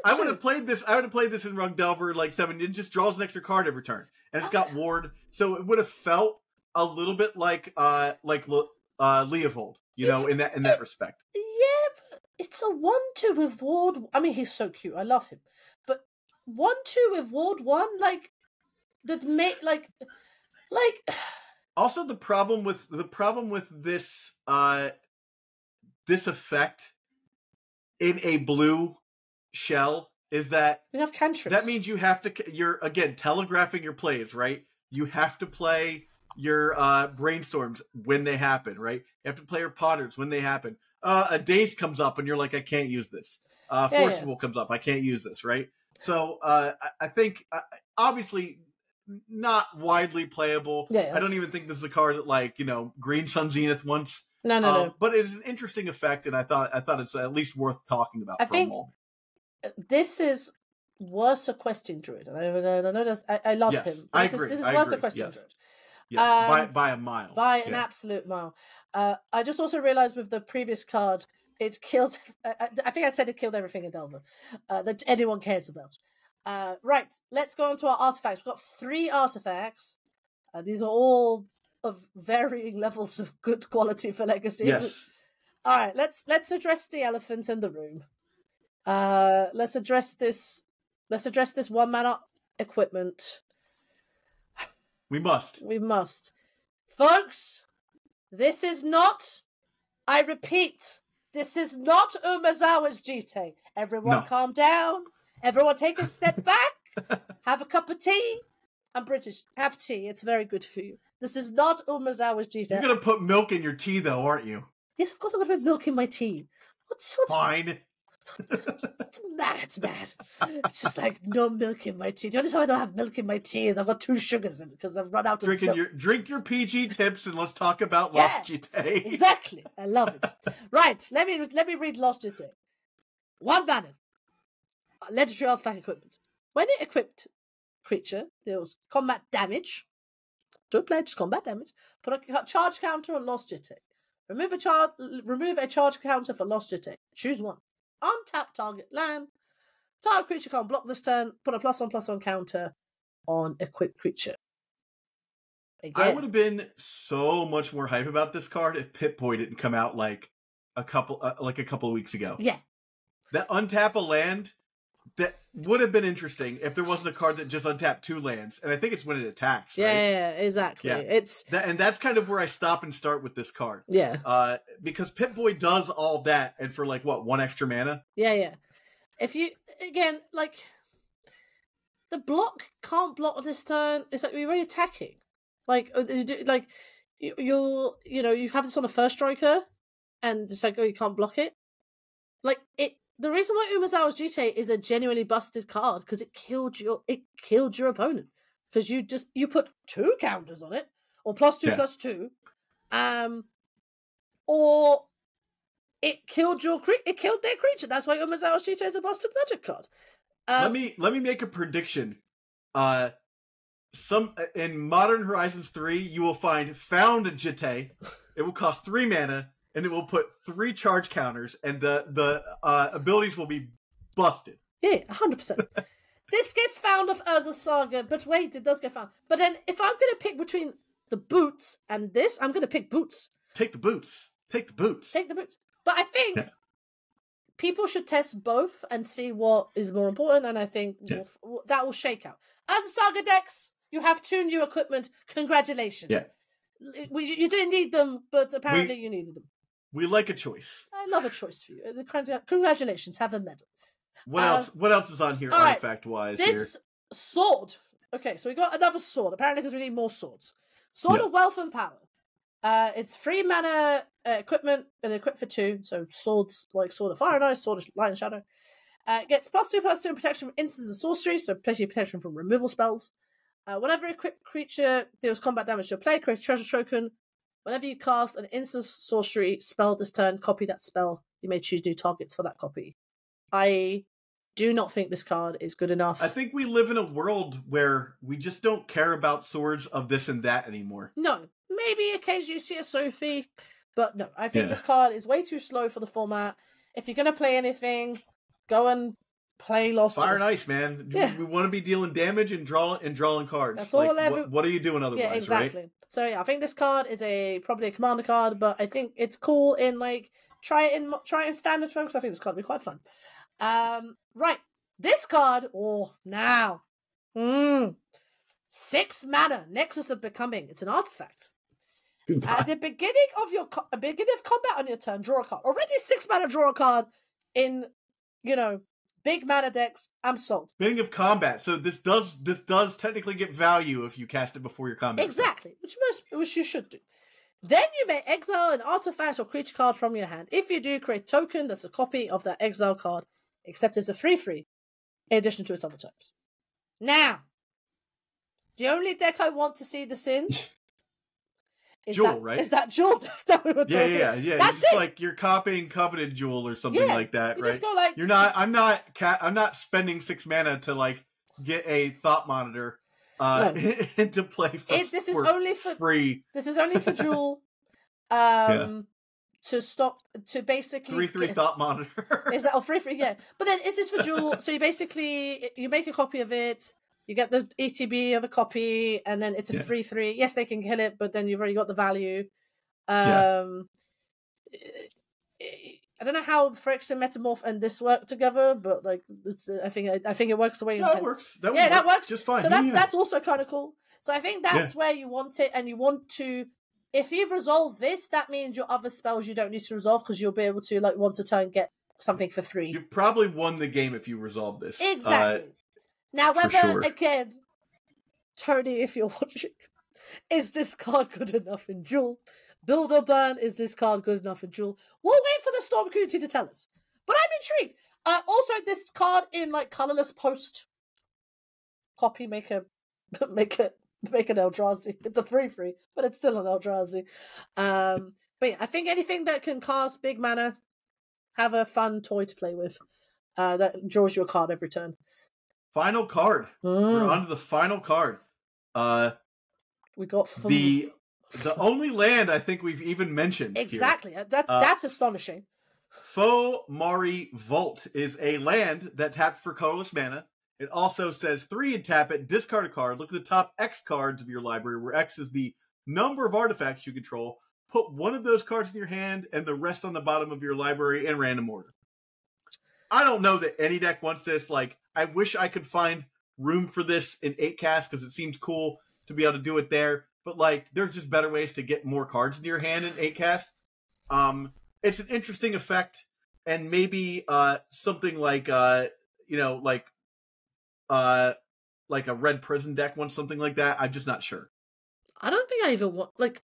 I would have played this. I would have played this in Rug Delver like 7. It just draws an extra card every turn, and it's got Ward, so it would have felt a little bit like Leovold, in that respect. Yeah, but it's a 1/2 with Ward. I mean, he's so cute. I love him, but 1/2 with Ward 1, like that make like. Also, the problem with this this effect in a blue shell is that you have cantrips. That means you have to. You're again telegraphing your plays, right? You have to play your brainstorms when they happen, right? You have to play your potters when they happen. A daze comes up and you're like, I can't use this. Forcible comes up, I can't use this, right? So I think obviously not widely playable. I don't even think this is a card that Green Sun Zenith once. No. But it's an interesting effect, and I thought it's at least worth talking about. I think this is worse a Question Druid. And I know this. I love him. I agree. This is worse a Question Druid. Yes, by a mile. By an absolute mile. I just also realized with the previous card, it kills. I think I said it killed everything in Delver that anyone cares about. Right, let's go on to our artifacts. We've got 3 artifacts. These are all of varying levels of good quality for Legacy. Yes. All right, let's address the elephant in the room. Let's address this 1-mana equipment. We must. Folks, this is not, I repeat, this is not Umezawa's GT. Everyone calm down. Everyone take a step back. Have a cup of tea. I'm British. Have tea. It's very good for you. This is not Umezawa's Jita. You're going to put milk in your tea, though, aren't you? Yes, of course I'm going to put milk in my tea. What's fine? It's mad. It's just like no milk in my tea. The only time I don't have milk in my tea is I've got 2 sugars in it because I've run out of milk. Drink your PG tips and let's talk about Lost Jite. Exactly. I love it. Right. Let me read Lost Jite. 1 banner. Legendary artifact equipment. When it equipped creature deals combat damage. Don't play just combat damage. Put a charge counter on Lost Jite. Remove a charge counter for Lost Jite. Choose 1. Untap target land. Target creature can't block this turn. Put a +1/+1 counter on equipped creature. Again. I would have been so much more hype about this card if Pip-Boy didn't come out like a couple of weeks ago. Yeah. That untap a land, that would have been interesting if there wasn't a card that just untapped 2 lands. And I think it's when it attacks, right? Yeah, exactly. Yeah. And that's kind of where I stop and start with this card. Yeah. Because Pip-Boy does all that, and for 1 extra mana? Yeah. If you, again, the block can't block this turn. It's like you're already attacking. You have this on a first striker, and it's like, you can't block it. The reason why Umezawa's Jite is a genuinely busted card because it killed your opponent because you put 2 counters on it or +2/+2, or it killed their creature. That's why Umezawa's Jite is a busted Magic card. Let me make a prediction. In Modern Horizons 3, you will find Found Jite. It will cost 3 mana. And it will put 3 charge counters, and the abilities will be busted. Yeah, 100%. This gets found off Urza Saga, but wait, it does get found. But then, if I'm going to pick between the boots and this, I'm going to pick boots. Take the boots. Take the boots. Take the boots. But I think people should test both and see what is more important, and I think that will shake out. Urza Saga decks, you have 2 new equipment. Congratulations. Yeah. You didn't need them, but apparently you needed them. We like a choice. I love a choice for you. Congratulations, have a medal. What else? What else is on here, artifact-wise? This sword. Okay, so we got another sword. Apparently, because we need more swords. Sword of Wealth and Power. It's 3 mana equipment and equipped for 2. So swords like Sword of Fire and Ice, Sword of Light and Shadow. Gets +2/+2 protection from instants and sorcery. So plenty protection from removal spells. Whenever equipped creature deals combat damage to a player, create a treasure token. Whenever you cast an instant sorcery spell this turn, copy that spell. You may choose new targets for that copy. I do not think this card is good enough. I think we live in a world where we just don't care about swords of this and that anymore. No. Maybe occasionally you see a Sophie, but no. I think this card is way too slow for the format. If you're going to play anything, go and play Lost. Fire and Ice, man. Yeah. We want to be dealing damage and drawing cards. That's all. What are you doing otherwise? Yeah, exactly. Right? So I think this card is probably a commander card, but I think it's cool in try it in standard form because I think this card will be quite fun. Right, this card. Now, 6 mana, Nexus of Becoming. It's an artifact. At the beginning of combat on your turn, draw a card. Already 6 mana, draw a card in big mana decks. I'm sold. Beginning of combat, so this does technically get value if you cast it before your combat. Exactly, which you should do. Then you may exile an artifact or creature card from your hand. If you do, create a token that's a copy of that exile card, except it's a 3/3, in addition to its other types. Now, the only deck I want to see this in is right? Is that Jewel deck that we were talking? Yeah. That's it's it. like you're copying Coveted Jewel or something like that, you right? Just go you're not. I'm not spending 6 mana to get a Thought Monitor into play this is only for free. This is only for Jewel. To basically 3/3 Thought Monitor. Is that 3/3? Yeah, but then is this for Jewel? So you make a copy of it. You get the ETB of the copy, and then it's a 3/3. Yes, they can kill it, but then you've already got the value. I don't know how Phyrexian Metamorph and this work together, but I think it works the way you intend. That works. That works just fine. So that's also kind of cool. So I think that's where you want it, and you want to. If you've resolved this, that means your other spells you don't need to resolve because you'll be able to once a turn get something for free. You've probably won the game if you resolve this. Exactly. Now, whether, sure. again, Tony, if you're watching, is this card good enough in Duel? Build or burn, is this card good enough in Duel? We'll wait for the Storm community to tell us. But I'm intrigued. Also, this card in, like, colorless post copy, make an Eldrazi. It's a 3/3, but it's still an Eldrazi. But yeah, I think anything that can cast big mana, have a fun toy to play with, that draws you a card every turn. Final card. We're on to the final card. We got the only land I think we've even mentioned. Exactly. Here. That's astonishing. Fomari Vault is a land that taps for colorless mana. It also says 3 and tap it, discard a card. Look at the top X cards of your library, where X is the number of artifacts you control. Put one of those cards in your hand and the rest on the bottom of your library in random order. I don't know that any deck wants this. Like, I wish I could find room for this in 8-cast because it seems cool to be able to do it there. But, like, there's just better ways to get more cards in your hand in 8-cast. It's an interesting effect, and maybe something like, like a Red Prison deck wants something like that. I'm just not sure. I don't think I even want, like,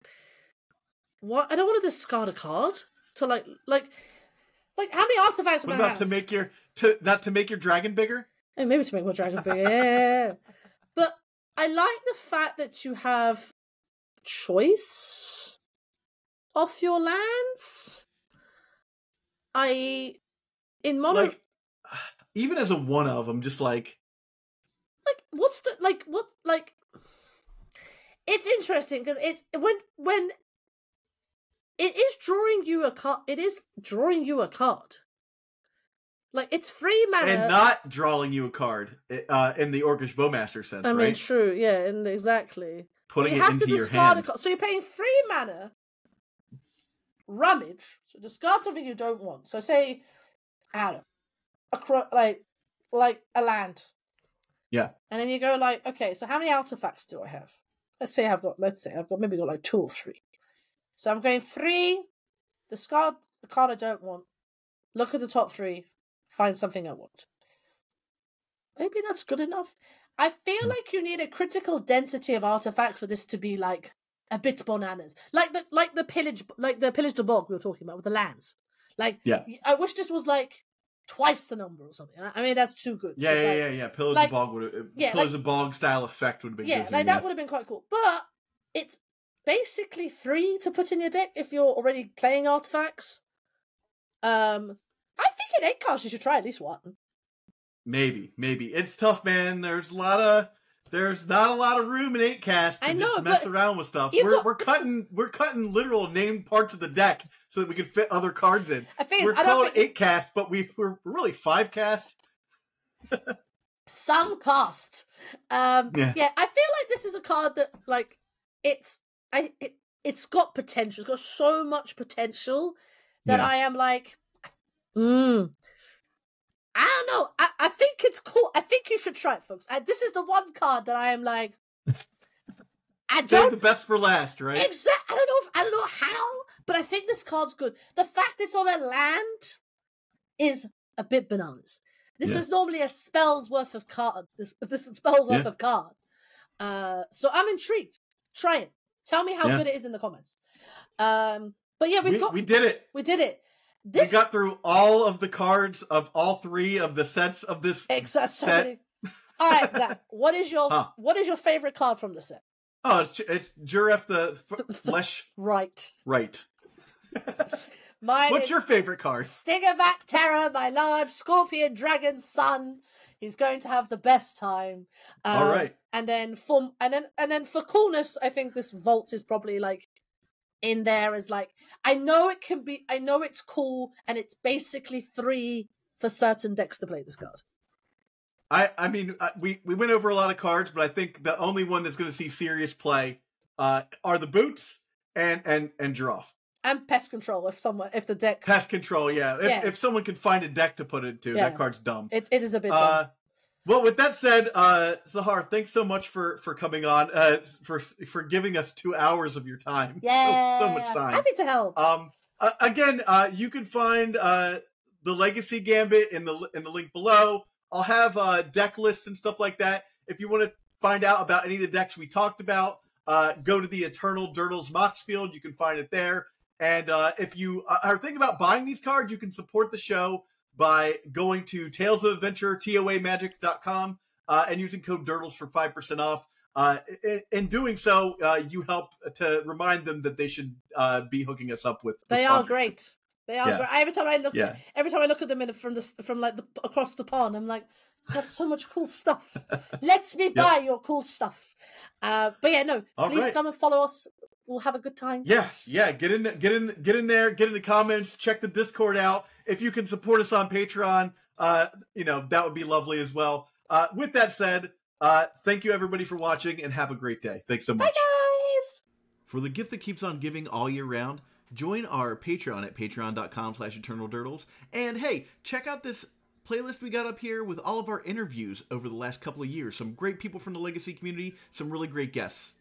what? I don't want to discard a card to, like how many artifacts am I have? To make your dragon bigger? And maybe to make my dragon bigger, yeah. But I like the fact that you have choice of your lands. In mono, like, even as a one of, I'm just like, what's the what? It's interesting because it's when it is drawing you a card. It is drawing you a card. Like, it's free mana and not drawing you a card in the Orcish Bowmaster sense. I mean, right? True, yeah, and exactly. Putting it into your hand. So you're paying free mana. Rummage. So discard something you don't want. So say, I don't know, like a land. Yeah. And then you go like, okay, so how many artifacts do I have? Let's say I've got maybe like 2 or 3. So I'm going 3, discard the card I don't want, look at the top 3, find something I want. Maybe that's good enough. I feel like you need a critical density of artifacts for this to be like a bit bananas. Like the Pillage the Bog we were talking about with the lands. Like, yeah. I wish this was like twice the number or something. I mean, that's too good. Yeah. Pillage the Bog Pillage the Bog style effect would have been good. Yeah, that would have been quite cool. But it's basically 3 to put in your deck if you're already playing artifacts. I think in 8-cast you should try at least 1. Maybe. It's tough, man. There's not a lot of room in 8-cast to just mess around with stuff. We're cutting literal named parts of the deck so that we can fit other cards in. We're calling 8-cast, but we're really 5-cast. Some cast. Yeah, I feel like this is a card that, like, it's got potential. It's got so much potential that I am like, I don't know. I think it's cool. I think you should try it, folks. This is the one card that I am like, Save the best for last, right? Exactly. I don't know how, but I think this card's good. The fact it's on a land is a bit bananas. This is normally a spell's worth of card. This is a spell's worth of card. So I'm intrigued. Try it. Tell me how good it is in the comments. But yeah, we did it. We did it. We got through all of the cards of all 3 of the sets of this set. All right, Zach. What is your favorite card from the set? Oh, it's Geralf the Fleshwright. Right. What's your favorite card? Stingerback Terror, my large scorpion dragon son. He's going to have the best time. All right. And then for coolness, I think this vault is probably like in there as like, I know it's cool, and it's basically 3 for certain decks to play this card. I mean, we went over a lot of cards, but I think the only one that's going to see serious play are the Boots and Geralf. And Pest Control, if the deck... Pest Control, yeah. If someone can find a deck to put it into, that card's dumb. It is a bit dumb. Well, with that said, Sahar, thanks so much for coming on, for giving us 2 hours of your time. Yeah. So much time. Happy to help. Again, you can find the Legacy Gambit in the link below. I'll have deck lists and stuff like that. If you want to find out about any of the decks we talked about, go to the Eternal Dirtles Mox Field. You can find it there. And if you are thinking about buying these cards, you can support the show by going to Tales of Adventure, TOAMagic.com, and using code DIRTLES for 5% off. In doing so, you help to remind them that they should be hooking us up with. They are great. They are great. Every time I look at them from like across the pond, I'm like, you have so much cool stuff. Let me buy your cool stuff. But yeah, no, please come and follow us. We'll have a good time. Yeah. Get in there, get in the comments, check the Discord out. If you can support us on Patreon, that would be lovely as well. With that said, thank you everybody for watching and have a great day. Thanks so much. Bye guys! For the gift that keeps on giving all year round, join our Patreon at patreon.com/eternaldurtles. And hey, check out this playlist we got up here with all of our interviews over the last couple of years. Some great people from the Legacy community, some really great guests.